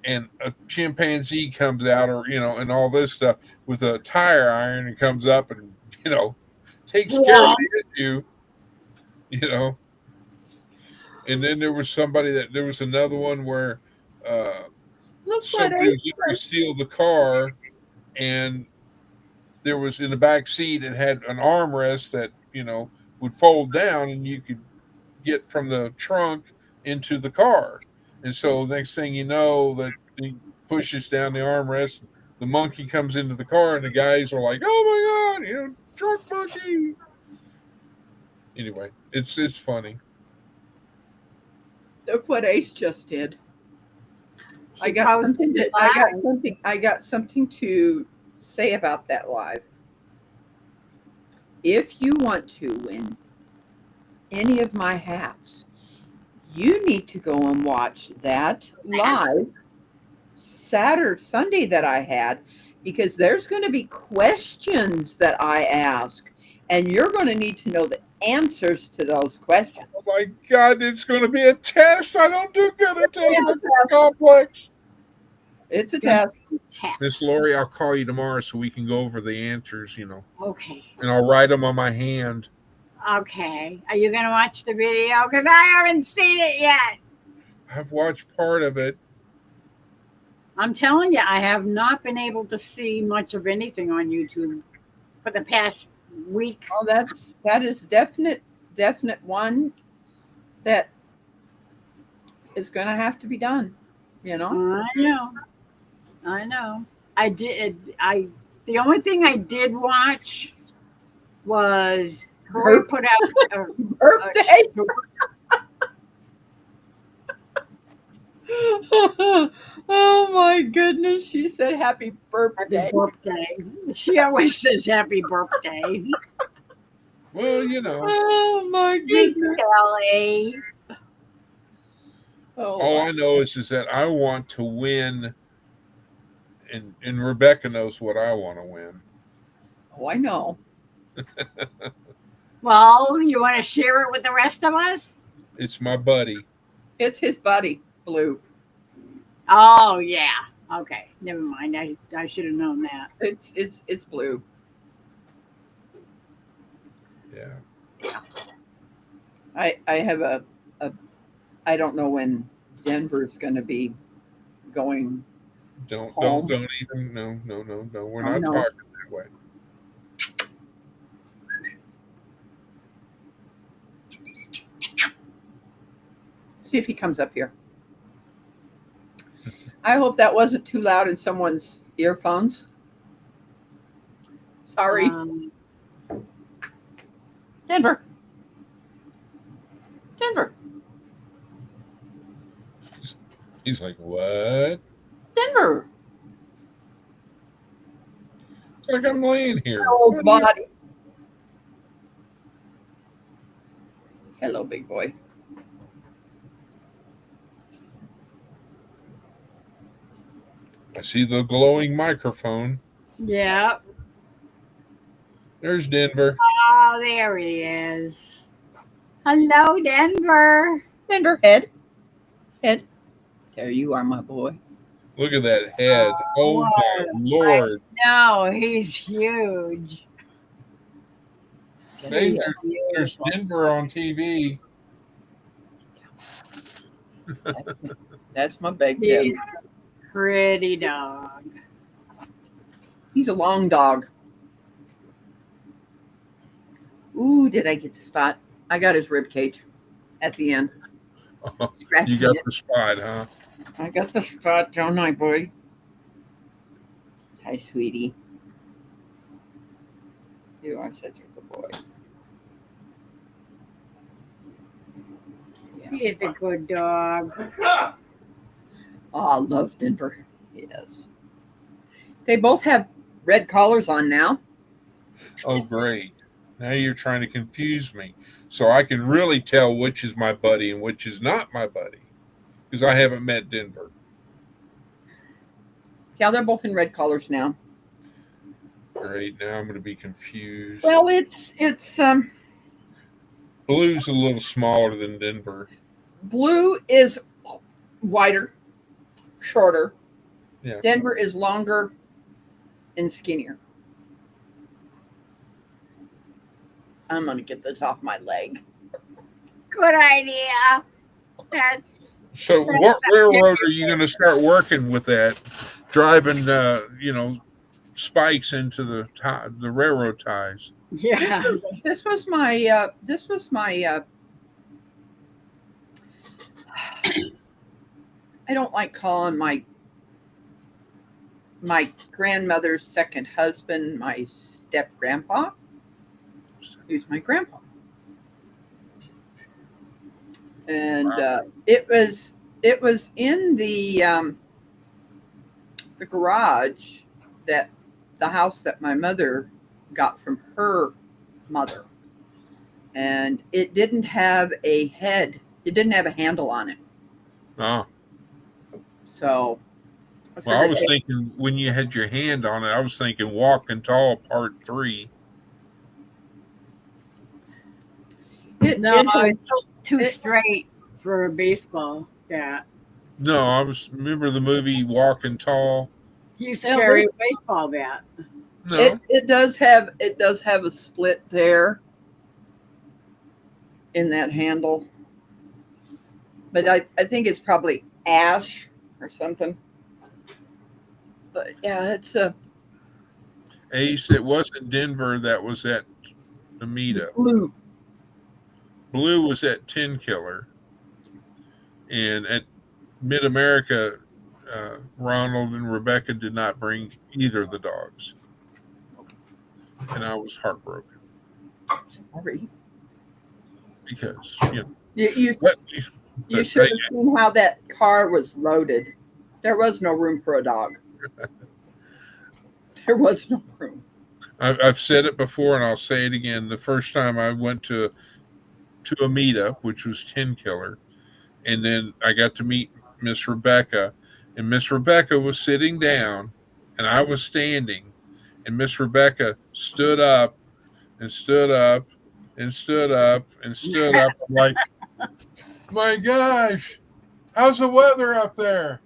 and a chimpanzee comes out, or and all this stuff with a tire iron, and comes up and takes care of Yeah. the issue. You know. And then there was another one where uh, Look what somebody Ace was going to does. steal the car, and there was in the back seat, it had an armrest that would fold down, and you could get from the trunk into the car. And so next thing you know, that he pushes down the armrest, the monkey comes into the car, and the guys are like, "Oh my god, trunk monkey!" Anyway, it's funny. Look what Ace just did. She posted it live. I got something to say about that live. If you want to win any of my hats, you need to go and watch that live Sunday that I had, because there's going to be questions that I ask, and you're going to need to know the answers to those questions. Oh my god, it's going to be a test. I don't do good at tests. It's a It's test. complex. It's a Gonna test. be Miss text. Lori, I'll call you tomorrow so we can go over the answers, Okay. and I'll write them on my hand. Okay. Are you gonna watch the video? Because I haven't seen it yet. I've watched part of it. I'm telling you, I have not been able to see much of anything on YouTube for the past week. Oh, that is definite one that is going to have to be done. You know. I know. I know. I did. The only thing I did watch was Troy Her put out a birthday. short Oh my goodness! She said happy happy birthday. birthday. She always says happy birthday. Well, you know, Oh my She's goodness! silly. Oh all wow! I know is that I want to win, and Rebecca knows what I want to win. Oh, I know. Well, you want to share it with the rest of us? It's my buddy. It's his buddy, Blue. Oh yeah. Okay. Never mind. I should have known that. It's Blue. Yeah. I have a I don't know when Denver's going to be going home. Don't even. No. We're Oh not no! talking that way. See if he comes up here. I hope that wasn't too loud in someone's earphones. Sorry, Um, Denver. Denver. He's like, what? Denver. It's like I'm laying here. Oh, What do you? body. Hello, big boy. I see the glowing microphone. yeah. There's Denver. Oh, there he is. Hello, Denver. Denver, head. Head. There you are, my boy. Look at that head. Oh What? my lord. No, he's huge. Yes, Hey, he is. there's Denver on TV. That's my big He's Denver. a pretty dog. He's a long dog. Ooh, did I get the spot? I got his rib cage at the end. You Scratching got it. the spot, huh? I got the spot, don't I, boy? Hi, sweetie. You are such a good boy. Yeah. He is a good dog. Oh, I love Denver. Yes. They both have red collars on now. Oh, great. Now you're trying to confuse me. So I can really tell which is my buddy and which is not my buddy. Because I haven't met Denver. Yeah, they're both in red collars now. Great. Now I'm going to be confused. Well, it's Blue's a little smaller than Denver. Blue is wider, shorter. Yeah. Denver is longer and skinnier. I'm gonna get this off my leg. Good idea. That's So what railroad are you going to start working with that? Driving, spikes into the railroad ties. yeah. This was my I don't like calling my grandmother's second husband my step grandpa. He's my grandpa. And it was in the garage that the house that my mother got from her mother, and it didn't have a head. It didn't have a handle on it. Oh. So Well, I was thinking when you had your hand on it, I was thinking Walking Tall Part 3. It's too straight for a baseball bat. No, remember the movie Walking Tall? He used to carry a baseball bat. No. It does have a split there in that handle. But I think it's probably ash or something. But yeah, it's a Ace, it wasn't Denver that was at Amita. blue. Blue was at 10 Killer. And at Mid America, Ronald and Rebecca did not bring either of the dogs. And I was heartbroken Sorry. because, You but, you should have seen how that car was loaded. There was no room for a dog. There was no room. I've said it before and I'll say it again. The first time I went to a meetup, which was 10 Killer, and then I got to meet Miss Rebecca, and Miss Rebecca was sitting down and I was standing, and Miss Rebecca stood up and stood up and stood up and stood up. I'm like, my gosh, how's the weather up there?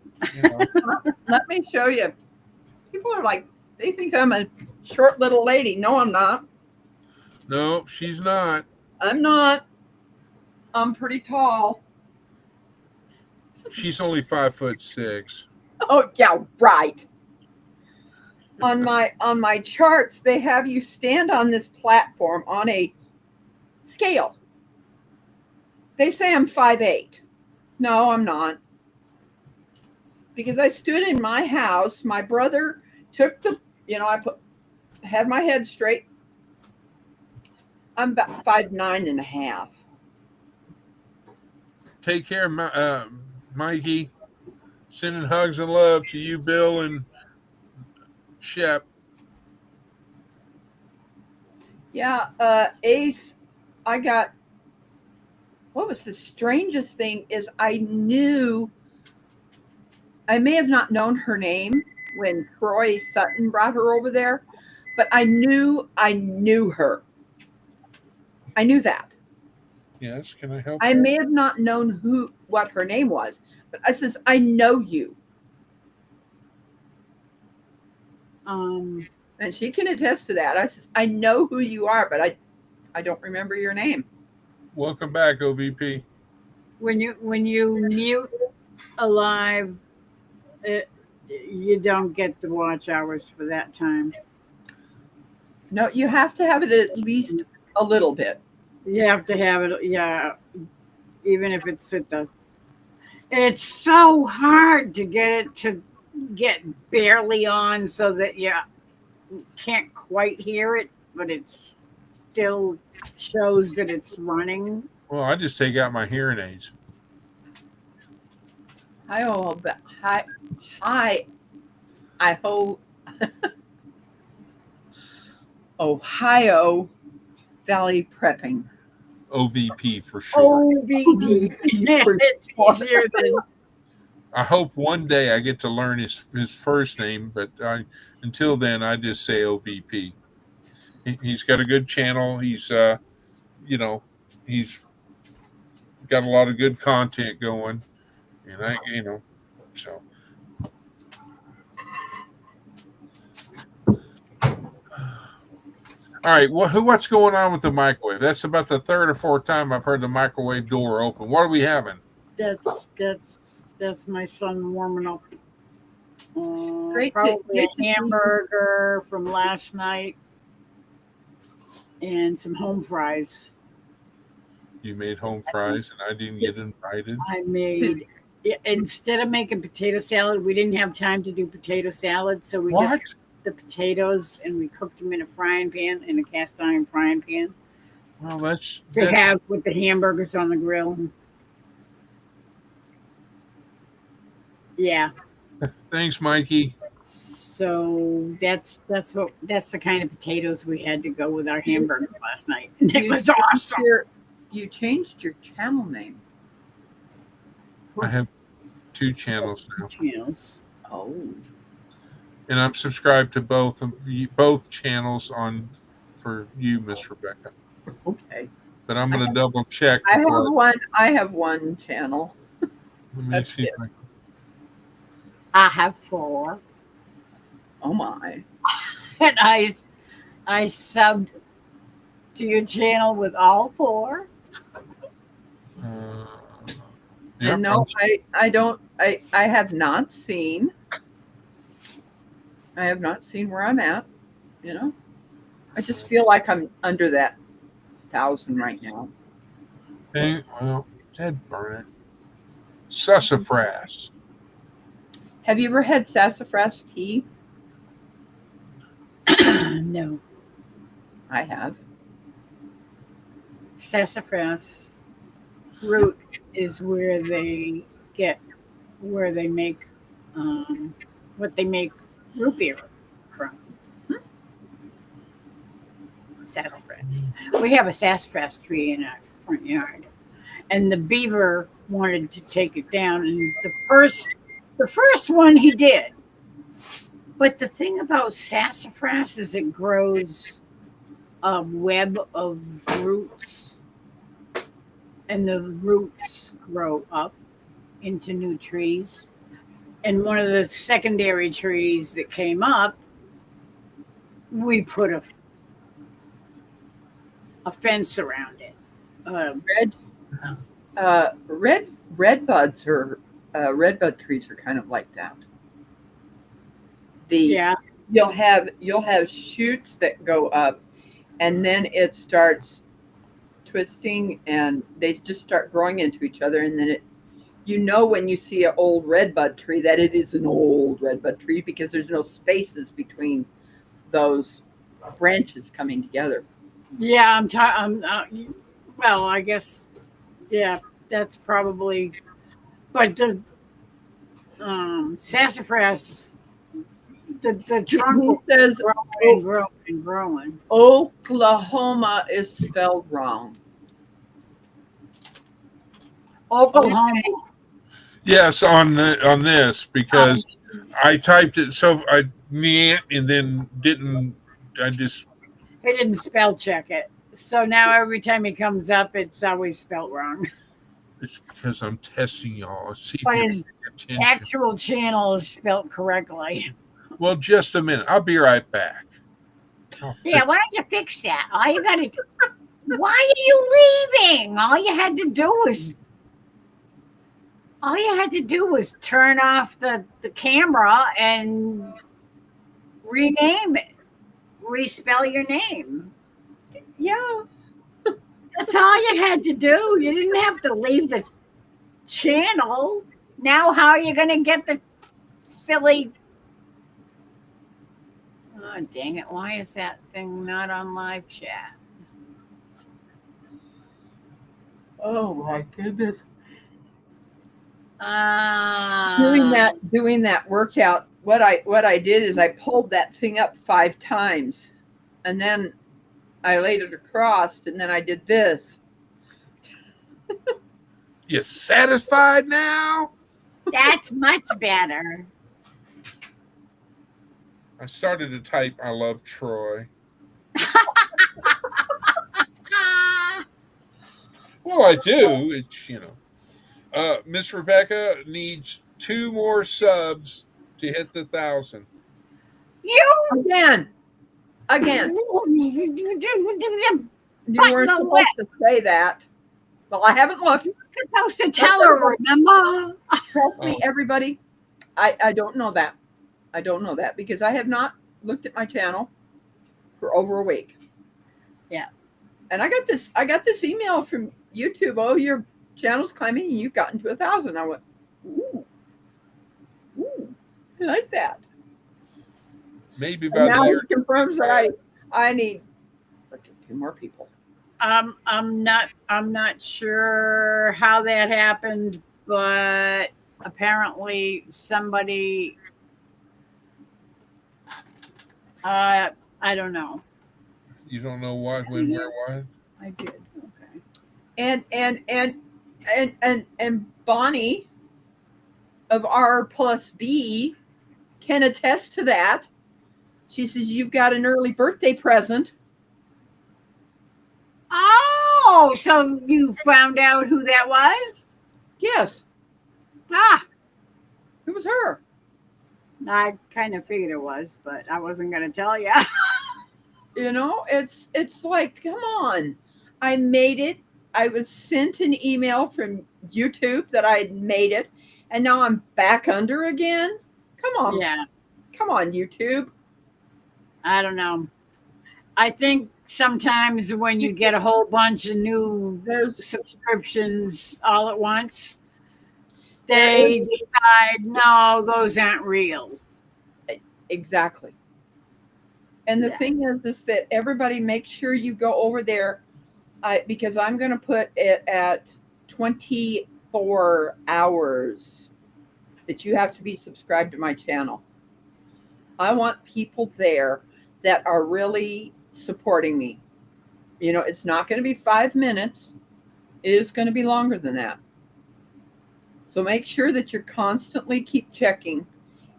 Let me show you. People are like, they think I'm a short little lady. No, I'm not. No, she's not. I'm not. I'm pretty tall. She's only 5'6". Oh yeah, right. On my charts, they have you stand on this platform on a scale. They say I'm 5'8". No, I'm not. Because I stood in my house. My brother took had my head straight. I'm about 5'9.5". Take care, Mikey. Sending hugs and love to you, Bill and Shep. Yeah, Ace, I got, what was the strangest thing is I may have not known her name when Troy Sutton brought her over there, but I knew her. I knew that. Yes, can I help I you? may have not known what her name was, but I says, I know you. And she can attest to that. I says, I know who you are, but I don't remember your name. Welcome back, OVP. When you mute alive, you don't get the watch hours for that time. No, you have to have it at least a little bit. You have to have it, yeah, even if it's at the. And it's so hard to get it to get barely on so that you can't quite hear it, but it still shows that it's running. Well, I just take out my hearing aids. Ohio Valley Prepping. OVP for sure. OVP. It's easier than. I hope one day I get to learn his first name, but until then, I just say OVP. He's got a good channel. He's he's got a lot of good content going, and so. All right, what's going on with the microwave? That's about the third or fourth time I've heard the microwave door open. What are we having? That's my son warming up. Great Probably a hamburger from last night and some home fries. You made home fries and I didn't get invited. I made, instead of making potato salad, we didn't have time to do potato salad, so we just cooked the potatoes and we cooked them in a cast iron frying pan. Well, that's have with the hamburgers on the grill. Yeah. Thanks, Mikey. So that's the kind of potatoes we had to go with our hamburgers last night. And it was awesome. You changed your channel name. I have 2 channels now. Oh. And I'm subscribed to both channels for you, Miss Rebecca. Okay. But I'm going to double check. I have one channel. Let me see. I have 4. Oh my! And I subbed to your channel with all 4. No, I don't. I have not seen. I have not seen where I'm at. You know, I just feel like I'm under that 1,000 right now. Hey, well, Ted burn it. Sassafras. Have you ever had sassafras tea? No, I have. sassafras root is get where they make um, what they make root beer from. Hmm. Sassafras. We have a sassafras tree in our front yard, and the beaver wanted to take it down, and the first one he did. But the thing about sassafras is it grows a web of roots, and the roots grow up into new trees. And one of the secondary trees that came up, we put a fence around it. Red, red buds are red bud trees are kind of like that. The Yeah, you'll have shoots that go up, and then it starts twisting, and they just start growing into each other, and then it when you see an old red bud tree that it is an old red bud tree because there's no spaces between those branches coming together. yeah. Well, I guess yeah. That's probably. But the sassafras, the trunk He will says grow and "O- grow and growing. Oklahoma is spelled wrong. Oklahoma. Yes, on this Um, because I typed it so I and then didn't. I just He didn't spell check it, so now every time he comes up, it's always spelled wrong. it's because I'm testing y'all. See if But you're his paying attention. actual channel is spelled correctly. Well, just a minute. I'll be right back. I'll Yeah, fix why don't you fix that? All you got to do. Why are you leaving? All you had to do was turn off the camera and rename it, respell your name. yeah, That's all you had to do. You didn't have to leave the channel. Now, how are you going to get the silly? Oh, dang it. Why is that thing not on live chat? oh my goodness. Uh, Doing that workout, what I did is I pulled that thing up 5 times, and then I laid it across, and then I did this. you satisfied now? that's much better. I started to type I love Troy. Ah, Well, I do. It's. Miss Rebecca needs 2 more subs to hit the 1,000. you Again, again. You button weren't the lip. supposed to say that. Well, I haven't looked. Supposed to tell her, remember? Trust me, Oh, everybody. I don't know that. I don't know that because I have not looked at my channel for over a week. Yeah. And I got this email from YouTube. Oh, your channel's climbing and you've gotten to 1,000. I went, ooh, ooh, I like that. maybe And by the now year it confirms that 25. I need 2 more people. I'm not sure how that happened, but apparently somebody I don't know. You don't know what, when, where, why? I did. Okay. And Bonnie of R plus B can attest to that. She says you've got an early birthday present. Oh, so you found out who that was? Yes, Ah, it was her. I kind of figured it was, but I wasn't going to tell you. It's like, come on. I made it. I was sent an email from YouTube that I had made it, and now I'm back under again. Come on, Yeah. Come on, YouTube. I don't know. I think sometimes when you get a whole bunch of new There's subscriptions all at once, there they is decide, no, those aren't real. exactly. And the Yeah. thing is that everybody make sure you go over there, because I'm going to put it at 24 hours that you have to be subscribed to my channel. I want people there that are really supporting me. You know, it's not going to be 5 minutes. It is going to be longer than that. So make sure that you're constantly keep checking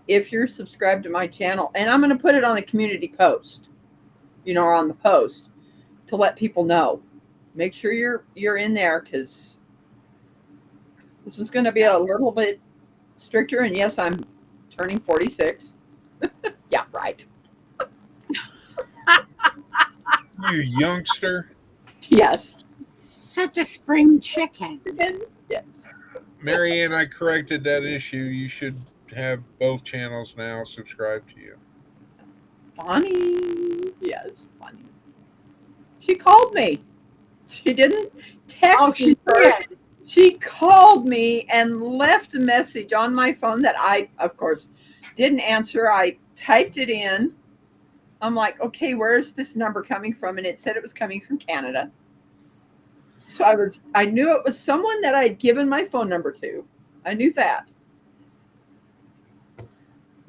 if you're subscribed to my channel. And I'm going to put it on the community post, or on the post to let people know. Make sure you're in there, because this one's going to be a little bit stricter. And yes, I'm turning 46. Yeah, right. You youngster. Yes. Such a spring chicken. Yes. Marianne, I corrected that issue. You should have both channels now subscribed to you. Bonnie. Yes, Bonnie. She called me. She didn't text Oh, me she first. did. She called me and left a message on my phone that I, of course, didn't answer. I typed it in. I'm like, okay, where's this number coming from? And it said it was coming from Canada. So I knew it was someone that I'd given my phone number to. I knew that.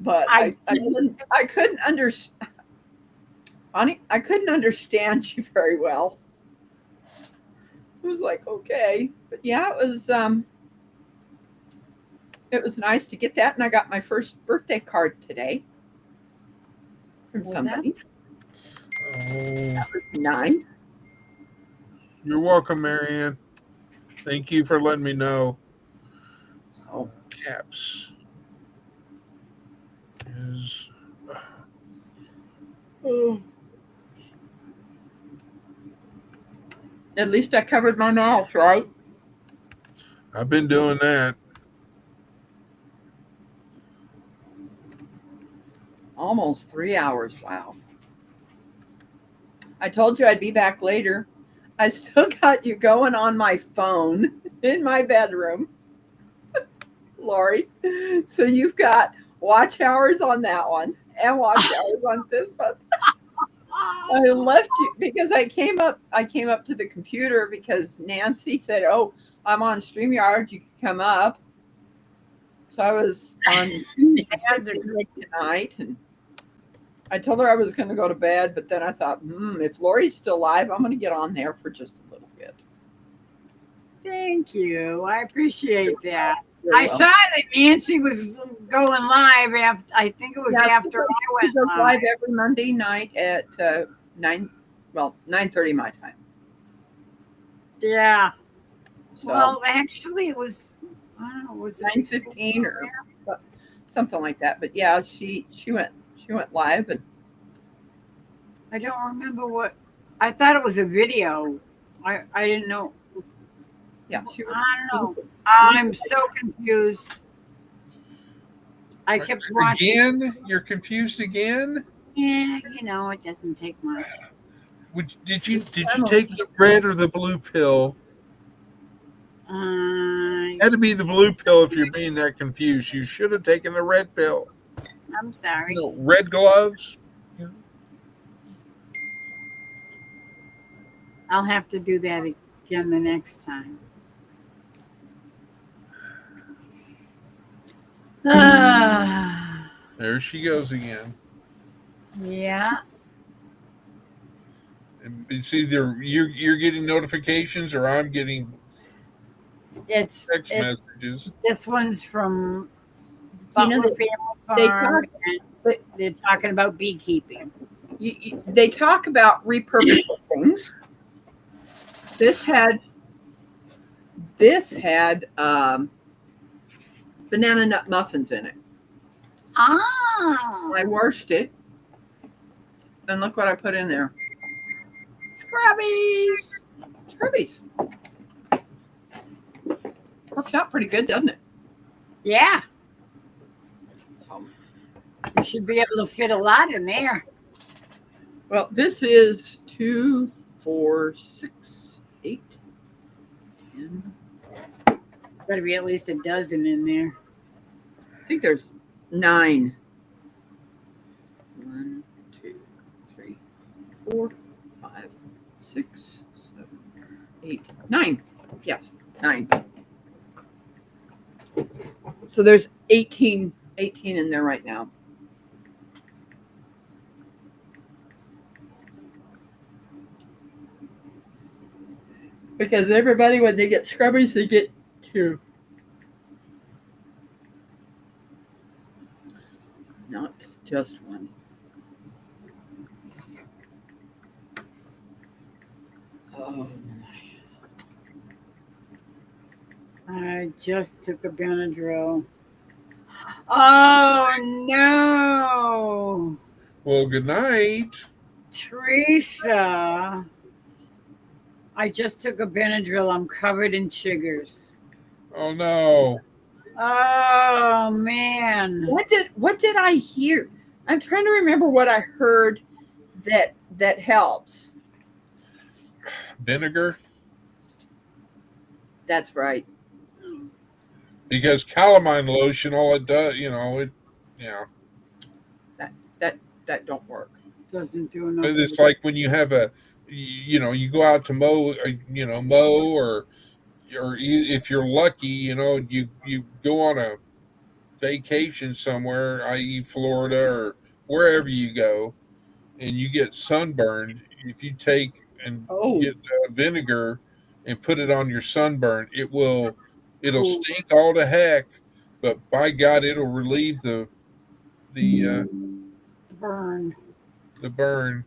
But I couldn't understand. Honey, I couldn't understand you very well. It was like, okay. But yeah, it was nice to get that, and I got my first birthday card today from somebody. Oh, That was nice. you're welcome, Marianne. Thank you for letting me know. So Caps is at least I covered my mouth, right? I've been doing that. Almost 3 hours. Wow. I told you I'd be back later. I still got you going on my phone in my bedroom, Lori. So you've got watch hours on that one and watch hours on this one. I left you because I came up to the computer because Nancy said, "Oh, I'm on StreamYard. You can come up." So I was on Nancy tonight, and I told her I was going to go to bed, but then I thought, if Lori's still alive, I'm going to get on there for just a little bit. Thank you. I appreciate that. You're I welcome. saw that Nancy was going live after. I think it was after I went She goes live. live every Monday night at 9:30 my time. Yeah. So Well, actually, it was. I don't know. Was it 9:15 or something like that. But yeah, she went live, and I don't remember what. I thought it was a video. I didn't know. yeah, she was. I don't know. I'm so confused. I kept watching. Again? You're confused again? Yeah, it doesn't take much. Did you take the red or the blue pill? Had to be the blue pill if you're being that confused. You should have taken the red pill. I'm sorry. Red gloves. I'll have to do that again the next time. There she goes again. Yeah. It's either you're getting notifications or I'm getting It's text messages. this one's from You know, Butler Family Farm, and they- they're talking about beekeeping. they talk about repurposing things. This had banana nut muffins in it. Ah, I washed it, and look what I put in there. Scrubbies. Scrubbies. Works out pretty good, doesn't it? Yeah. You should be able to fit a lot in there. Well, this is 2, 4, 6, 8, 10. Got to be at least a dozen in there. I think there's 9. 1, 2, 3, 4, 5, 6, 7, 8, 9. Yes, 9. So there's 18 in there right now. Because everybody, when they get scrubbies, they get 2. Not just 1. Oh, I just took a Benadryl. Oh no, Well, good night. Teresa! I just took a Benadryl. I'm covered in sugars. Oh no. Oh man. what did I hear? I'm trying to remember what I heard that helps. Vinegar? That's right. Because calamine lotion, all it does, yeah. That don't work. Doesn't do enough. It's like when you have you go out to mow, or if you're lucky, you go on a vacation somewhere, i.e., Florida or wherever you go, and you get sunburned. If you take and Oh, get vinegar and put it on your sunburn, it'll Ooh, stink all to heck, but by God, it'll relieve the burn. the burn.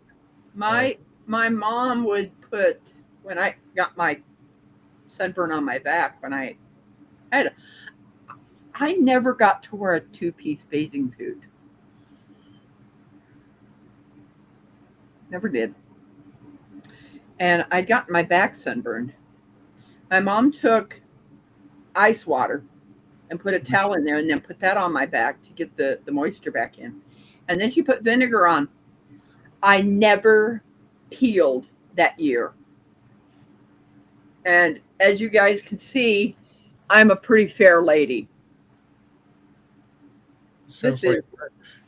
my mom would put, when I got my sunburn on my back, when I had, I never got to wear a 2-piece bathing suit. Never did. And I got my back sunburned. My mom took ice water and put a towel in there and then put that on my back to get the moisture back in. And then she put vinegar on. I never peeled that year. And as you guys can see, I'm a pretty fair lady. Sounds like,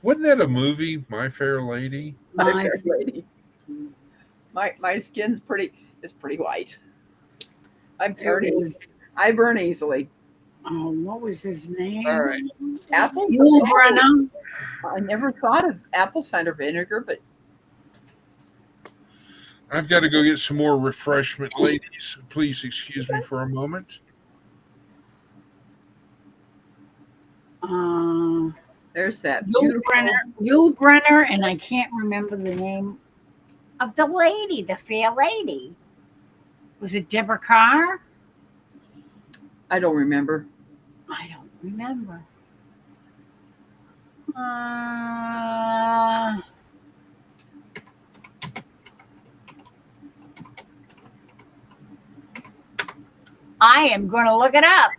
wasn't that a movie, My Fair Lady? My My fair lady. My skin's pretty white. I'm burning. I burn easily. what was his name? All right. Apple. Yul Brynner. I never thought of apple cider vinegar, but I've got to go get some more refreshment, ladies. Please excuse me for a moment. there's that Yul beautiful. Brenner, and I can't remember the name of the lady, the fair lady. Was it Deborah Carr? I don't remember. I don't remember. I am going to look it up.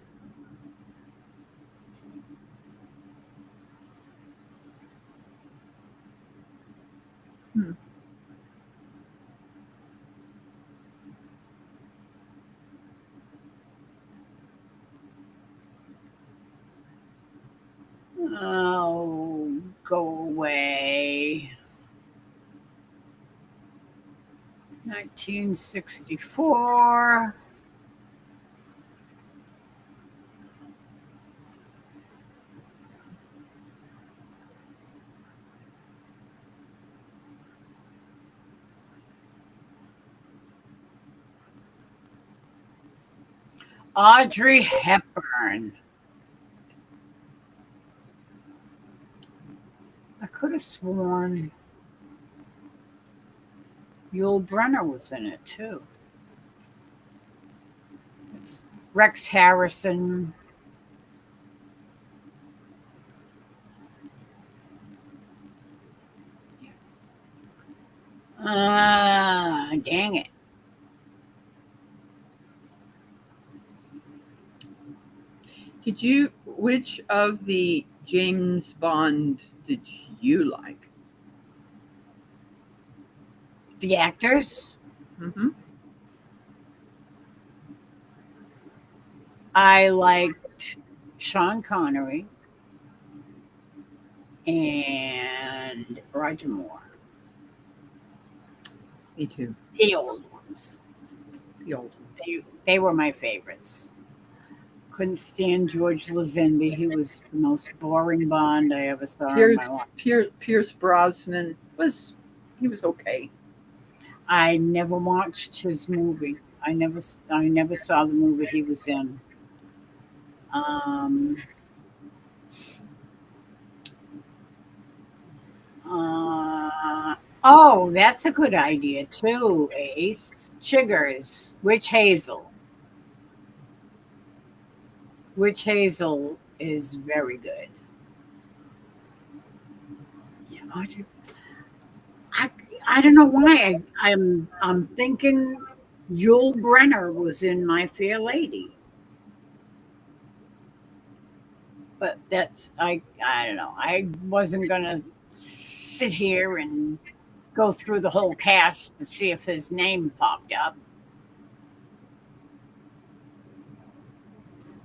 Oh, go away. 1964. Audrey Hepburn. I could have sworn Yul Brenner was in it too. It's Rex Harrison. Dang it. Which of the James Bond did you like? The actors, Mm-hmm. I liked Sean Connery and Roger Moore, Me too. the old ones. The old They were my favorites. Couldn't stand George Lazenby. He was the most boring Bond I ever saw in my life. Pierce Brosnan was okay. I never watched his movie. I never saw the movie he was in. Um, oh, that's a good idea too, Ace. Chiggers, Witch Hazel. Witch Hazel is very good. Yeah, I, I don't know why I'm thinking Yul Brenner was in My Fair Lady, but I don't know. I wasn't gonna sit here and go through the whole cast to see if his name popped up.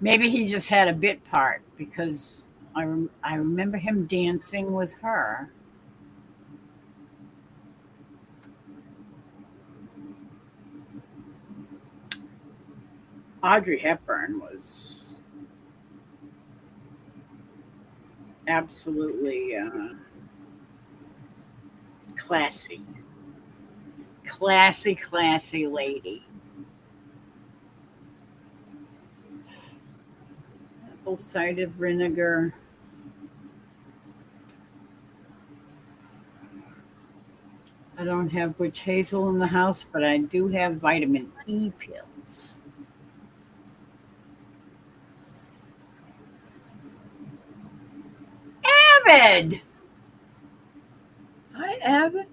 Maybe he just had a bit part because I remember him dancing with her. Audrey Hepburn was absolutely classy, classy lady. Apple cider vinegar. I don't have witch hazel in the house, but I do have vitamin E pills. Avid, I haven't.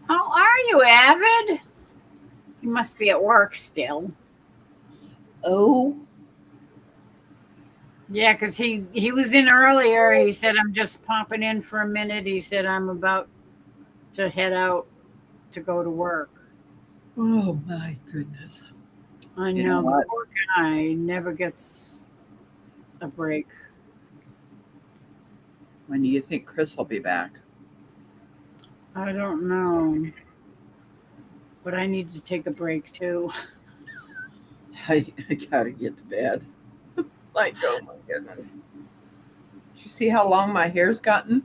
how are you, Avid? You must be at work still. Oh, Yeah, because he was in earlier. He said, "I'm just popping in for a minute." He said, "I'm about to head out to go to work." oh my goodness. I You know know the what? poor guy never gets a break. When do you think Chris will be back? I don't know, but I need to take a break too. I gotta get to bed. Like, oh my goodness. Did you see how long my hair's gotten?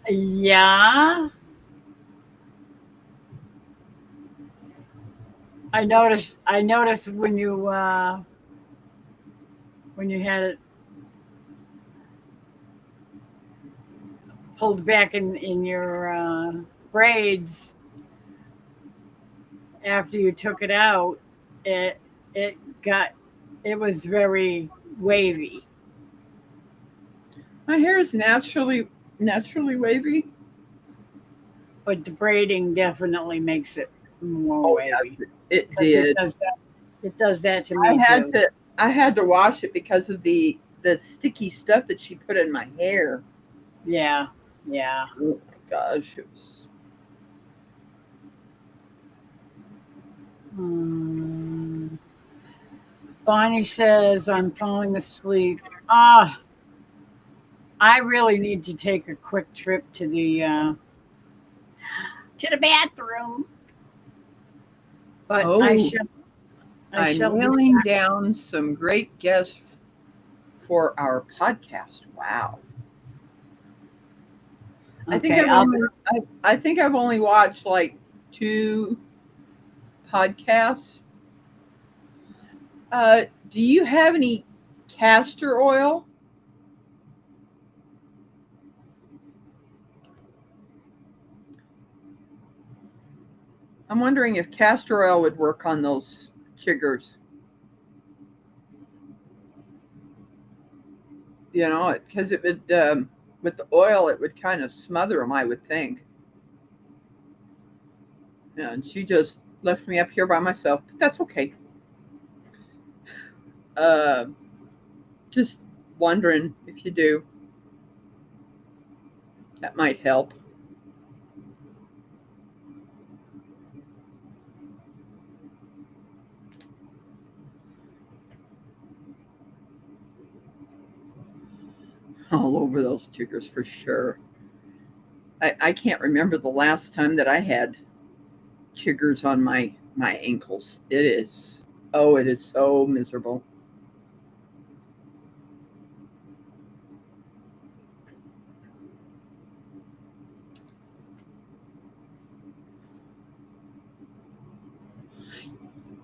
Yeah, I noticed. I noticed when you had it pulled back in your braids after you took it out. It it got it was very wavy, My hair is naturally wavy. but the braiding definitely makes it more Oh wavy yes, it because did. it does that to I me had too. to I had to wash it because of the sticky stuff that she put in my hair. Yeah, yeah. Oh my gosh, it was. Hmm. Bonnie says I'm falling asleep. Ah, I really need to take a quick trip to the bathroom, but Oh, I I'm shall be nailing back. down some great guests for our podcast. Wow. I think Okay, I've only I think I've only watched like two podcasts. Do you have any castor oil? I'm wondering if castor oil would work on those chiggers. You know, because it would with the oil, it would kind of smother them. I would think. And she just left me up here by myself, but that's okay. Uh, Just wondering if you do. That might help. All over those chiggers for sure. I can't remember the last time that I had chiggers on my ankles. It is so miserable.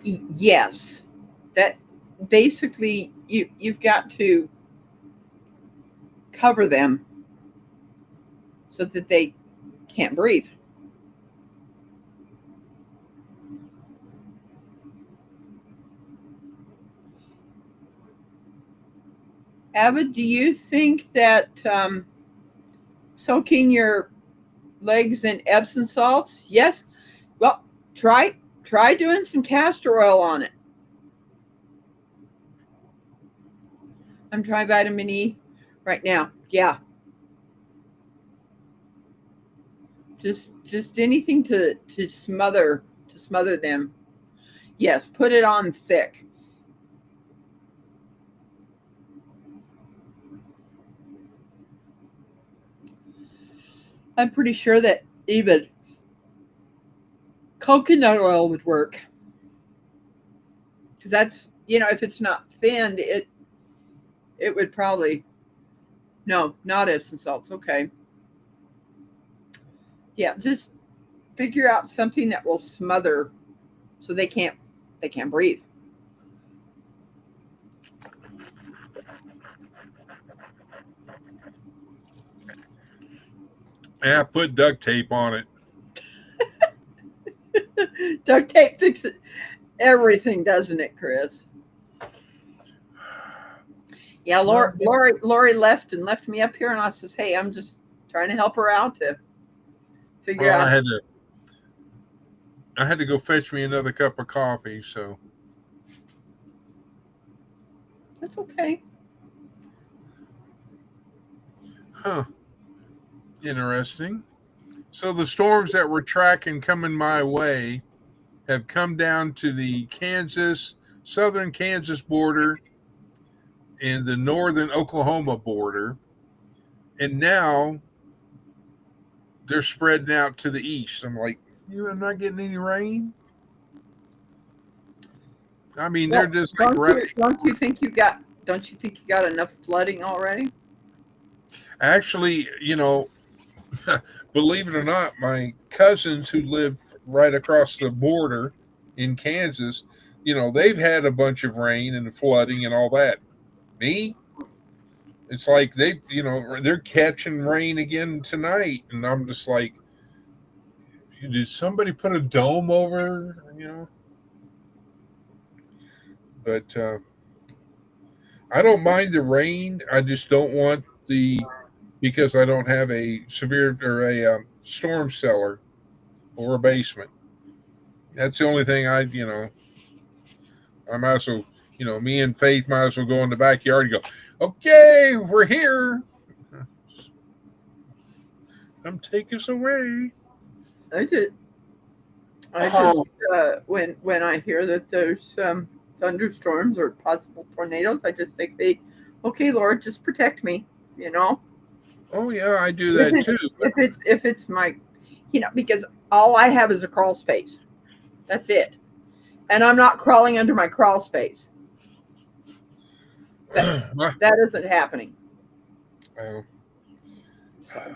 Yes, that basically you've got to cover them so that they can't breathe. Avid, do you think that soaking your legs in Epsom salts? Yes. Well, try doing some castor oil on it. I'm trying vitamin E right now. Yeah, just anything to smother them. Yes, put it on thick. I'm pretty sure that even coconut oil would work because that's if it's not thinned, it would probably no, not Epsom salts. Okay, yeah, just figure out something that will smother so they can't breathe. Yeah, put duct tape on it. Duct tape fixes everything, doesn't it, Chris? Yeah, Well, Lori left me up here, and I says, "Hey, I'm just trying to help her out to figure well, out." I had to go fetch me another cup of coffee. So, That's okay. huh? Interesting. So the storms that we're tracking coming my way have come down to the southern Kansas border and the northern Oklahoma border, and now they're spreading out to the east. I'm like, I'm not getting any rain. I mean, they're Well, just like right. don't you think you got enough flooding already? Actually, believe it or not, my cousins who live right across the border in Kansas, they've had a bunch of rain and flooding and all that. Me, it's like they're catching rain again tonight, and I'm just like, did somebody put a dome over? But I don't mind the rain. I just don't want because I don't have a severe or a storm cellar or a basement. That's the only thing I might as well, me and Faith might as well go in the backyard and go, okay, we're here. Come take us away. I just when I hear that there's thunderstorms or possible tornadoes, I just say, "Hey, okay, Lord, just protect me." You know, Oh yeah, I do if that it's too. if it's my, because all I have is a crawl space. That's it, and I'm not crawling under my crawl space. That Well, that isn't happening. uh, So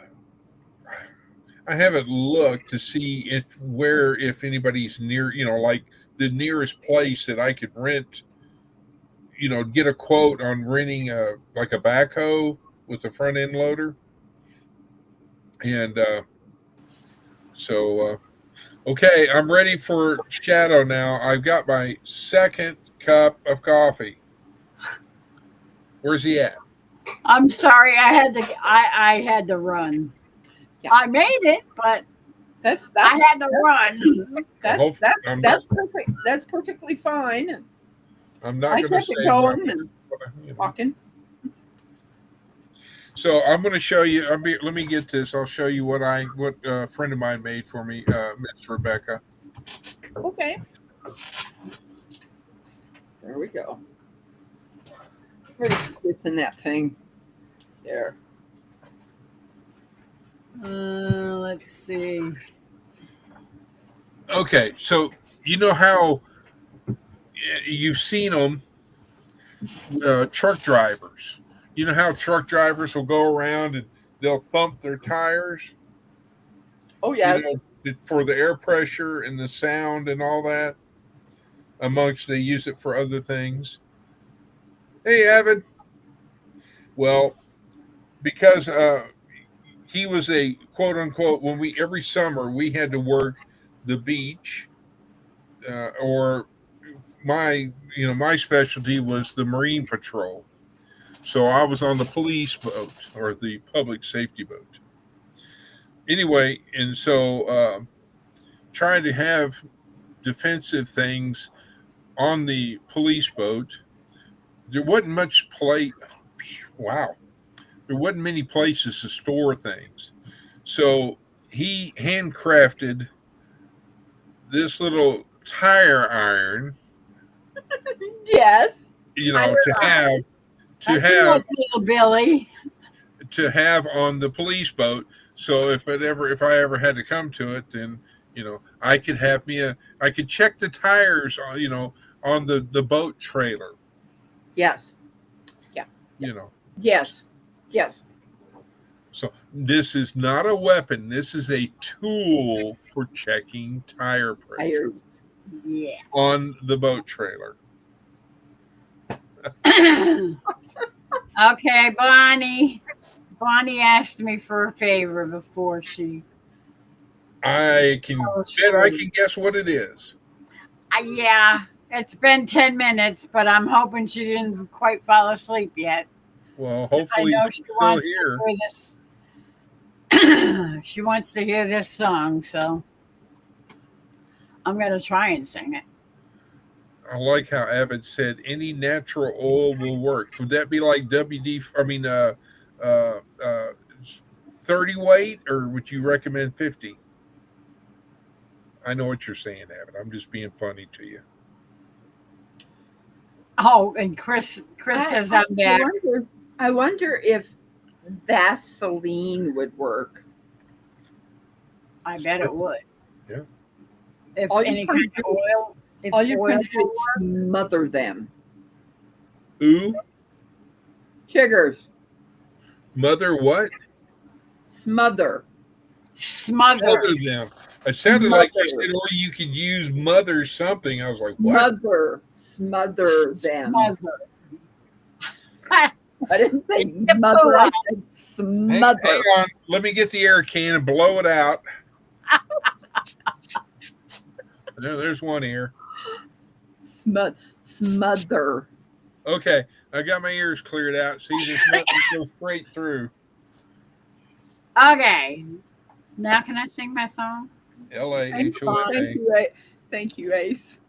I haven't looked to see if anybody's near, like the nearest place that I could rent, get a quote on renting like a backhoe with a front end loader. And so, okay, I'm ready for Shadow now. I've got my second cup of coffee. Where's he at? I'm sorry, I had to run. yeah, I made it, but that's I that's had to run. that's Hope that's I'm not. that's perfect. That's perfectly fine. And I'm not I going to kept it say what going and I'm. walking. So I'm going to show you. Let me get this. I'll show you what a friend of mine made for me, Miss Rebecca. Okay. There we go. Where's this in that thing? There. Let's see. Okay, so you know how you've seen them, truck drivers. You know how truck drivers will go around and they'll thump their tires, Oh you yes. know, for the air pressure and the sound and all that. Amongst they use it for other things. Hey, Evan. Well, because he was a quote unquote when we every summer we had to work the beach, or my specialty was the marine patrol. So I was on the police boat or the public safety boat. Anyway, and so trying to have defensive things on the police boat, there wasn't much play. Wow, there wasn't many places to store things. So he handcrafted this little tire iron, Yes. you know, Tire iron. to That's a have nice little Billy. to have on the police boat. So if I ever had to come to it, then I could have I could check the tires on on the boat trailer. Yes. Yeah. You know, Yes. Yes. so this is not a weapon. This is a tool for checking tire pressure Tires. Yeah. on the boat trailer. Okay, Bonnie. Bonnie asked me for a favor before she. I can Oh, bet I ready. can guess what it is. Yeah, it's been 10 minutes, but I'm hoping she didn't quite fall asleep yet. Well, I hopefully know she's she still wants to here. hear this. She wants to hear this song, so I'm going to try and sing it. I like how Evan said any natural oil will work. Would that be like WD? I mean, uh, uh, 30 weight, or would you recommend 50? I know what you're saying, Evan. I'm just being funny to you. Oh, and Chris says I'm back. I wonder if Vaseline would work. I bet it would. Yeah. If All you any can kind of do is- oil. If All you oil can do is smother them. Ooh, Chiggers. mother what? Smother. smother. Mother them. It sounded like you Mother. said, or you could use mother something. I was like, what? Mother. Smother them. Smother. I didn't say Get mother. I poo said smother. Hang on. Let me get the air can and blow it out. There's one ear. Smother. Okay, I got my ears cleared out. See, there's nothing go straight through. Okay. Now can I sing my song? LAHOA. Thank you, Ace.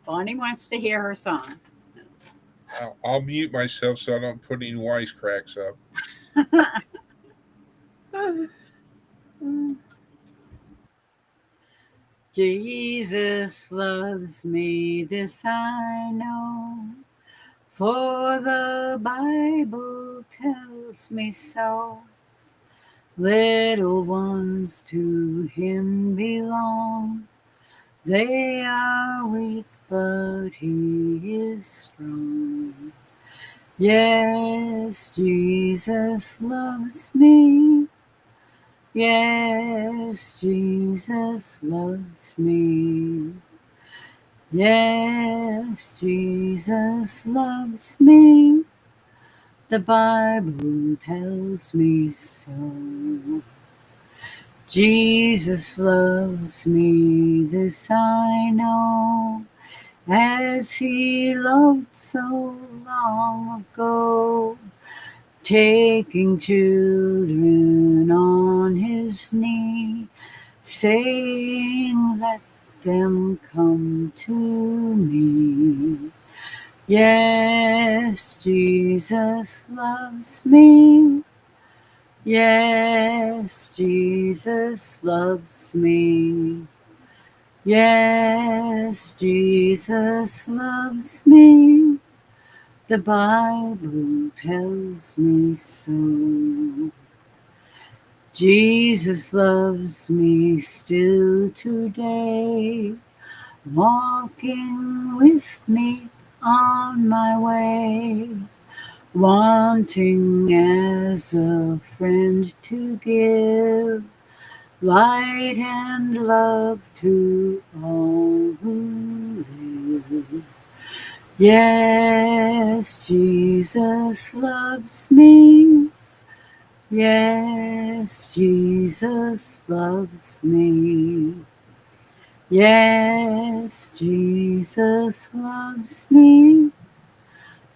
Bonnie wants to hear her song. I'll mute myself so I don't put any wisecracks up. Jesus loves me, this I know, for the Bible tells me so. Little ones to him belong. They are weak, but he is strong. Yes, Jesus loves me. Yes, Jesus loves me. Yes, Jesus loves me. The Bible tells me so. Jesus loves me, this I know, as he loved so long ago, taking children on his knee, saying, let them come to me. Yes, Jesus loves me. Yes, Jesus loves me. Yes, Jesus loves me. The Bible tells me so. Jesus loves me still today, walking with me on my way, wanting as a friend to give light and love to all who live. Yes, Jesus loves me. Yes, Jesus loves me. Yes, Jesus loves me.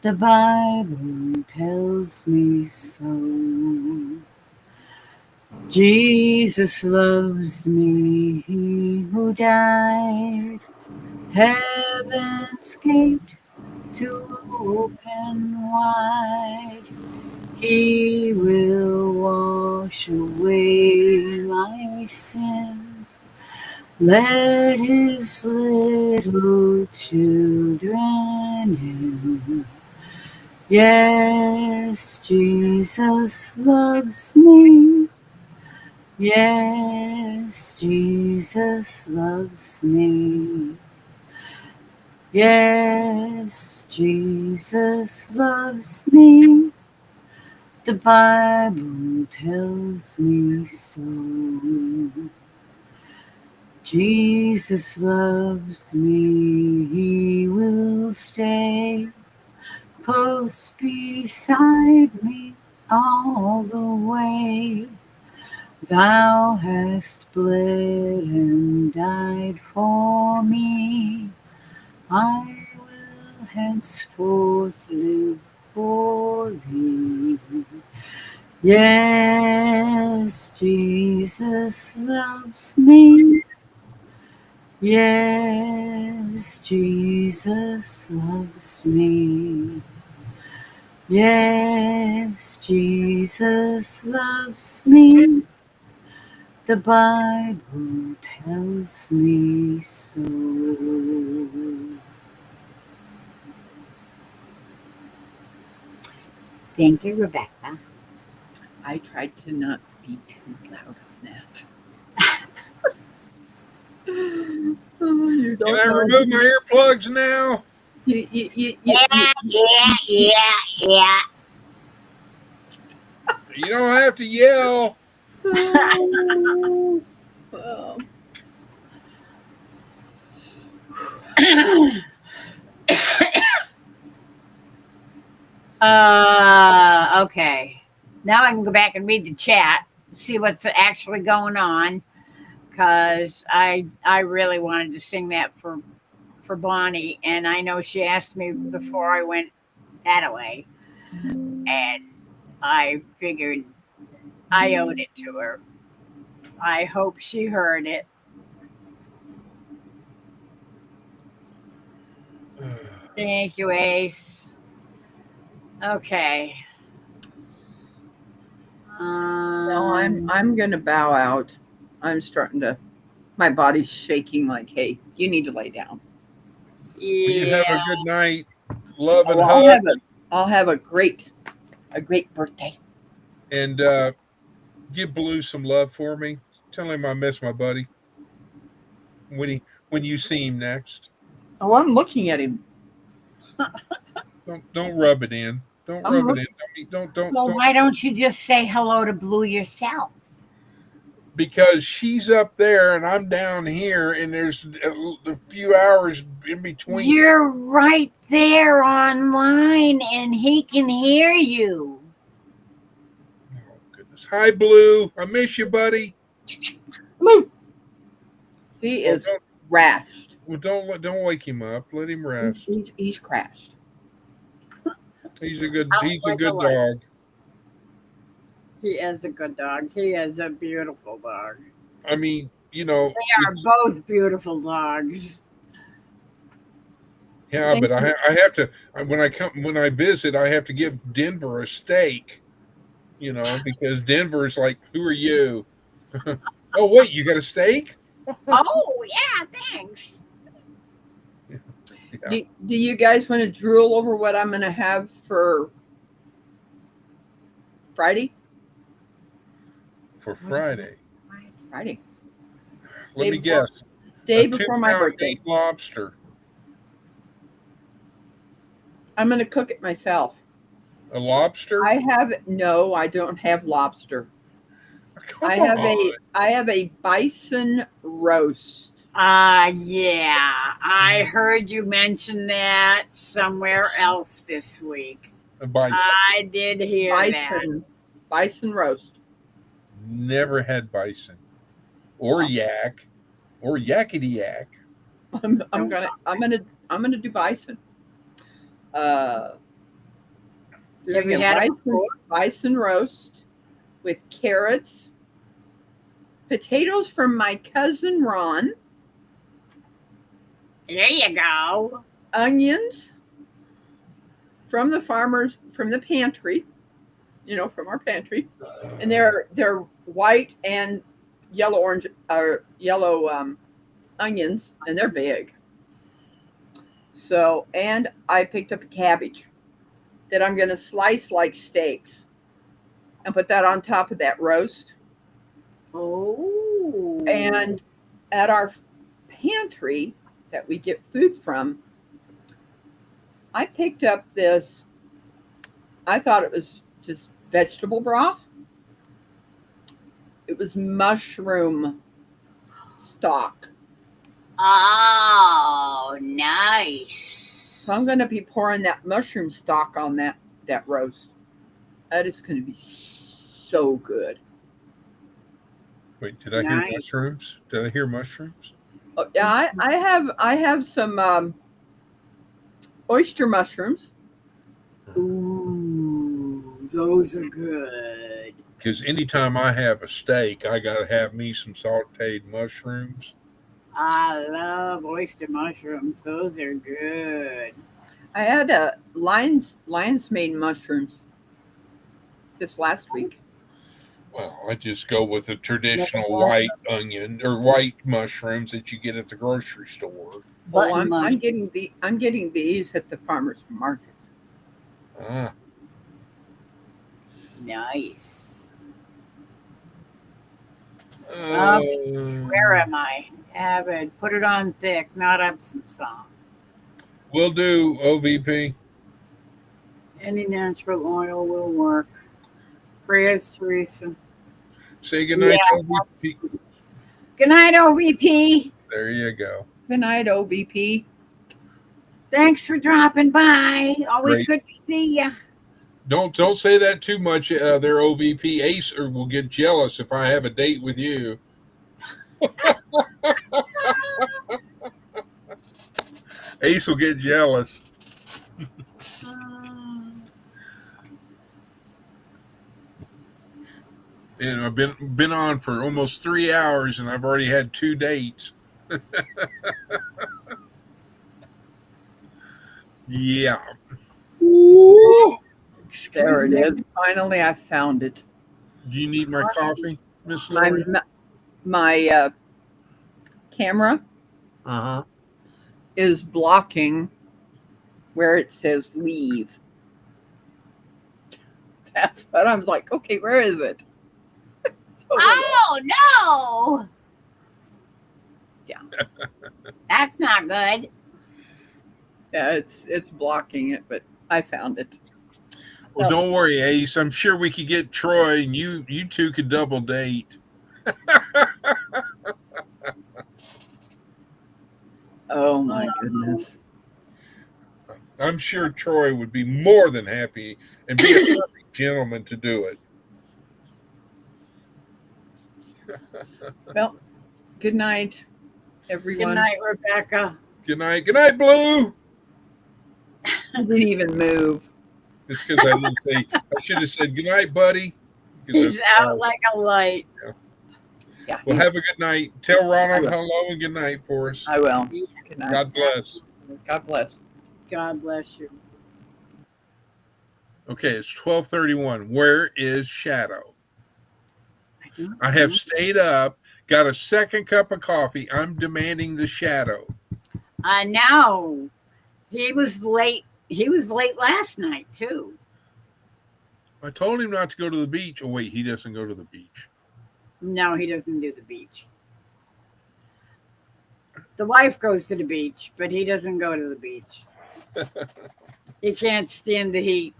The Bible tells me so. Jesus loves me, he who died. Heaven's gate to open wide. He will wash away my sin. Let his little children in. Yes, Jesus loves me. Yes, Jesus loves me. Yes, Jesus loves me. The Bible tells me so. Jesus loves me, he will stay close beside me all the way. Thou hast bled and died for me. I will henceforth live for thee. Yes, Jesus loves me. Yes, Jesus loves me. Yes, Jesus loves me. The Bible tells me so. Thank you, Rebecca. I tried to not be too loud on that. You Can don't I know. remove my earplugs now? Yeah, yeah, yeah, yeah. You don't have to yell. Oh, well, Okay. Now I can go back and read the chat, see what's actually going on, because I really wanted to sing that for Bonnie, and I know she asked me before I went that away, and I figured I owed it to her. I hope she heard it. Thank you, Ace. Okay. no, Um. I'm gonna bow out. I'm starting to. My body's shaking. Like, hey, you need to lay down. Well, you have Yeah. a good night. Love Oh, and hugs. I'll have a great birthday. And give Blue some love for me. Tell him I miss my buddy when you see him next. Oh, I'm looking at him. Don't rub it in. Don't I'm rub it look. in. Well, Don't why don't you just say hello to Blue yourself? because she's up there and I'm down here, and there's a few hours in between. You're right there online and he can hear you. Oh goodness! Hi, Blue. I miss you, buddy. Blue. He Well, is crashed. don't wake him up. Let him rest. He's crashed. Out He's a like a good light. dog. He is a good dog. He is a beautiful dog. I mean, They are both beautiful dogs. Yeah, Thank but you. I have to when I visit, I have to give Denver a steak. Because Denver's like, who are you? Oh wait, you got a steak? Oh, yeah, thanks. Yeah, Do you guys want to drool over what I'm going to have for Friday? for What do you want? Friday. Friday, Let day me before guess. A day two before my pound birthday. meat lobster. I'm going to cook it myself. A lobster? I don't have lobster. Come on. I have a bison roast. Yeah, I heard you mention that somewhere else this week. A bison. I did hear that. Bison roast. Never had bison. Or yak. Or yakety yak. I'm Don't gonna I'm gonna I'm gonna do bison. Uh, Have doing you a had it before? bison roast with carrots, potatoes from my cousin Ron, There you go. onions from the pantry, from our pantry, and they're white and yellow orange or yellow onions, and they're big. So, and I picked up a cabbage that I'm going to slice like steaks and put that on top of that roast. Oh. And at our pantry that we get food from, I picked up this. I thought it was just vegetable broth. It was mushroom stock. Oh, nice. So I'm going to be pouring that mushroom stock on that roast. That is going to be so good. Wait, did I hear Nice. mushrooms? Did I hear mushrooms? Oh, yeah, I have some oyster mushrooms. Ooh, those are good. Because anytime I have a steak, I got to have me some sauteed mushrooms. I love oyster mushrooms. Those are good. I had lion's mane mushrooms this last week. Well, I just go with the Never traditional had white onion or white mushrooms that you get at the grocery store. Oh, button I'm mushroom. getting these at the farmers market. Ah, Nice. uh, Where am I? Have it. Put it on thick, not Epsom salt. we'll do OVP. Any natural oil will work. Prayers, Teresa. Say Yeah, goodnight to OVP. absolutely. Good night, OVP. There you go. Good night, OVP. Thanks for dropping by. Always Great. good to see you. Don't say that too much. There, OVP. Ace will get jealous if I have a date with you. Ace will get jealous. And I've been on for almost 3 hours, and I've already had 2 dates. Yeah. Ooh, There excuse it me. is. Finally, I found it. Do you need my coffee, Miss My Lori? my camera Uh huh. is blocking where it says leave. That's what I was like. Okay, where is it? It's over there. Oh no! Yeah. That's not good. Yeah, it's blocking it, but I found it. Well, don't worry, Ace. I'm sure we could get Troy, and you two could double date. Oh my goodness. I'm sure Troy would be more than happy and be a perfect gentleman to do it. Well, good night, everyone. Good night, Rebecca. Good night. Good night, Blue. I didn't even move. It's because I didn't say. I should have said good night, buddy. He's out like a light. Yeah. Well, have a good night. Tell Ronald will. hello and good night for us. I will. Yeah. Good night. God bless. God bless. God bless you. Okay, it's 12:31. Where is Shadow? I don't I have know. stayed up, got a second cup of coffee. I'm demanding the Shadow. I know. He was late. He was late last night too. I told him not to go to the beach. Oh, wait, he doesn't go to the beach. No, he doesn't do the beach. The wife goes to the beach, but he doesn't go to the beach. He can't stand the heat,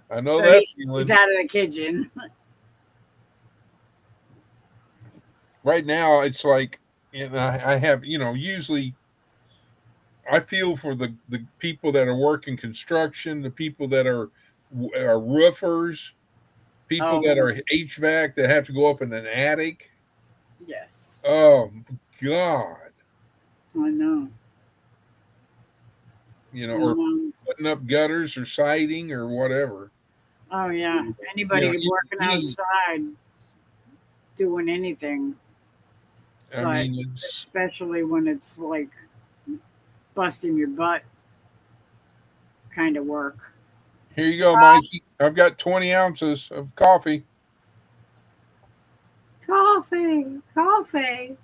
I know so that he's feeling. out of the kitchen. Right now, it's like, and I have, usually I feel for the people that are working construction, the people that are roofers, people that Oh, are HVAC that have to go up in an attic. yes. Oh God, I know. I or know. putting up gutters or siding or whatever. Oh, yeah. You know, Anybody working any, outside doing anything, I but mean, it's especially when it's like busting your butt kind of work. here you go, Mikey. I've got 20 ounces of coffee. Coffee, coffee.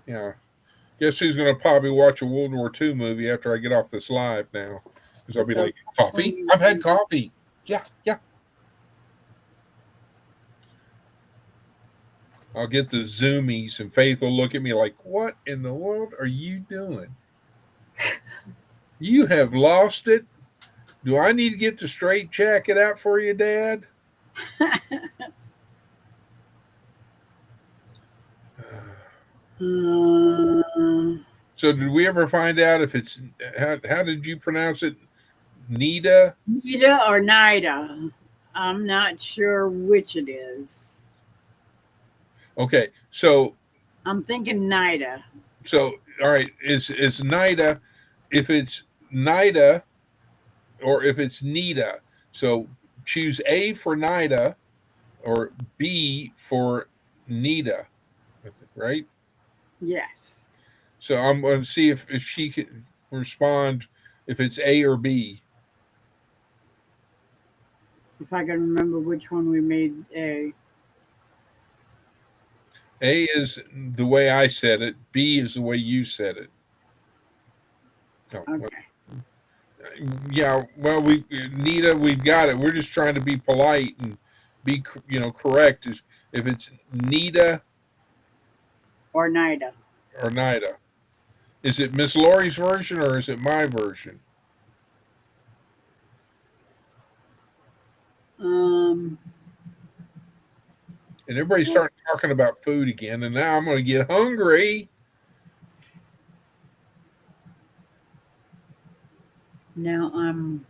Yeah, guess who's going to probably watch a World War II movie after I get off this live now? Because I'll be So, like, coffee? I've had coffee. Yeah, yeah. I'll get the zoomies, and Faith will look at me like, what in the world are you doing? You have lost it. Do I need to get the straight jacket out for you, Dad? um, So, did we ever find out if it's how did you pronounce it? Nita? Nita or Nida? I'm not sure which it is. Okay, so I'm thinking Nida. all right, is Nita if it's Nita or if it's Nita. So choose A for Nita or B for Nita, right? Yes. So I'm going to see if she can respond if it's A or B. If I can remember which one we made A. A is the way I said it. B is the way you said it. Oh, well, Okay. yeah. Well, we Nita, we've got it. We're just trying to be polite and be correct. If it's Nita Or Nida. or Nida. Is it Miss Laurie's version or is it my version? Um, And everybody's starting talking about food again, and now I'm going to get hungry. Now I'm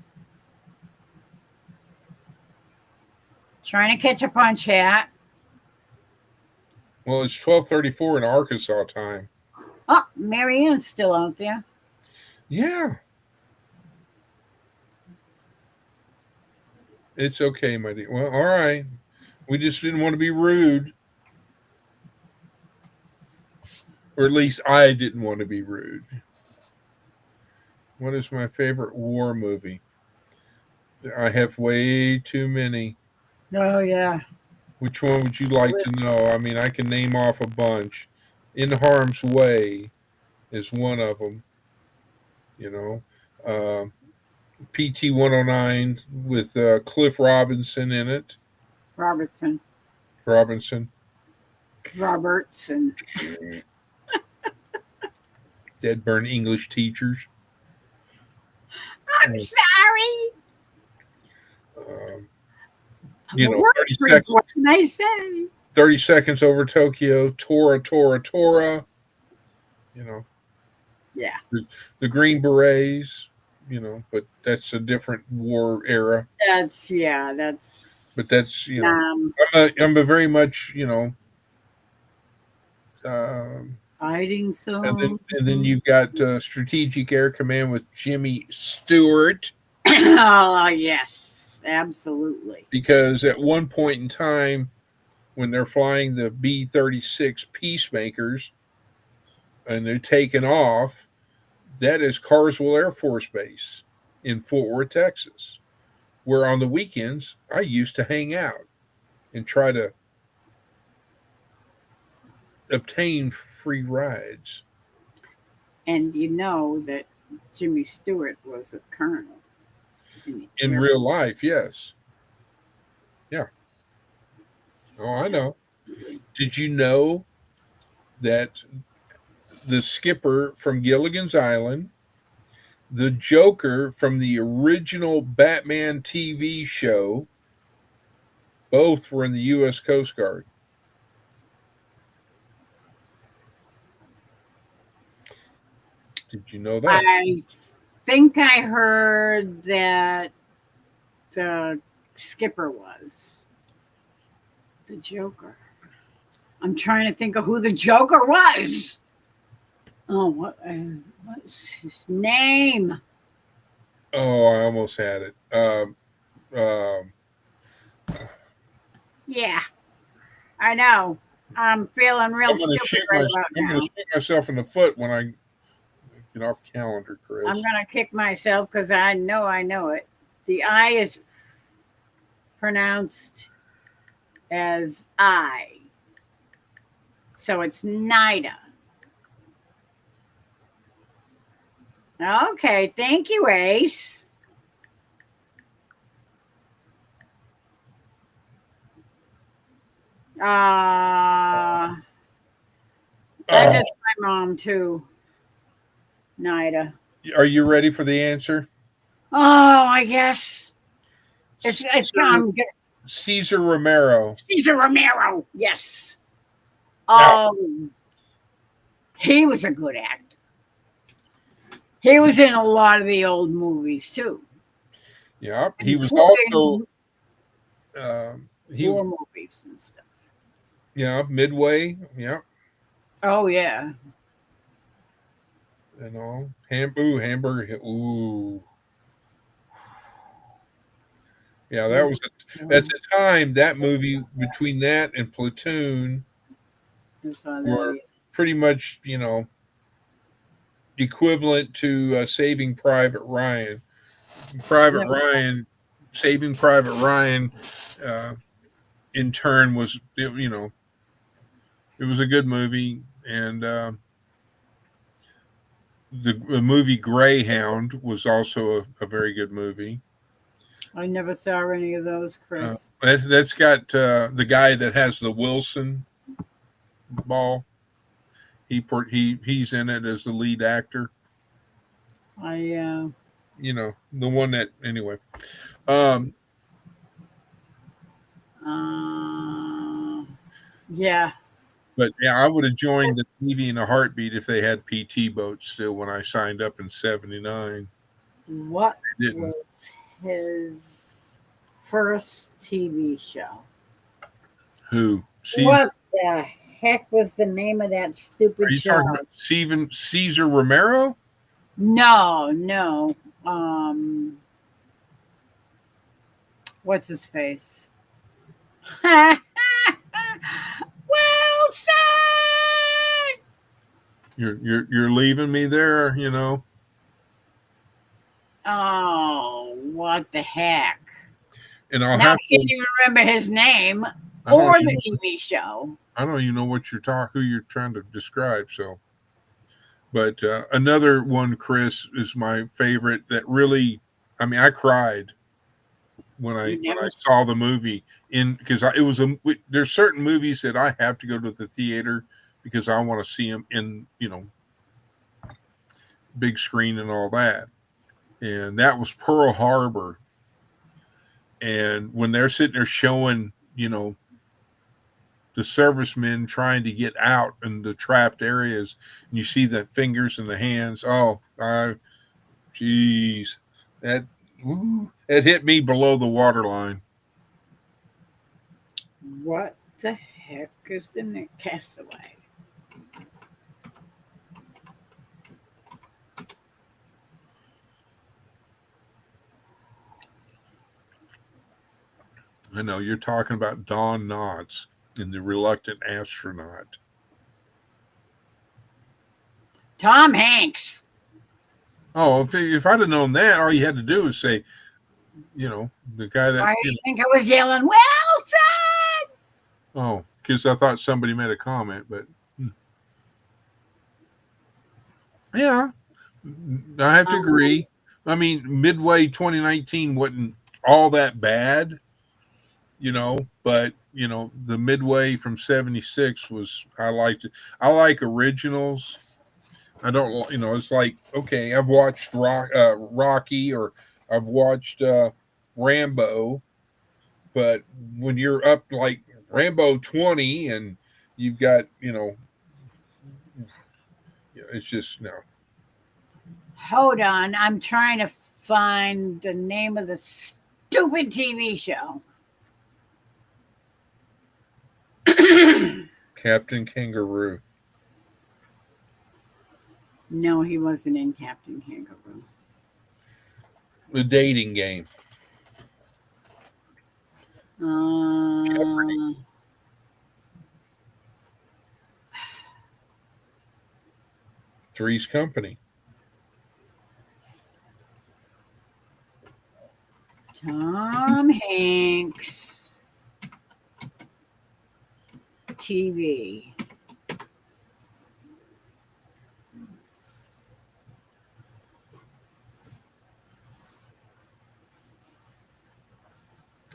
trying to catch up on chat. Well, it's 12:34 in Arkansas time. Oh, Marianne's still out there. Yeah, it's okay, my dear. Well, all right. We just didn't want to be rude, or at least I didn't want to be rude. What is my favorite war movie? I have way too many. Oh, yeah. Which one would you like to List. know? I mean, I can name off a bunch. In Harm's Way is one of them. You know, PT 109 with Cliff Robinson in it. Robertson. Robinson, Robertson. dead burn English teachers. I'm sorry. Um, I'm a word 30 freak. seconds, What can I say? 30 seconds over Tokyo, Tora, Tora, Tora. You know, Yeah. the Green Berets. But that's a different war era. But That's that's um I'm a very much hiding so. and then you've got Strategic Air Command with Jimmy Stewart. Oh yes, absolutely. Because at one point in time, when they're flying the B-36 Peacemakers and they're taking off, That is Carswell Air Force Base in Fort Worth, Texas, where on the weekends I used to hang out and try to obtain free rides. And you know that Jimmy Stewart was a colonel in the In Air real life, yes. Yeah. Oh, I Force. know. Did you know that the skipper from Gilligan's Island, the Joker from the original Batman TV show, both were in the U.S. Coast Guard? Did you know that? I think I heard that the skipper was the Joker. I'm trying to think of who the Joker was. Oh, what's his name? Oh, I almost had it. Um, Yeah, I know. I'm feeling real stupid right about I'm going to now. shoot myself in the foot when I get off calendar, I'm Chris. gonna kick myself because I know it. The I is pronounced as I, so it's Nida. Okay, thank you, Ace. That Oh, is my mom too, Nida. are you ready for the answer? Oh, I guess it's Caesar, Caesar Romero. Caesar Romero. Yes. Yeah, Oh, he was a good actor. He was in a lot of the old movies too, yeah. He was also including he war movies and stuff. yeah Midway, yeah, Oh yeah. and all hamburger. Ooh, yeah. That was at the time that movie between that and Platoon I saw that. were pretty much equivalent to Saving Private Ryan. Private Never saw. Ryan, Saving Private Ryan, uh, in turn was it was a good movie, and the movie Greyhound was also a very good movie. I never saw any of those, Chris. That's got the guy that has the Wilson ball. He's in it as the lead actor. I The one that anyway. Um, yeah. but yeah, I would have joined the Navy in a heartbeat if they had PT boats still when I signed up in '79. What Didn't. was his first TV show? Who? What the heck was the name of that Are stupid you talking show? about Steven Caesar Romero? No, no. Um, what's his face? Wilson. You're leaving me there, Oh, what the heck? and I'll Now I have can't to. even remember his name I don't or even the TV show. I don't even know what who you're trying to describe. So, but another one, Chris, is my favorite. That really, I mean, I cried You when I never. saw the movie in because it was there's certain movies that I have to go to the theater because I want to see them in big screen and all that. And that was Pearl Harbor. And when they're sitting there showing, the servicemen trying to get out in the trapped areas, and you see the fingers and the hands. Oh, jeez, that it hit me below the waterline. What the heck is in the Castaway? I know you're talking about Don Knotts in The Reluctant Astronaut. Tom Hanks. Oh, if I'd have known that, all you had to do is say, the guy that, Why do you think I was yelling, Wilson? oh, because I thought somebody made a comment, but yeah, I have to agree. I mean, midway 2019 wasn't all that bad, but the midway from 76 was, I liked it. I like originals. I don't, it's like, okay, I've watched Rocky, or I've watched Rambo, but when you're up like Rambo 20 and you've got, it's just no. Hold on. I'm trying to find the name of the stupid TV show. Captain Kangaroo. No, he wasn't in Captain Kangaroo. The dating game. Three's Company. Tom Hanks TV.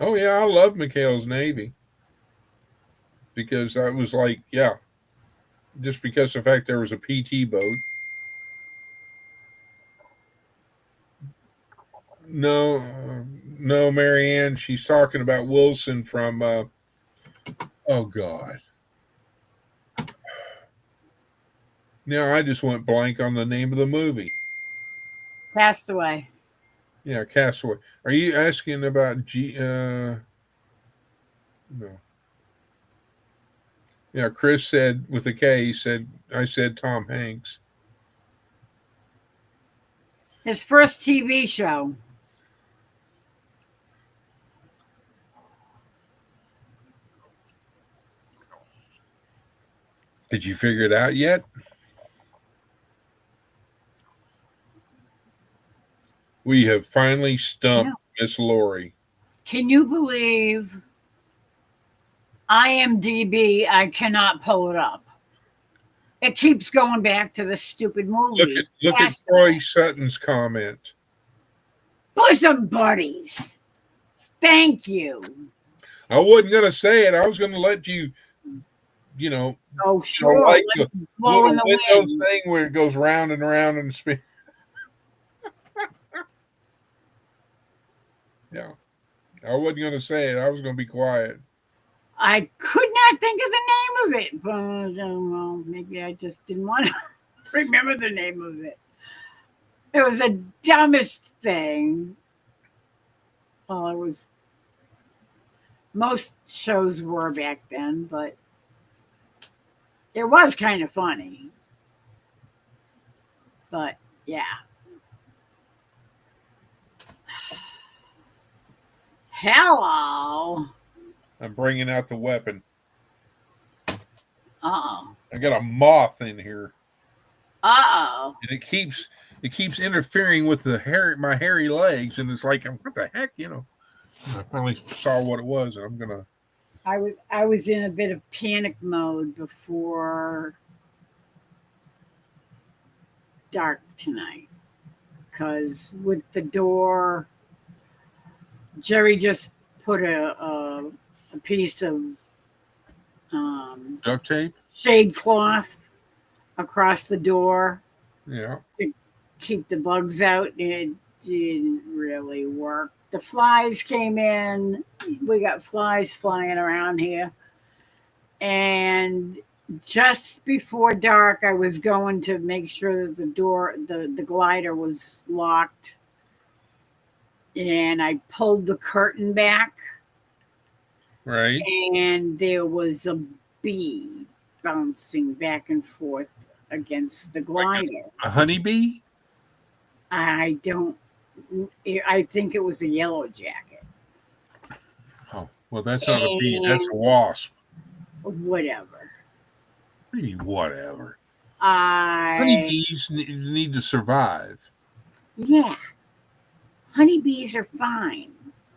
Oh yeah, I love McHale's Navy, because I was like, yeah, just because of the fact there was a PT boat. No, Marianne, she's talking about Wilson from. Oh God. Now I just went blank on the name of the movie. Castaway. Yeah, Castaway. Are you asking about No. Yeah, Chris said with a K. He said, I said Tom Hanks. His first TV show. Did you figure it out yet? We have finally stumped Miss Lori. Can you believe IMDb? I cannot pull it up. It keeps going back to the stupid movie. Look at Troy Sutton's comment. Bosom buddies. Thank you. I wasn't going to say it. I was going to let you, Oh, sure. like the blow in the Windows wind. thing where it goes round and around and spin. Yeah. I wasn't going to say it. I was going to be quiet. I could not think of the name of it, but I don't know. Maybe I just didn't want to remember the name of it. It was the dumbest thing. Well, it was. Most shows were back then, but it was kind of funny. But yeah. Hello. I'm bringing out the weapon. Uh-oh. I got a moth in here. Uh-oh. And it keeps interfering with my hairy legs, and it's like, what the heck, I finally saw what it was, and I'm gonna. I was in a bit of panic mode before dark tonight, because with the door, Jerry just put a piece of Duct tape? shade cloth across the door. Yeah. To keep the bugs out. It didn't really work. The flies came in. We got flies flying around here. And just before dark, I was going to make sure that the door, the glider was locked. And I pulled the curtain back. Right. And there was a bee bouncing back and forth against the glider. Like a honeybee? I think it was a yellow jacket. Oh, well, that's not a bee. That's a wasp. Whatever. What do you mean, whatever? Honeybees need to survive. Yeah, honeybees are fine.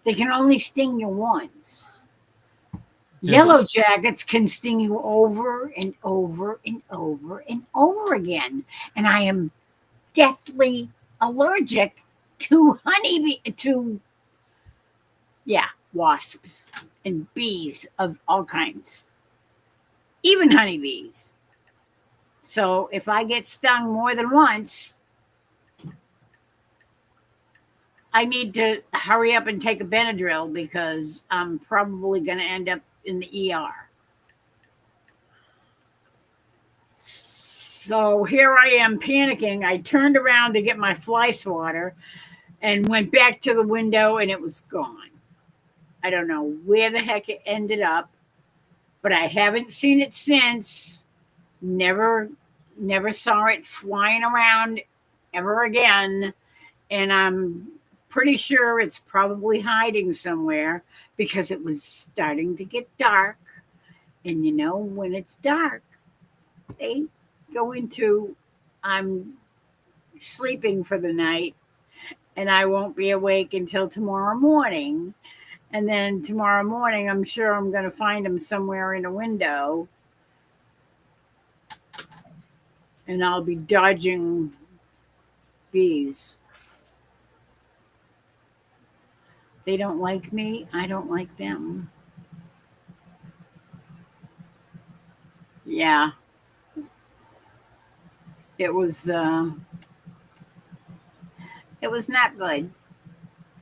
They can only sting you once. Yeah, but Yellow jackets can sting you over and over and over and over again. And I am deathly allergic to yeah, wasps and bees of all kinds, even honeybees. So if I get stung more than once, I need to hurry up and take a Benadryl because I'm probably going to end up in the ER. So here I am panicking. I turned around to get my fly swatter and went back to the window and it was gone. I don't know where the heck it ended up, but I haven't seen it since. Never never saw it flying around ever again, and I'm pretty sure it's probably hiding somewhere because it was starting to get dark. And when it's dark, they go into I'm sleeping for the night and I won't be awake until tomorrow morning. And then tomorrow morning, I'm sure I'm going to find them somewhere in a window and I'll be dodging bees. They don't like me. I don't like them. Yeah, it was. It was not good.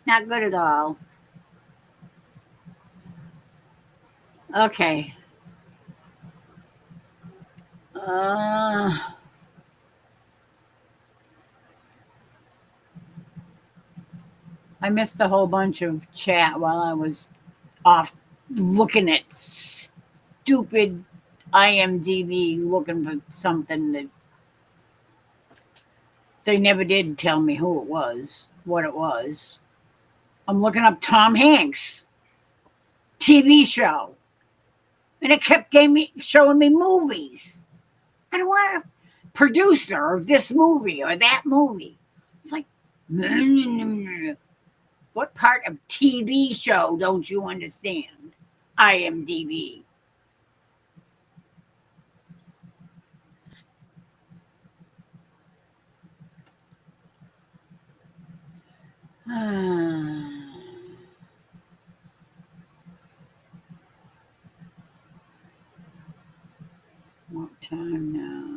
Not good at all. Okay. Uh, I missed a whole bunch of chat while I was off looking at stupid IMDb looking for something that they never did tell me who it was, what it was. I'm looking up Tom Hanks TV show, and it kept showing me movies. I don't want a producer of this movie or that movie. It's like, what part of TV show don't you understand? IMDb. What time now?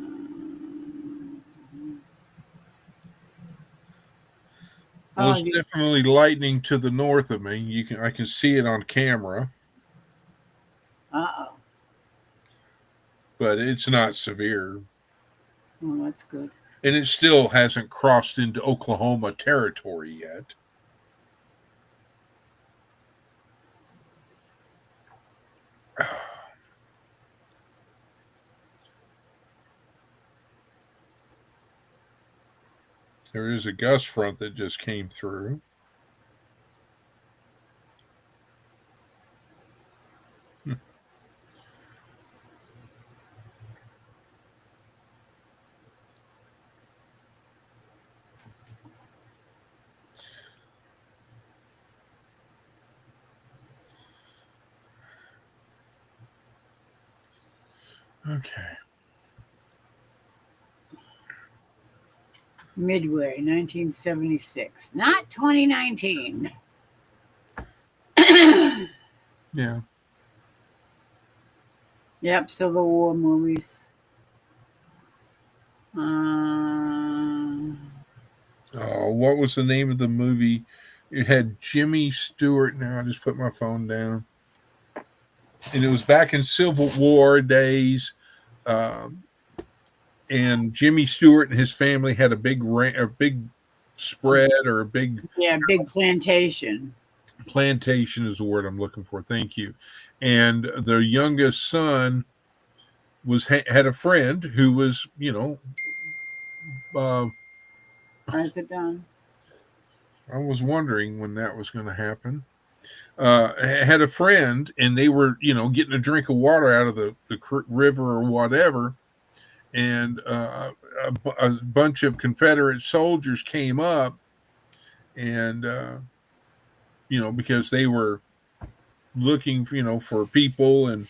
well, Oh, it's definitely lightning to the north of me. I can see it on camera, uh-oh. but it's not severe. Well, that's good. And it still hasn't crossed into Oklahoma territory yet. There is a gust front that just came through. Okay. Midway, 1976. Not 2019. Yeah. Yep, Civil War movies. Oh, what was the name of the movie? It had Jimmy Stewart. Now I just put my phone down. And it was back in Civil War days. Um, and Jimmy Stewart and his family had a big spread or a big Yeah, Big Plantation. plantation is the word I'm looking for. Thank you. And the youngest son had a friend who was, uh, Where's it done? I was wondering when that was going to happen. Had a friend, and they were, getting a drink of water out of the river or whatever, and a bunch of Confederate soldiers came up and because they were looking for, for people and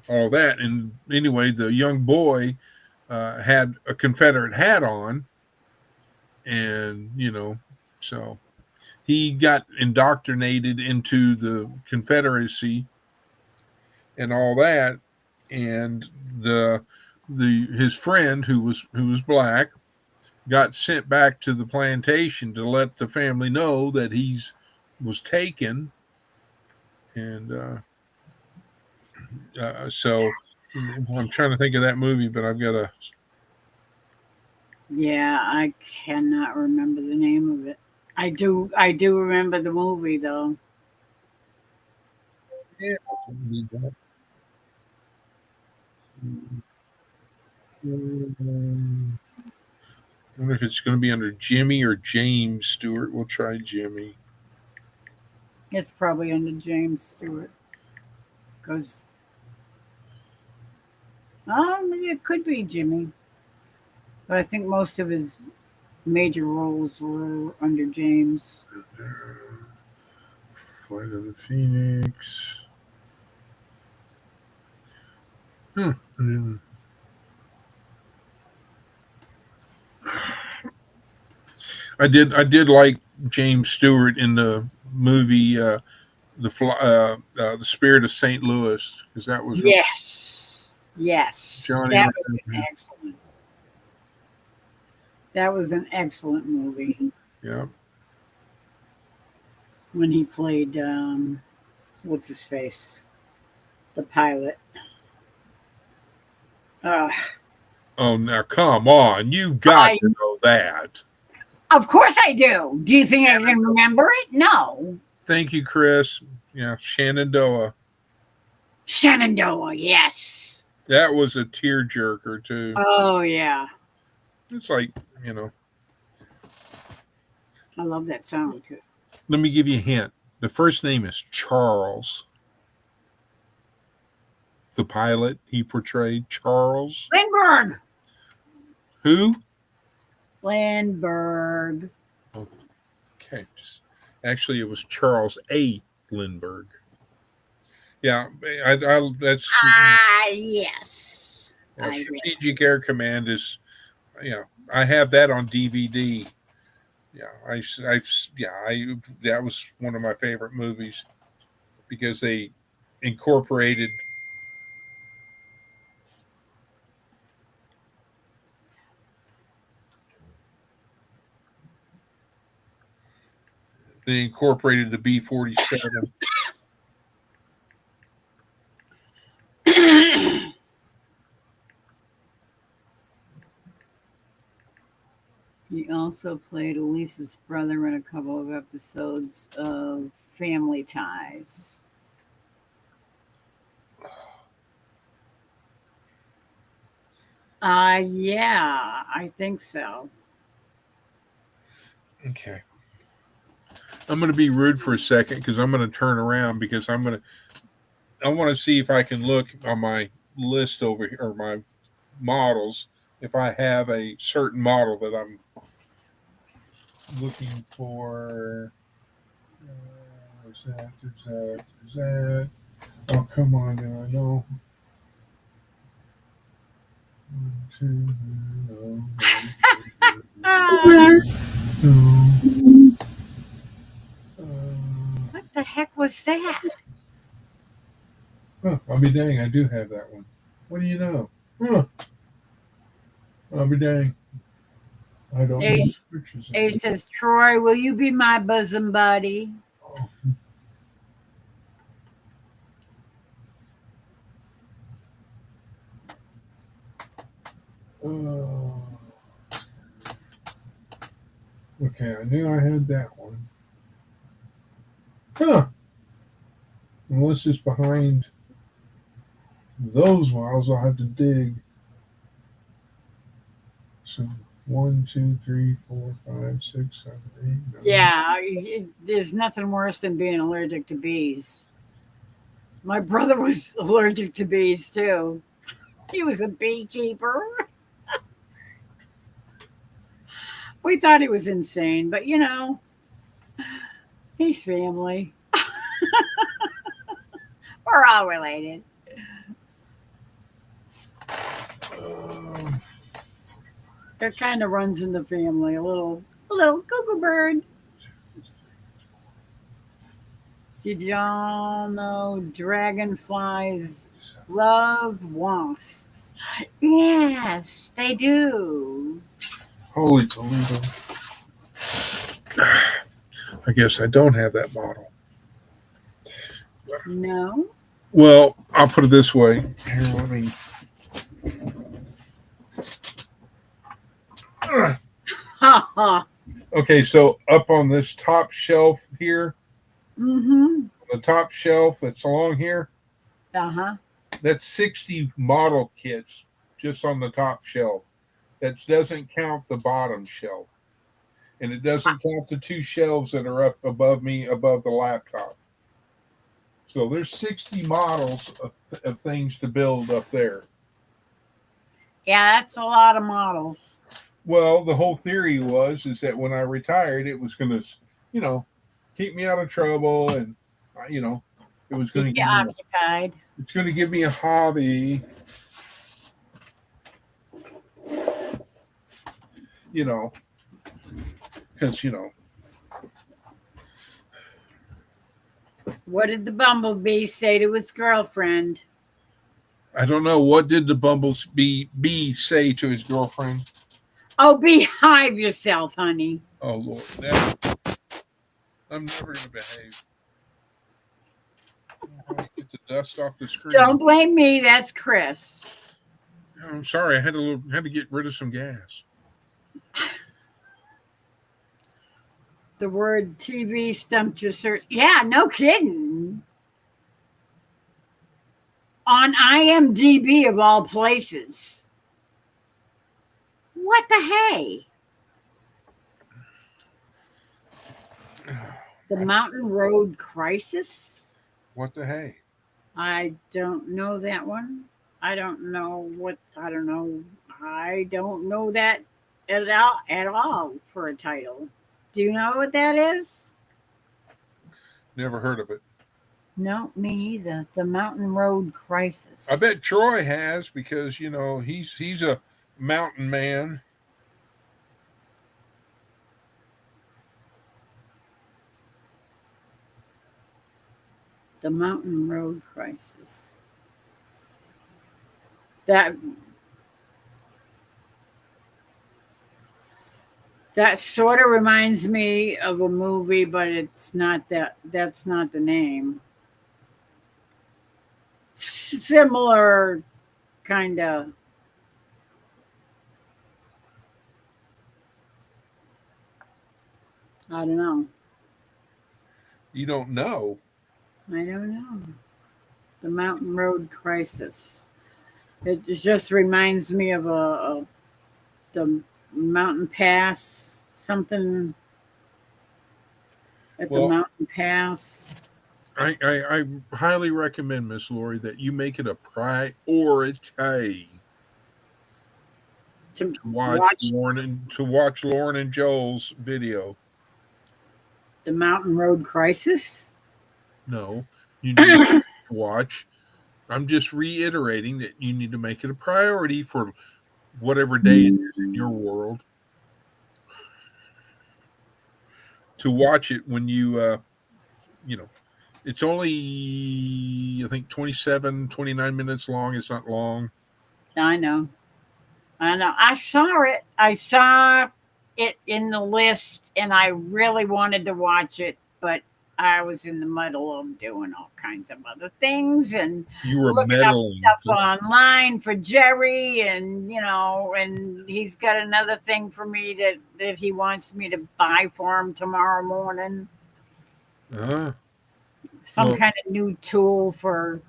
all that. And anyway, the young boy had a Confederate hat on, and so he got indoctrinated into the Confederacy and all that. And the his friend who was black got sent back to the plantation to let the family know that he's was taken. And so I'm trying to think of that movie, but I've got a. Yeah, I cannot remember the name of it. I do remember the movie though. Yeah, I wonder if it's going to be under Jimmy or James Stewart. We'll try Jimmy. It's probably under James Stewart because it could be Jimmy, but I think most of his major roles were under James. Flight of the Phoenix. Hmm. I did like James Stewart in the movie the Spirit of St. Louis, because that was Yes, yes, Johnny. that was an excellent. That was an excellent movie Yeah. when he played what's his face, the pilot. Uh, Oh, now come on, you've got I to know that. Of course I do. Do you think I can remember it? No. Thank you, Chris. Yeah, Shenandoah. Shenandoah, yes. That was a tearjerker too. Oh yeah, It's like you know. I love that song too. Let me give you a hint. The first name is Charles. The pilot he portrayed, Charles. Lindbergh. Who? Lindbergh. Okay, actually, it was Charles A. Lindbergh. Yeah, that's Yes. I get Strategic Air Command is. I have that on DVD. Yeah, that was one of my favorite movies because they incorporated the B-47. it. He also played Elise's brother in a couple of episodes of Family Ties. Yeah, I think so. Okay. I'm going to be rude for a second because I'm going to turn around because I want to see if I can look on my list over here or my models if I have a certain model that I'm looking for. Where's that? There's that. Oh, come on now. I know. One, two, no, Ah, no. what the heck was that? I'll be dang. I do have that one. What do you know? Huh, I'll be dang. I don't know Ace, the pictures of Ace it. says, Troy, will you be my bosom buddy? Oh, okay, I knew I had that one. Huh. Unless it's behind those walls, I'll have to dig. So 1, 2, 3, 4, 5, 6, 7, 8, 9. Yeah, there's nothing worse than being allergic to bees. My brother was allergic to bees too. He was a beekeeper. We thought he was insane, but He's family. We're all related. Uh, It kind of runs in the family. A little cuckoo bird. Did y'all know dragonflies love wasps? Yes, they do. Holy Toledo. I guess I don't have that model. No. Well, I'll put it this way. Here, let me. Ha ha. Okay, so up on this top shelf here, Mm-hmm. the top shelf that's along here, Uh-huh. that's 60 model kits just on the top shelf. That doesn't count the bottom shelf. And it doesn't count the two shelves that are up above me, above the laptop. So there's 60 models of things to build up there. Yeah, that's a lot of models. Well, the whole theory is that when I retired, it was going to, you know, keep me out of trouble, and you know, it was going Keep to you give me, occupied. it's going to give me a hobby, you know, because What did the bumblebee say to his girlfriend? I don't know what did the bumblebee say to his girlfriend. Oh, behave yourself, honey. Oh Lord, I'm never going to behave. Get the dust off the screen. Don't blame me. That's Chris. I'm sorry. I had to get rid of some gas. The word TV stumped your search. Yeah, no kidding. On IMDb of all places. What the hey? The Mountain Road Crisis? What the hey? I don't know that one. I don't know that at all for a title. Do you know what that is? Never heard of it. No, me either. The Mountain Road Crisis. I bet Troy has, because he's a mountain man. The Mountain Road Crisis. That sort of reminds me of a movie, but it's not that. That's not the name. Similar kind of. I don't know. You don't know. I don't know. The Mountain Road Crisis. It just reminds me of the Mountain Pass, something at the Well, Mountain Pass. I highly recommend, Miss Lori, that you make it a priority To to watch watch Lauren and Joel's video. the Mountain Road Crisis. No, you need to watch. I'm just reiterating that you need to make it a priority for whatever day it is in your world to watch it when it's only, I think, 29 minutes long. It's not long. I know. I know. I saw it. I saw it in the list, and I really wanted to watch it, but I was in the middle of doing all kinds of other things and You were looking up meddling. stuff online for Jerry, and and he's got another thing for me that he wants me to buy for him tomorrow morning. Uh, Some well, kind of new tool for.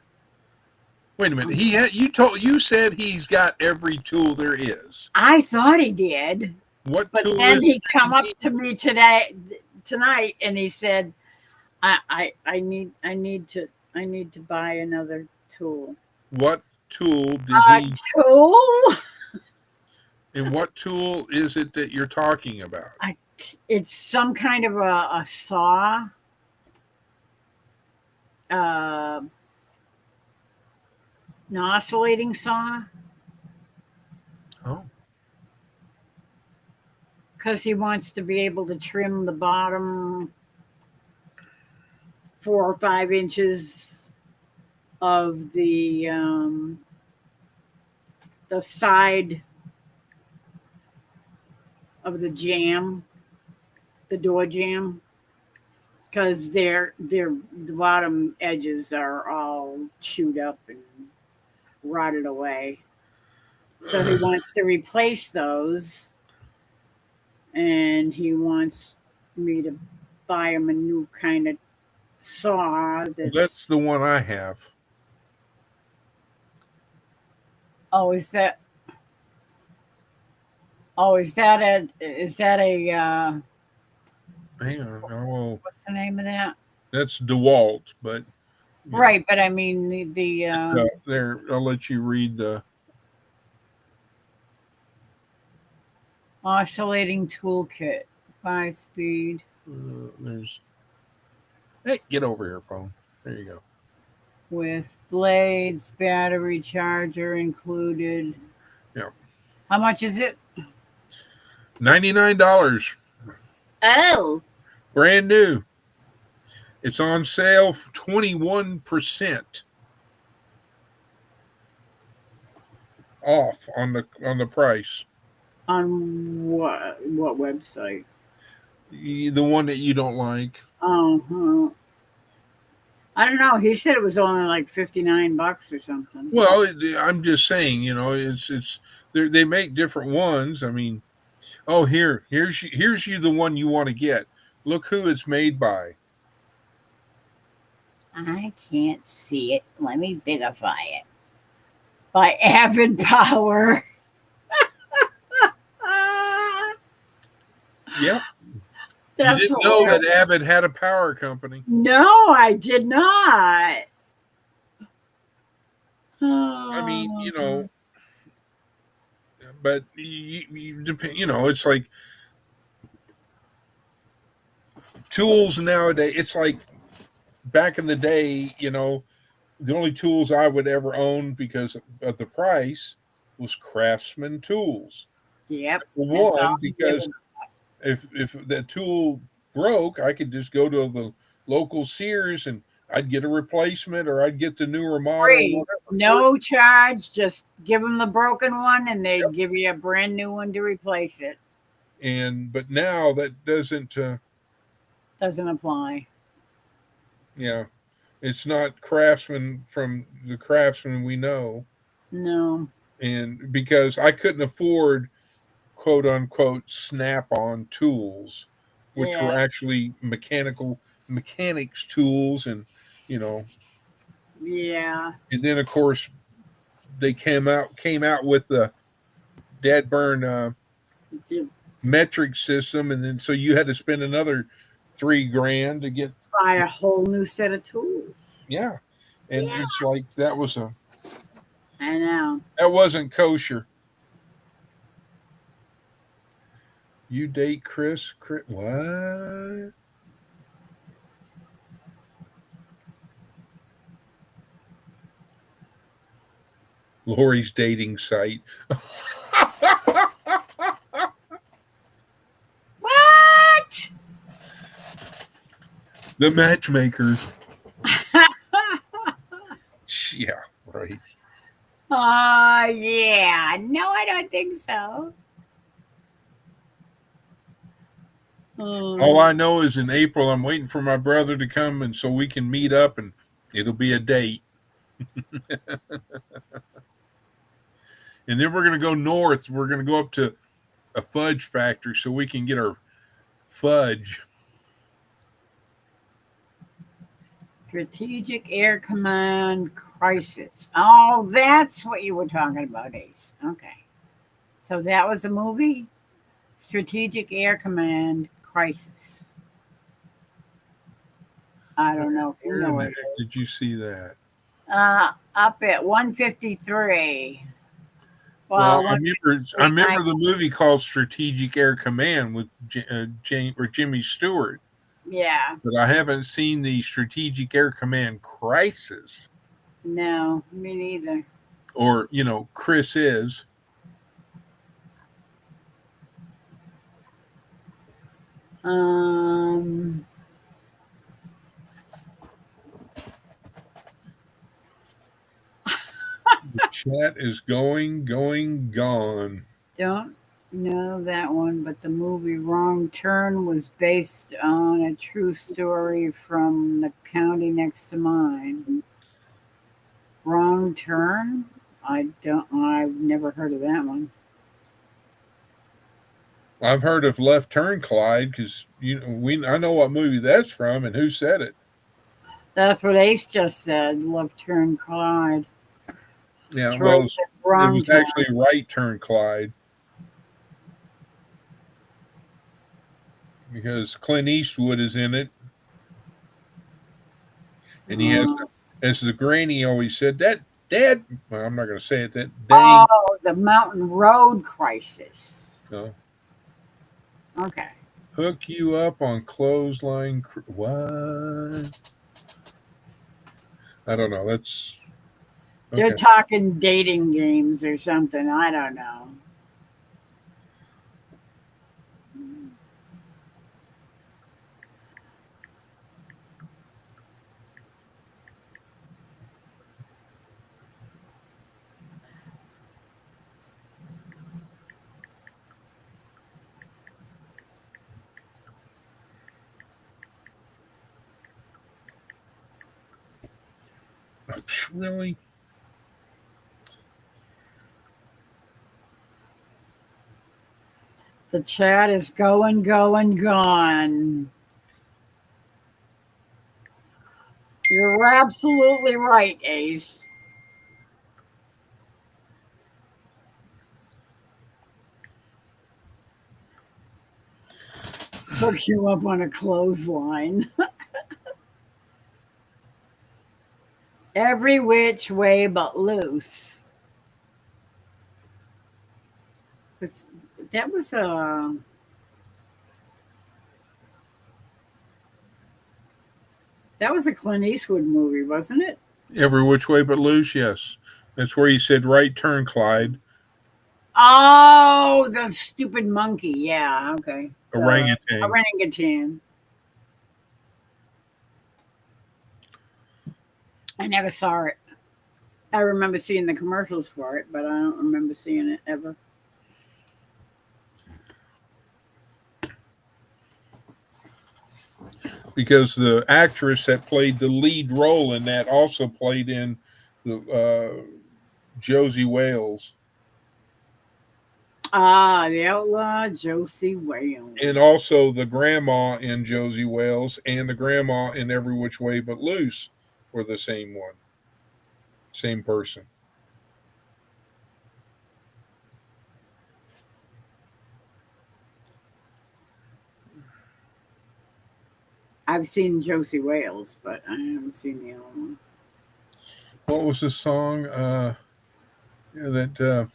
wait a minute. You said he's got every tool there is. I thought he did, What but tool then is he it come up you to me tonight, and he said, I need to buy another tool. need? What tool did A he? tool? And what tool is it that you're talking about? It's some kind of a saw. uh, an oscillating saw Oh, because he wants to be able to trim the bottom 4 or 5 inches of the side of the jam, the door jam, because the bottom edges are all chewed up and rotted away. So he wants to replace those, and he wants me to buy him a new kind of saw that's that's. the one I have. Oh, is that? Oh, is that a Hang on. Oh, what's the name of that? that's DeWalt, but you know, Right, but I mean the there. I'll let you read the. oscillating toolkit, 5 speed There's. Hey, get over here, phone. There you go. with blades, battery charger included. Yeah, How much is it? $99, Oh, brand new. It's on sale for 21% off on the price. on what website? The one that you don't like. Oh, I don't know. He said it was only like $59 or something. Well, I'm just saying, it's they make different ones. I mean, oh here's you the one you want to get. Look who it's made by. I can't see it. Let me bigify it. By Avid Power. Yep. You That's didn't know that hilarious. Avid had a power company. No, I did not. I mean, Oh, but you depend. It's like tools nowadays. It's like back in the day. The only tools I would ever own because of the price was Craftsman tools. yep. That's all One, I'm giving. because if that tool broke, I could just go to the local Sears and I'd get a replacement or I'd get the newer model, Free. whatever. No charge. Just give them the broken one and they Yep. give you a brand new one to replace it. But now that doesn't. Doesn't apply. Yeah, it's not Craftsman from the Craftsman we know, No. and because I couldn't afford quote unquote snap on tools, which Yeah. were actually mechanics tools, and you know, Yeah. and then of course they came out with the dead burn You metric system, and then so you had to spend another $3,000 to get. buy a whole new set of tools. Yeah, and Yeah. it's like that I know. wasn't kosher. You date Chris? What? Lori's dating site. What? The matchmakers. Yeah, right. Yeah. No, I don't think so. All Mm. I know is in April, I'm waiting for my brother to come, and so we can meet up, and it'll be a date. And then we're gonna go north. We're gonna go up to a fudge factory so we can get our fudge. Strategic Air Command Crisis. Oh, that's what you were talking about, Ace. Okay. So that was a movie? Strategic Air Command Crisis. I don't know if you Where know in the what it heck is. did you see that? Up at 153. Well, Well, I 153. remember the movie called Strategic Air Command with Jimmy Stewart. Yeah. but I haven't seen the Strategic Air Command Crisis, No, me neither. or Chris is. Um, The chat is gone. don't know that one, but the movie Wrong Turn was based on a true story from the county next to mine. Wrong Turn? I've never heard of that one. I've heard of Left Turn Clyde because I know what movie that's from and who said it. That's what Ace just said. Left Turn Clyde. Yeah, Troy well, said it Wrong was Turn. actually Right Turn Clyde because Clint Eastwood is in it, and he has, Uh, as the granny always said, that dad. Well, I'm not going to say it. That dang. oh, the Mountain Road Crisis. No. Okay. Hook you up on clothesline. What? I don't know. That's They're okay. talking dating games or something. I don't know. Really? The chat is going, going, gone. You're absolutely right, Ace. Hook you up on a clothesline. Every which way but loose. It's, that was a Clint Eastwood movie, wasn't it? Every which way but loose. Yes, that's where he said right turn, Clyde. Oh, the stupid monkey. Yeah, okay. Orangutan. Orangutan. I never saw it. I remember seeing the commercials for it, but I don't remember seeing it ever. Because the actress that played the lead role in that also played in the Josie Wales. Ah, the outlaw Josie Wales. And also the grandma in Josie Wales and the grandma in Every Which Way But Loose were the same one. Same person. I've seen Josie Wales, but I haven't seen the other one. What was the song that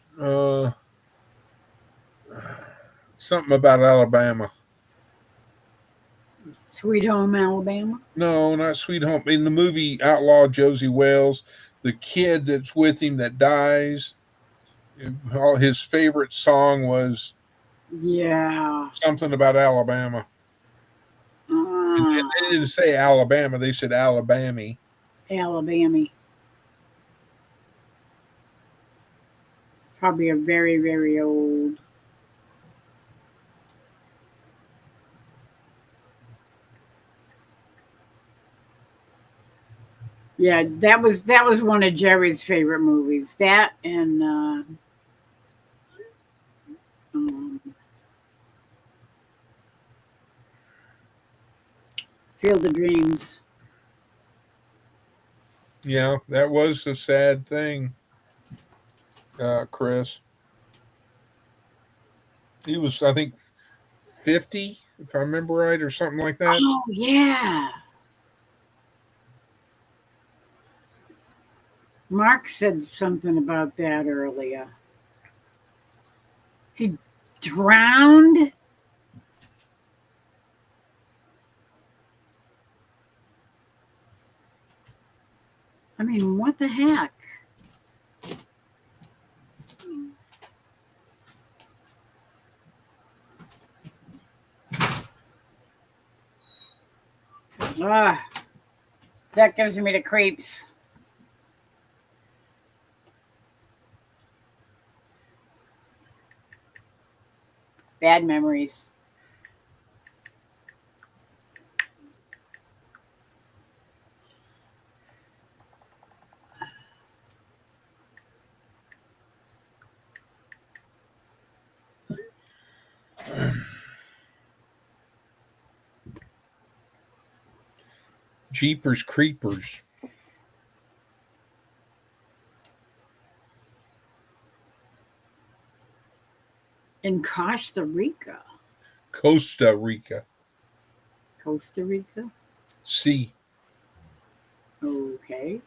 something about Alabama? Sweet Home Alabama? No, not Sweet Home. In the movie Outlaw Josie Wales, the kid that's with him that dies, his favorite song was Yeah. something about Alabama. And they didn't say Alabama, they said Alabama. Alabama. Probably a very, very old. Yeah, that was one of Jerry's favorite movies. That and um, Field of Dreams. Yeah, that was a sad thing, Chris. He was, I think, 50, if I remember right, or something like that. Oh yeah. Mark said something about that earlier. He drowned. I mean, what the heck? Ah, that gives me the creeps. Bad memories. Jeepers Creepers. In Costa Rica. Costa Rica. Costa Rica? C. Okay.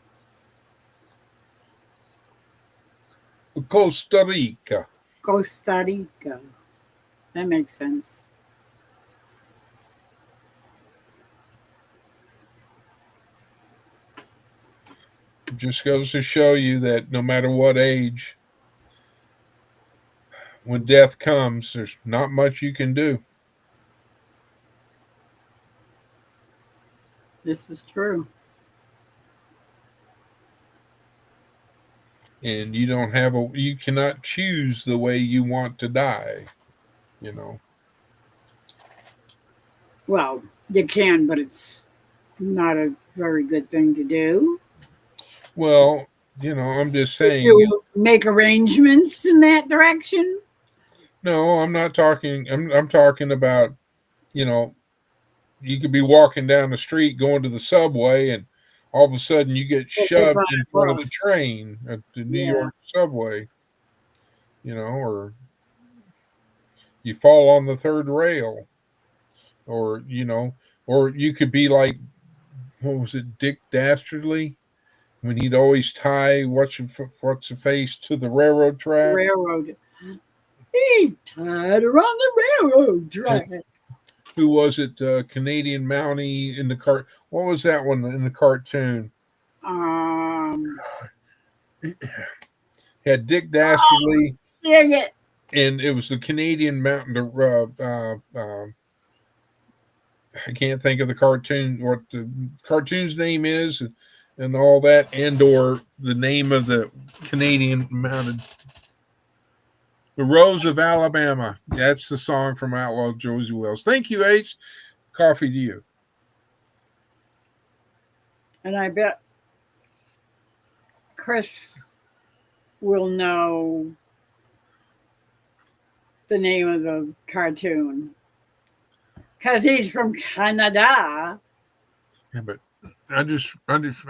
Costa Rica. Costa Rica. That makes sense. Just goes to show you that no matter what age, when death comes, there's not much you can do. This is true. And you cannot choose the way you want to die, you know. Well, you can, but it's not a very good thing to do. Well, I'm just If saying, you make arrangements in that direction. no, I'm not talking, I'm talking about, you know, you could be walking down the street going to the subway and all of a sudden you get Hit by shoved in a front of the bus. train at the New Yeah. York subway, or you fall on the third rail, or or you could be like, what was it, Dick Dastardly, when he'd always tie what's the face to the railroad track. Railroad. He tied her on the railroad And track. who was it? Canadian Mountie in the cart. What was that one in the cartoon? Um, Had Dick Dastardly, dang it. and it was the Canadian Mountain. I can't think of the cartoon, what the cartoon's name is, and all that, and or the name of the Canadian Mounted. The Rose of Alabama. That's the song from Outlaw Josie Wells. Thank you, H. Coffee to you. And I bet Chris will know the name of the cartoon because he's from Canada. Yeah, but I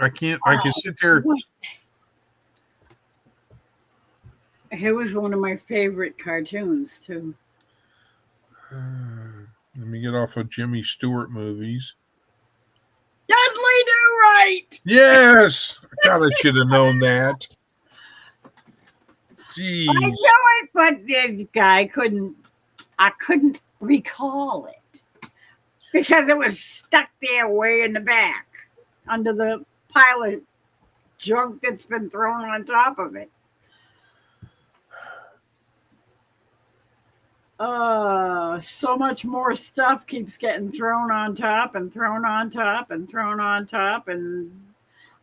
can't. I can sit there. What? It was one of my favorite cartoons too. Let me get off of Jimmy Stewart movies. Dudley Do Right. Yes, God, I should have known that. Jeez. I know it, but the guy couldn't. I couldn't recall it because it was stuck there way in the back under the pile of junk that's been thrown on top of it. So much more stuff keeps getting thrown on top and thrown on top and thrown on top, and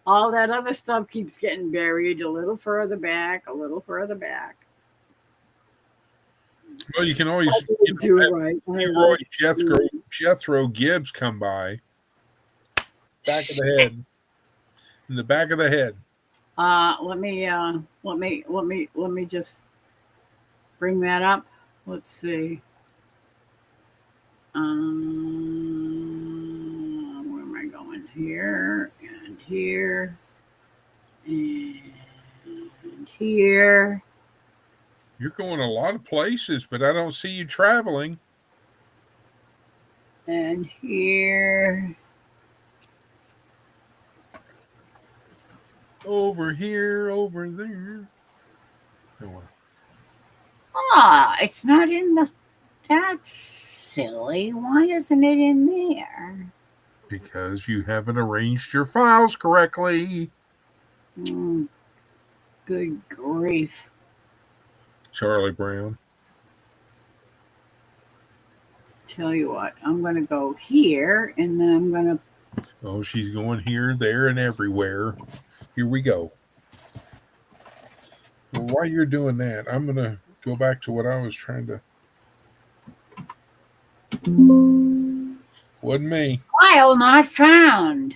all that other stuff keeps getting buried a little further back, a little further back. Well, you can always Do it right. Roy Jethro Gibbs come by. Back of the head. In the back of the head. Let me just bring that up. Let's see. Where am I going? Here and here and here. You're going a lot of places, but I don't see you traveling. And here. Over here, over there. Oh, well. It's not in the. That's silly. Why isn't it in there? Because you haven't arranged your files correctly. Mm, good grief. Charlie Brown. Tell you what, I'm going to go here and then I'm going to. Oh, she's going here, there, and everywhere. Here we go. Well, while you're doing that, I'm going to go back to what I was trying to. Wasn't me. File not found.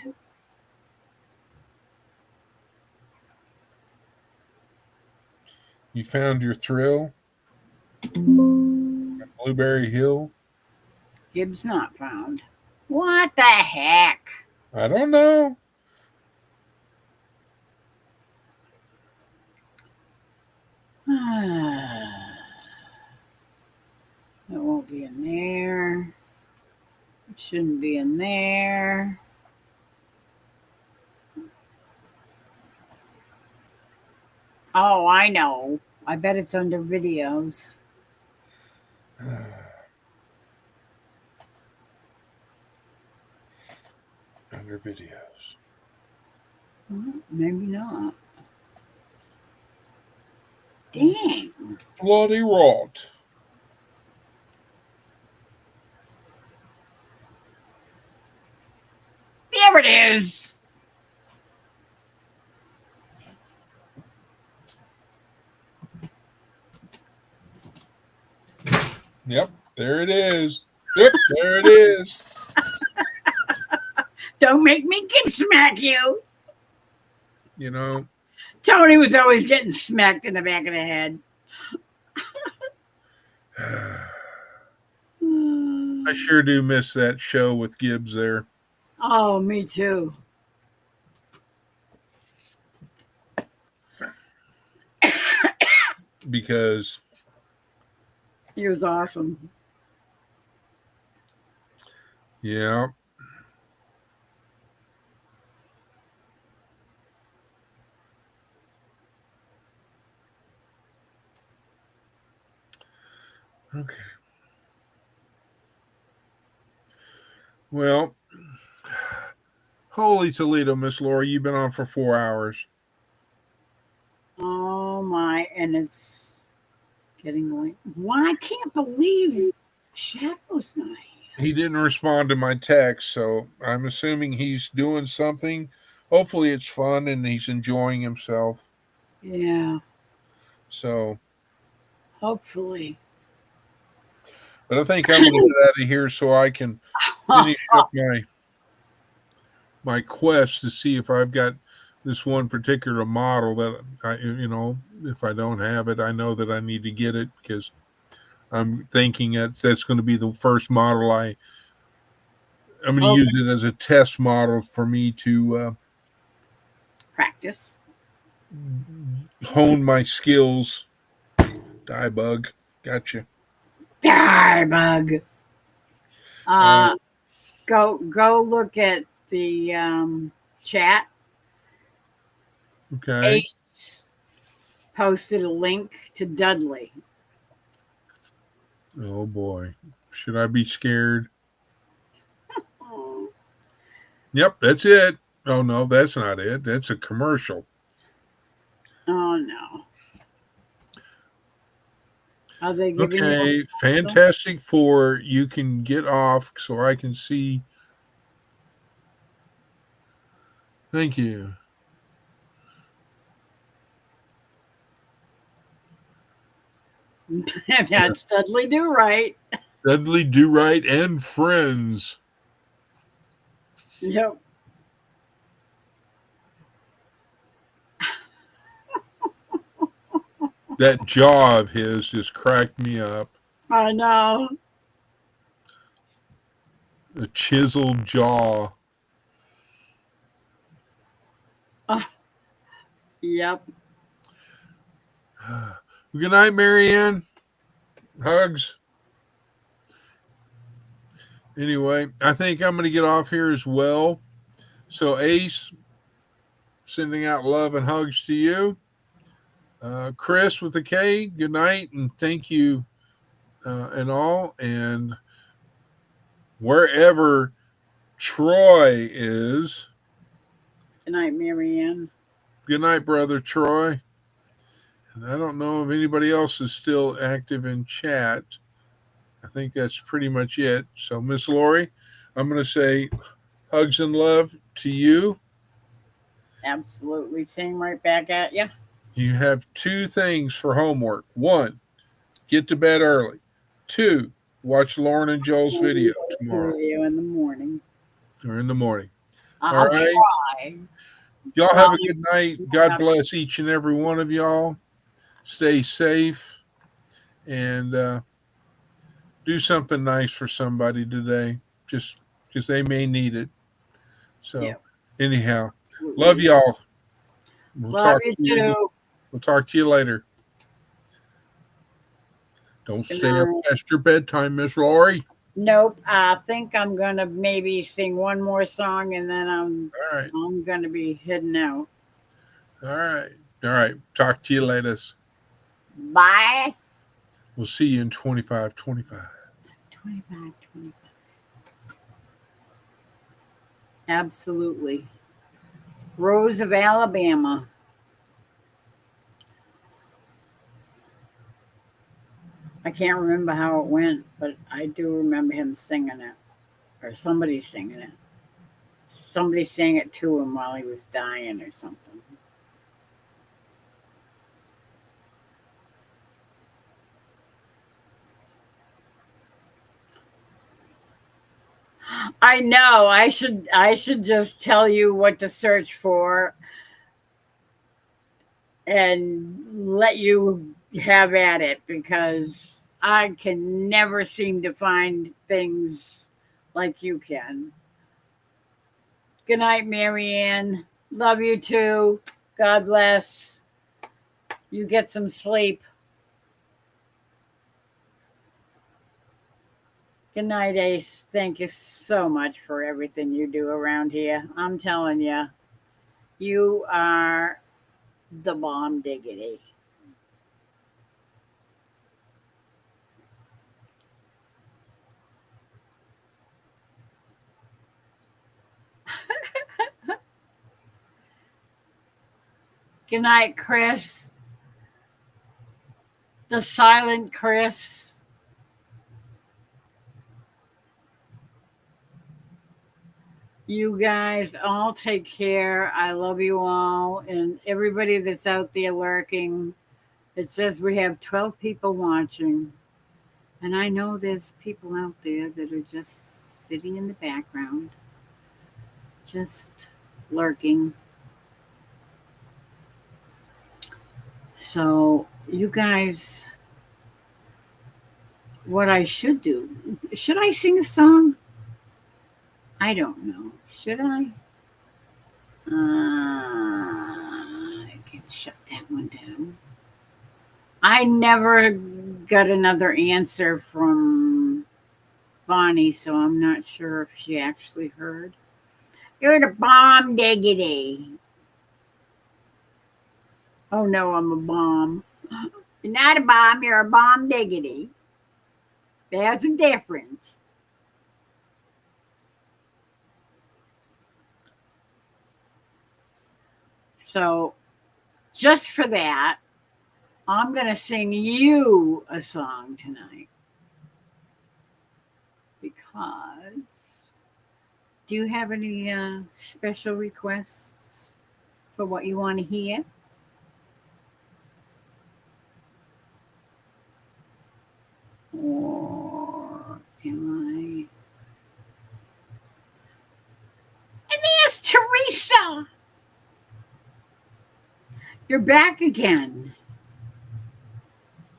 You found your thrill? Blueberry Hill? Gibbs not found. What the heck? I don't know. It won't be in there. It shouldn't be in there. Oh, I know. I bet it's under videos. Under videos. Maybe not. Dang. Bloody rot. There it is. Yep, there it is. Yep, there it is. Don't make me Gibbs smack you. You know, Tony was always getting smacked in the back of the head. I sure do miss that show with Gibbs there. Oh, me too. Because He was awesome. yeah. Okay. Well, holy Toledo, Miss Laura, you've been on for 4 hours. Oh my, and it's getting late. Why? I can't believe Shadow's not here. He didn't respond to my text, so I'm assuming he's doing something. Hopefully it's fun and he's enjoying himself. Yeah, So, hopefully. but I think I'm going to get out of here so I can finish up my quest to see if I've got this one particular model that if I don't have it, I know that I need to get it because I'm thinking that's going to be the first model I'm going to use it as a test model for me to practice. hone my skills. Die bug, gotcha. Die bug. Go look at the chat. Okay. Ace posted a link to Dudley. Oh boy, should I be scared? Oh, Yep, that's it. Oh no, that's not it. That's a commercial. no. Are they giving Okay, Fantastic Four. You can get off so I can see. Thank you. That's Dudley Do Right. Dudley Do Right and Friends. Yep. That jaw of his just cracked me up. I know. A chiseled jaw. Yep. Good night, Marianne. Hugs. Anyway, I think I'm going to get off here as well. So, Ace, sending out love and hugs to you. Chris with a K, good night and thank you and all. And wherever Troy is. Good night, Marianne. Good night, brother Troy. And I don't know if anybody else is still active in chat. I think that's pretty much it. So, Miss Lori, I'm going to say hugs and love to you. Absolutely. Same right back at you. You have two things for homework. One, get to bed early. Two, watch Lauren and Joel's video tomorrow Video in the morning. or in the morning. All I'll right. try. Y'all have Well, a good night. God bless each and every one of y'all. Stay safe and do something nice for somebody today, just because they may need it. yeah, So, anyhow, love absolutely. y'all. We'll Love talk you to you. too. We'll talk to you later. Don't Good stay up night. past your bedtime, Miss Lori. Nope. I think I'm gonna maybe sing one more song and then All right. I'm gonna be heading out. All right. All right. Talk to you later. Bye. We'll see you in 2525. 25, 25. Absolutely. Rose of Alabama. I can't remember how it went, but I do remember him singing it, or somebody singing it. Somebody sang it to him while he was dying or something. I know. I should just tell you what to search for and let you have at it because I can never seem to find things like you can. Good night, Marianne. Love you too. God bless. You get some sleep. Good night, Ace. Thank you so much for everything you do around here. I'm telling you, you are the bomb diggity. Good night, Chris. The silent Chris. You guys all take care. I love you all. And everybody that's out there lurking, it says we have 12 people watching. And I know there's people out there that are just sitting in the background, just lurking. So, you guys, what I should do, should I sing a song? I don't know. Should I? I can shut that one down. I never got another answer from Bonnie, so I'm not sure if she actually heard. You're the bomb diggity. Oh no, I'm a bomb. You're not a bomb, you're a bomb diggity. There's a difference. So, just for that, I'm going to sing you a song tonight. Because, do you have any special requests for what you want to hear? Or am I? And there's Teresa. You're back again.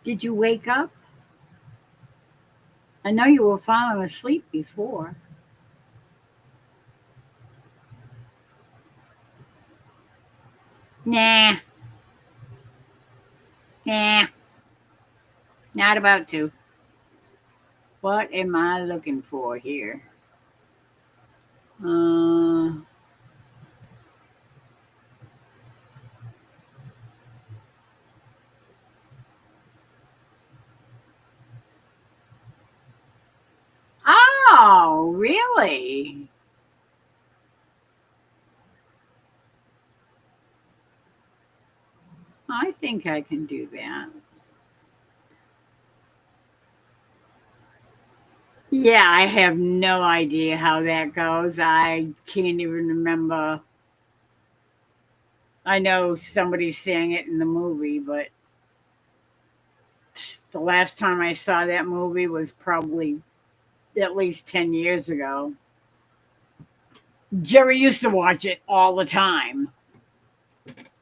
Did you wake up? I know you were falling asleep before. Nah, nah, not about to. What am I looking for here? Uh, oh, really? think I can do that. Yeah, I have no idea how that goes. I can't even remember. I know somebody sang it in the movie, but the last time I saw that movie was probably at least 10 years ago. Jerry used to watch it all the time,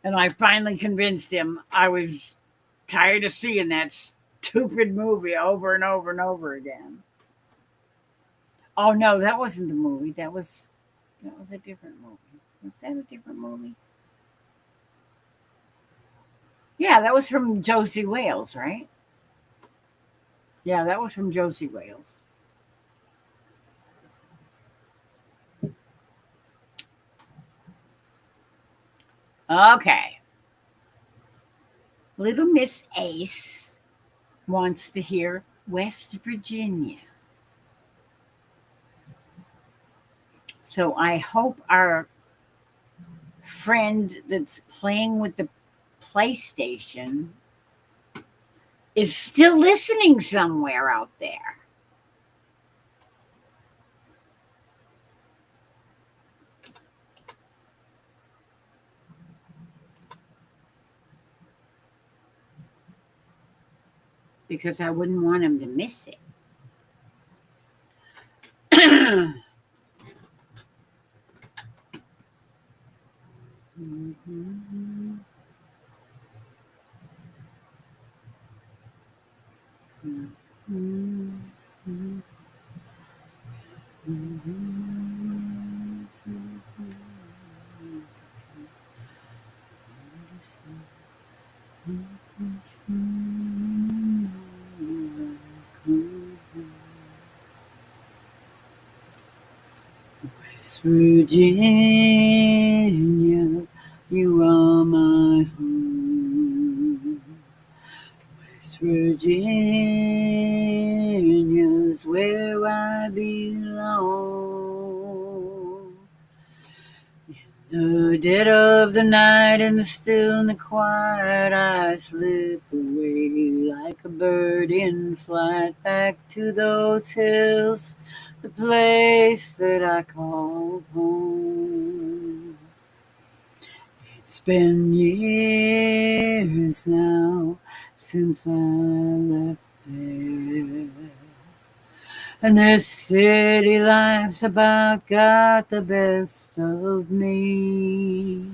and I finally convinced him I was tired of seeing that stupid movie over and over and over again. Oh no, that wasn't the movie. That was a different movie. Was that a different movie? Yeah, that was from Josie Wales, right? Yeah, that was from Josie Wales. Okay. Little Miss Ace wants to hear West Virginia. So I hope our friend that's playing with the PlayStation is still listening somewhere out there. Because I wouldn't want him to miss it. Mhm. Mhm. West Virginia, you are my home. West Virginia's where I belong. In the dead of the night, in the still and the quiet, I slip away like a bird in flight back to those hills, the place that I call home. It's been years now since I left there. And this city life's about got the best of me.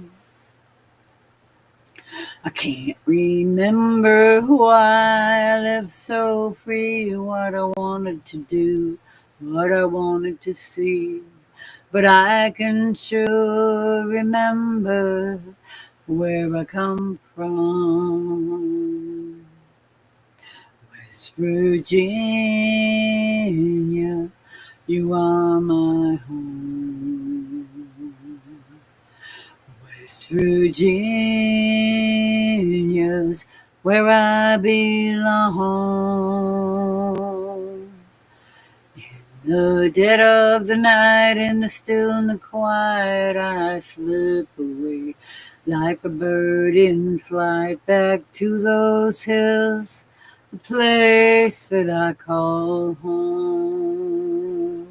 I can't remember why I lived so free, what I wanted to do, what I wanted to see. But I can sure remember where I come from. West Virginia, you are my home. West Virginia's where I belong. In the dead of the night, in the still and the quiet, I slip away like a bird in flight back to those hills, the place that I call home.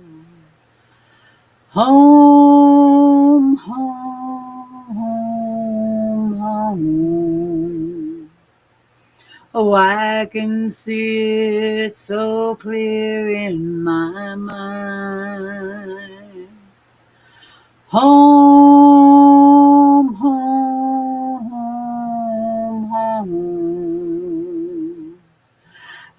Home, home, home. Oh, I can see it so clear in my mind. Home, home, home.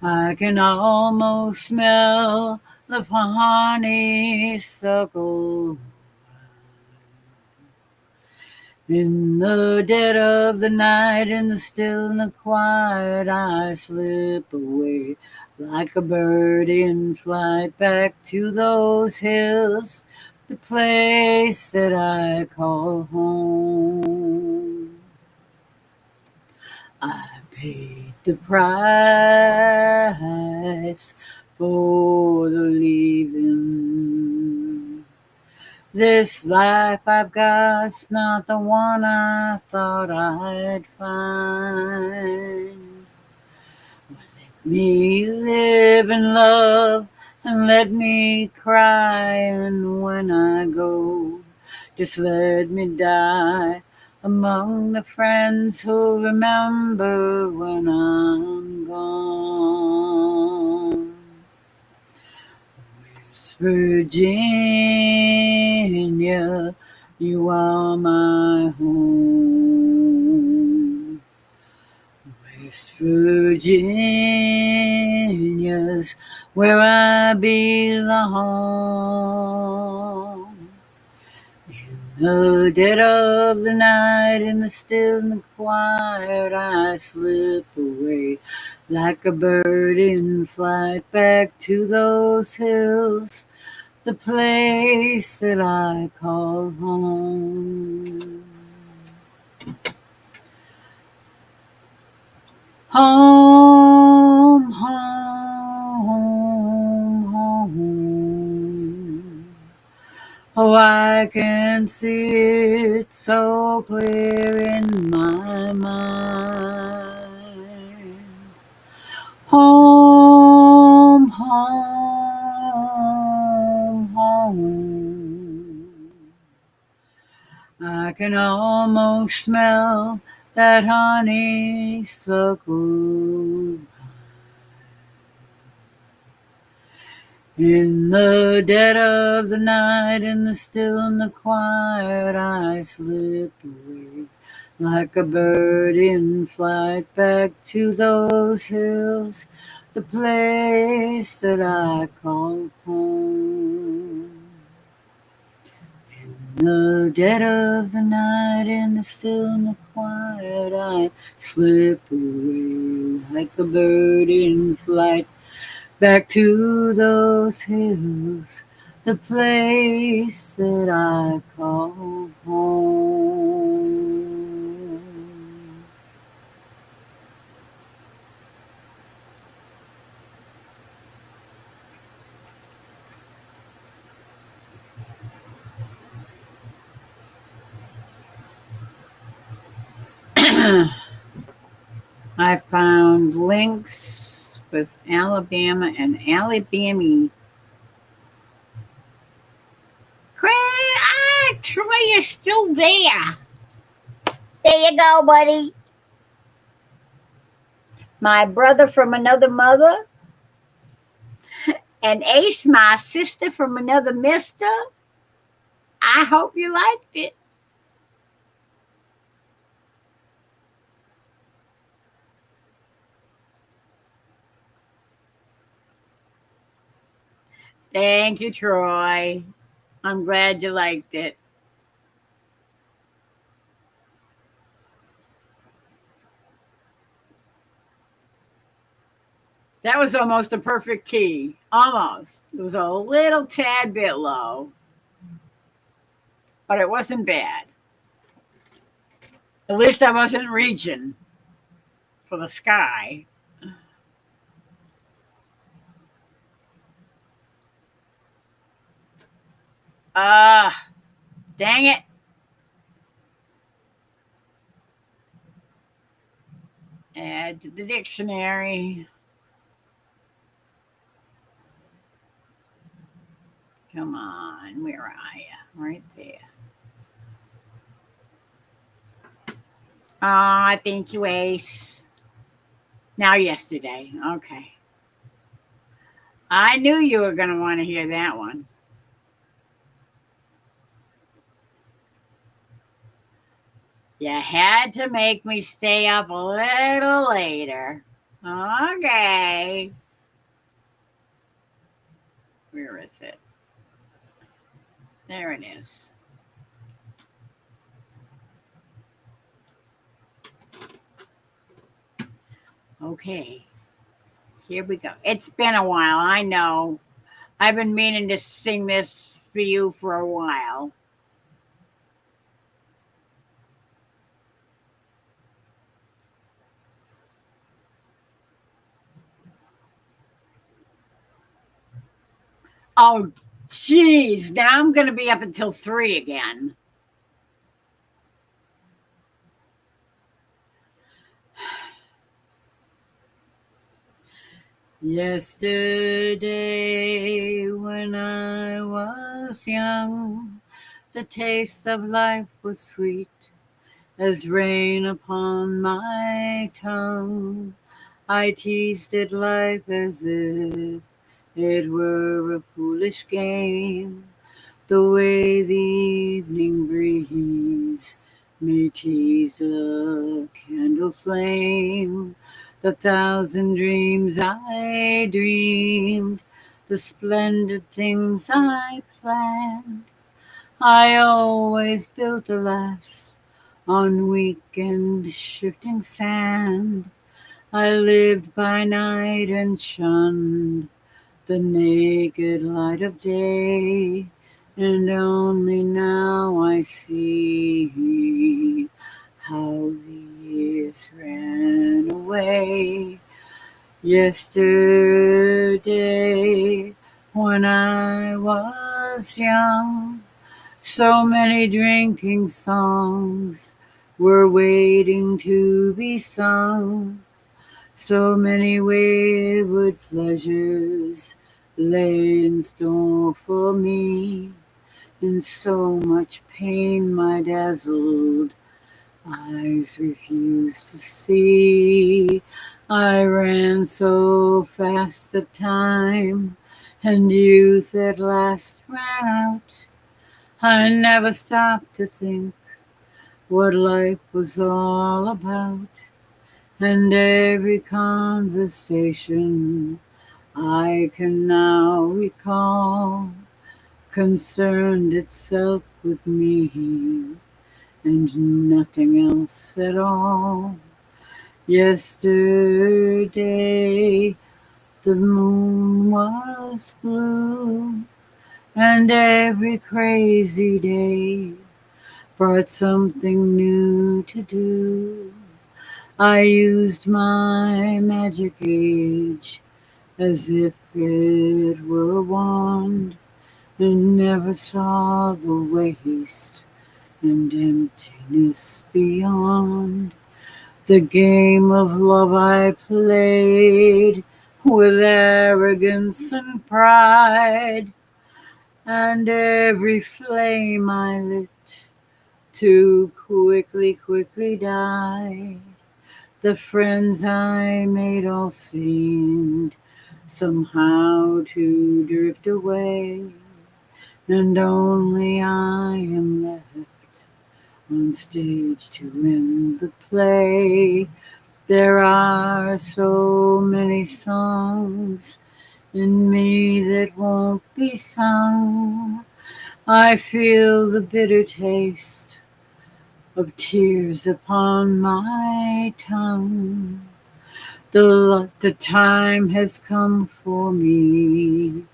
I can almost smell the honeysuckle. In the dead of the night, in the still and the quiet, I slip away like a bird in flight back to those hills, the place that I call home. I paid the price for the leaving. This life I've got's not the one I thought I'd find. Me live and love and let me cry, and when I go, just let me die among the friends who'll remember when I'm gone. West Virginia, you are my home. West Virginia's where I belong. In the dead of the night, in the still and the quiet, I slip away like a bird in flight back to those hills, the place that I call home. Home, home, home. Oh, I can see it so clear in my mind. Home, home, home. I can almost smell that honeysuckle. In the dead of the night, in the still and the quiet, I slip away like a bird in flight back to those hills, the place that I call home. In the dead of the night, in the still and the quiet, I slip away like a bird in flight back to those hills, the place that I call home. I found links with Alabama and Alabama. Troy is still there. There you go, buddy. My brother from another mother, and Ace, my sister from another mister. I hope you liked it. Thank you, Troy. I'm glad you liked it. That was almost a perfect key. Almost. It was a little tad bit low, but it wasn't bad. At least I wasn't reaching for the sky. Ah, dang it. Add to the dictionary. Come on, where are you? Right there. Ah, thank you, Ace. Now, yesterday. Okay. I knew you were going to want to hear that one. You had to make me stay up a little later. Okay. Where is it? There it is. Okay. Here we go. It's been a while. I know. I've been meaning to sing this for you for a while. Oh, Jeez, now I'm going to be up until 3 again. Yesterday, when I was young, the taste of life was sweet as rain upon my tongue. I teased at life as if it were a foolish game, the way the evening breeze may tease a candle flame. The thousand dreams I dreamed, the splendid things I planned, I always built, alas, on weak and shifting sand. I lived by night and shunned the naked light of day, and only now I see how the years ran away. Yesterday, when I was young, so many drinking songs were waiting to be sung. So many wayward pleasures lay in store for me, and so much pain my dazzled eyes refused to see. I ran so fast that time and youth at last ran out. I never stopped to think what life was all about, and every conversation I can now recall concerned itself with me and nothing else at all. Yesterday the moon was blue, and every crazy day brought something new to do. I used my magic age as if it were a wand, and never saw the waste and emptiness beyond. The game of love I played with arrogance and pride, and every flame I lit too quickly died. The friends I made all seemed somehow to drift away, and only I am left on stage to end the play. There are so many songs in me that won't be sung. I feel the bitter taste of tears upon my tongue. The time has come for me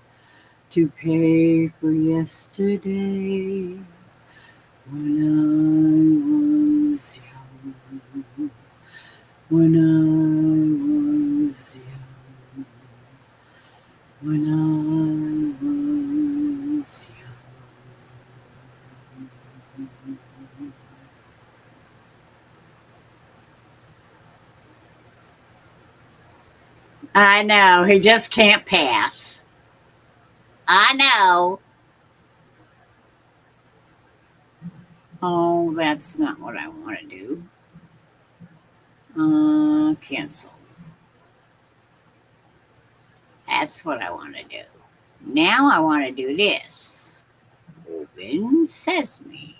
to pay for yesterday when I was young. When I was young. When I was young. I know, he just can't pass. I know. Oh, that's not what I want to do. Cancel. That's what I want to do. Now I want to do this. Open sesame.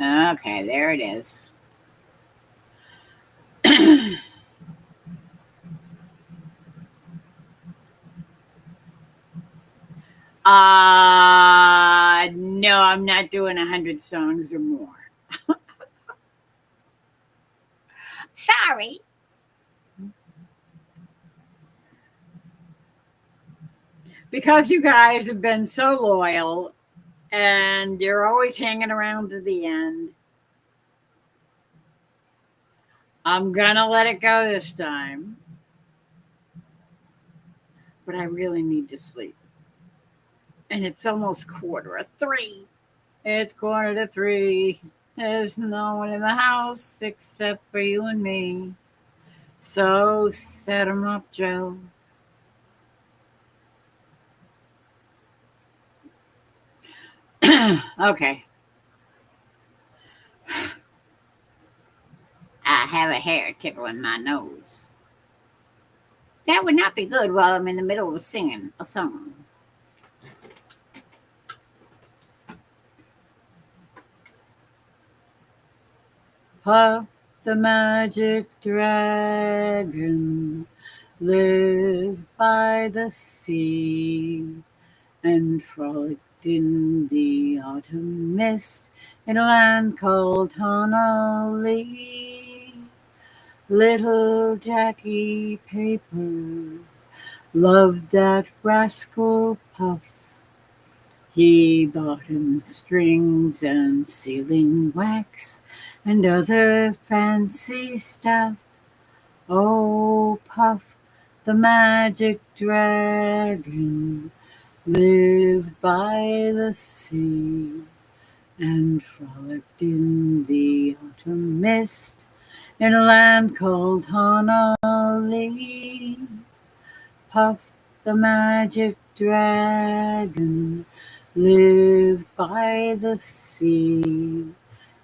Okay, there it is. No, I'm not doing 100 songs or more. Sorry. Because you guys have been so loyal and you're always hanging around to the end. I'm gonna let it go this time, but I really need to sleep. And it's almost 2:45. It's 2:45. There's no one in the house except for you and me. So set 'em up, Joe. Okay. I have a hair tickle in my nose. That would not be good while I'm in the middle of singing a song. Puff the magic dragon lived by the sea and frolicked in the autumn mist in a land called Honolulu. Little Jackie Paper loved that rascal Puff. He bought him strings and sealing wax and other fancy stuff. Oh, Puff, the magic dragon, lived by the sea and frolicked in the autumn mist in a land called Honolulu. Puff, the magic dragon, lived by the sea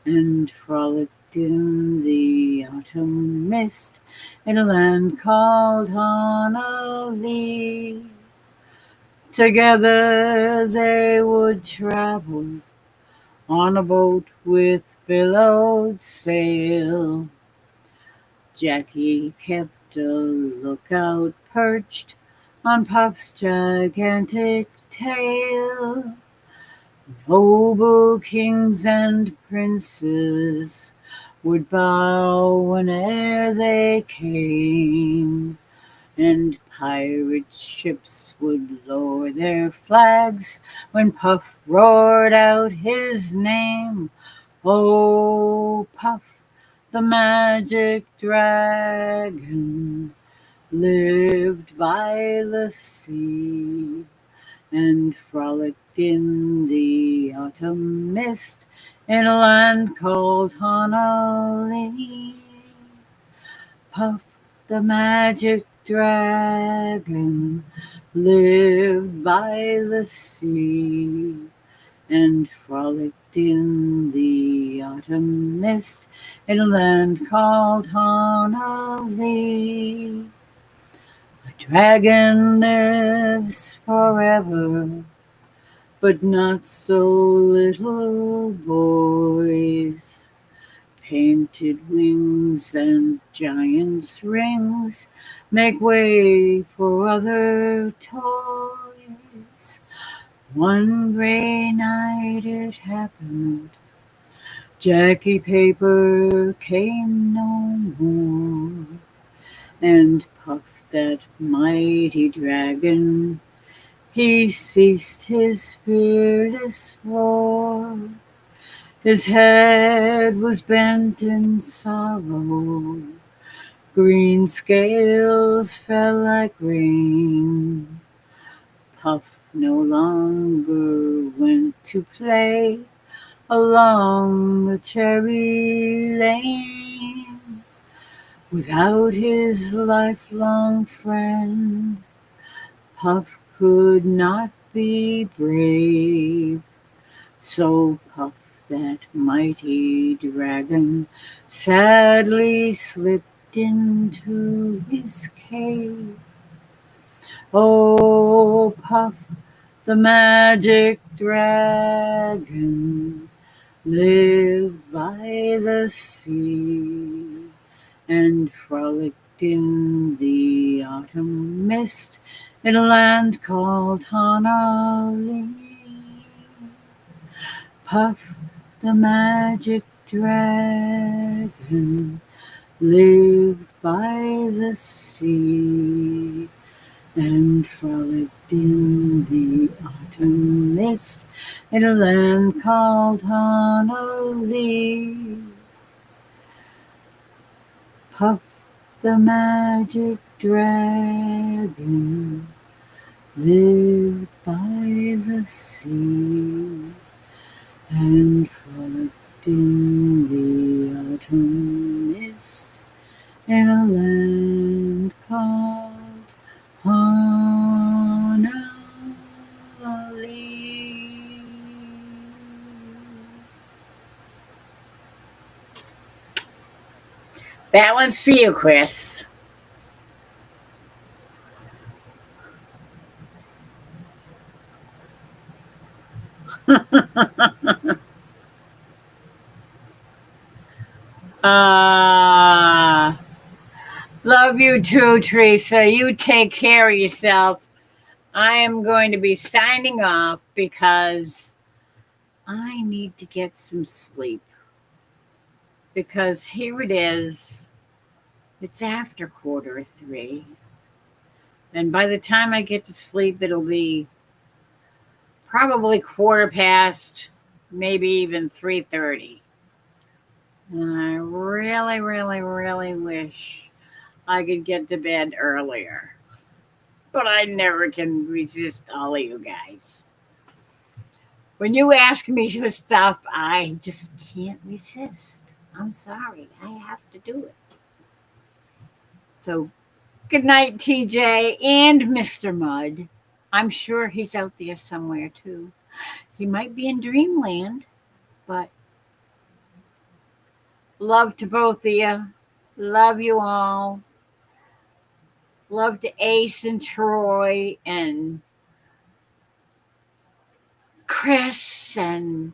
and frolicked in the autumn mist in a land called Honolulu. Together they would travel on a boat with billowed sail. Jackie kept a lookout perched on Puff's gigantic tail. Noble kings and princes would bow whene'er they came, and pirate ships would lower their flags when Puff roared out his name. Oh, Puff, the magic dragon, lived by the sea and frolicked in the autumn mist in a land called Honolulu. Puff, the magic dragon, lived by the sea and frolicked in the autumn mist in a land called Honolulu. A dragon lives forever, but not so little boys. Painted wings and giant's rings make way for other toys. One gray night it happened, Jackie Paper came no more, and Puff, that mighty dragon, he ceased his fearless roar. His head was bent in sorrow, green scales fell like rain. Puff no longer went to play along the cherry lane without his lifelong friend. Puff could not be brave, so Puff, that mighty dragon, sadly slipped into his cave. Oh, Puff, the magic dragon, lived by the sea and frolicked in the autumn mist in a land called Honolulu. Puff, the magic dragon, lived by the sea and frolicked in the autumn mist in a land called Honolulu. Puff the magic dragon lived by the sea and frolicked in the autumn mist in a land called Honolulu. That one's for you, Chris. Ah, love you too, Teresa. You take care of yourself. I am going to be signing off because I need to get some sleep. Because here it is. It's after 2:45. And by the time I get to sleep, it'll be probably quarter past, maybe even 3:30. And I really, really, really wish I could get to bed earlier. But I never can resist all of you guys. When you ask me for stuff, I just can't resist. I'm sorry. I have to do it. So, good night, TJ and Mr. Mud. I'm sure he's out there somewhere too. He might be in dreamland, but love to both of you. Love you all. Love to Ace and Troy and Chris and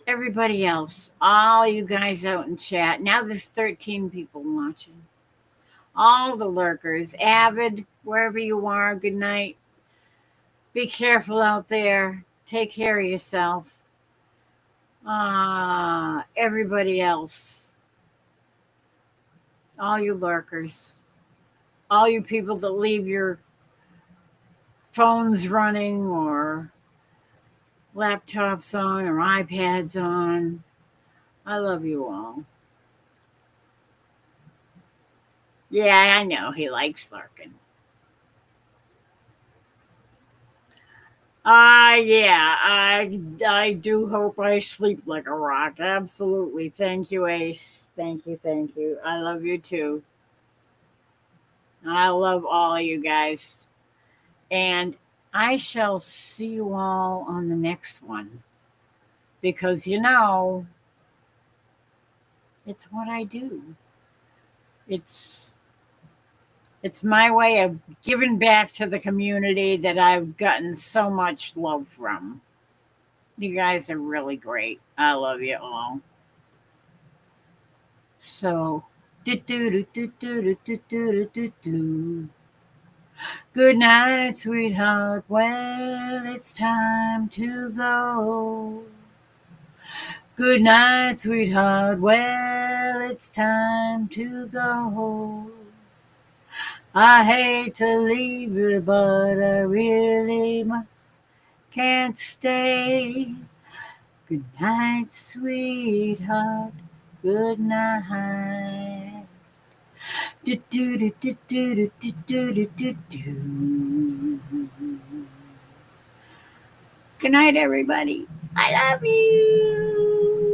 everybody else. All you guys out in chat. Now there's 13 people watching. All the lurkers. Avid, wherever you are, good night. Be careful out there. Take care of yourself. Everybody else. All you lurkers. All you people that leave your phones running or laptops on or iPads on. I love you all. Yeah, I know he likes lurking. Yeah, I do hope I sleep like a rock. Absolutely. Thank you, Ace. Thank you, thank you. I love you too. I love all of you guys. And I shall see you all on the next one. Because it's what I do. It's it's my way of giving back to the community that I've gotten so much love from. You guys are really great. I love you all. So, do do do do do do do do do. Good night, sweetheart. Well, it's time to go. Good night, sweetheart. Well, it's time to go. I hate to leave you, but I really can't stay. Good night, sweetheart. Good night. Do, do, do, do, do, do, do, do, do, do. Good night, everybody. I love you.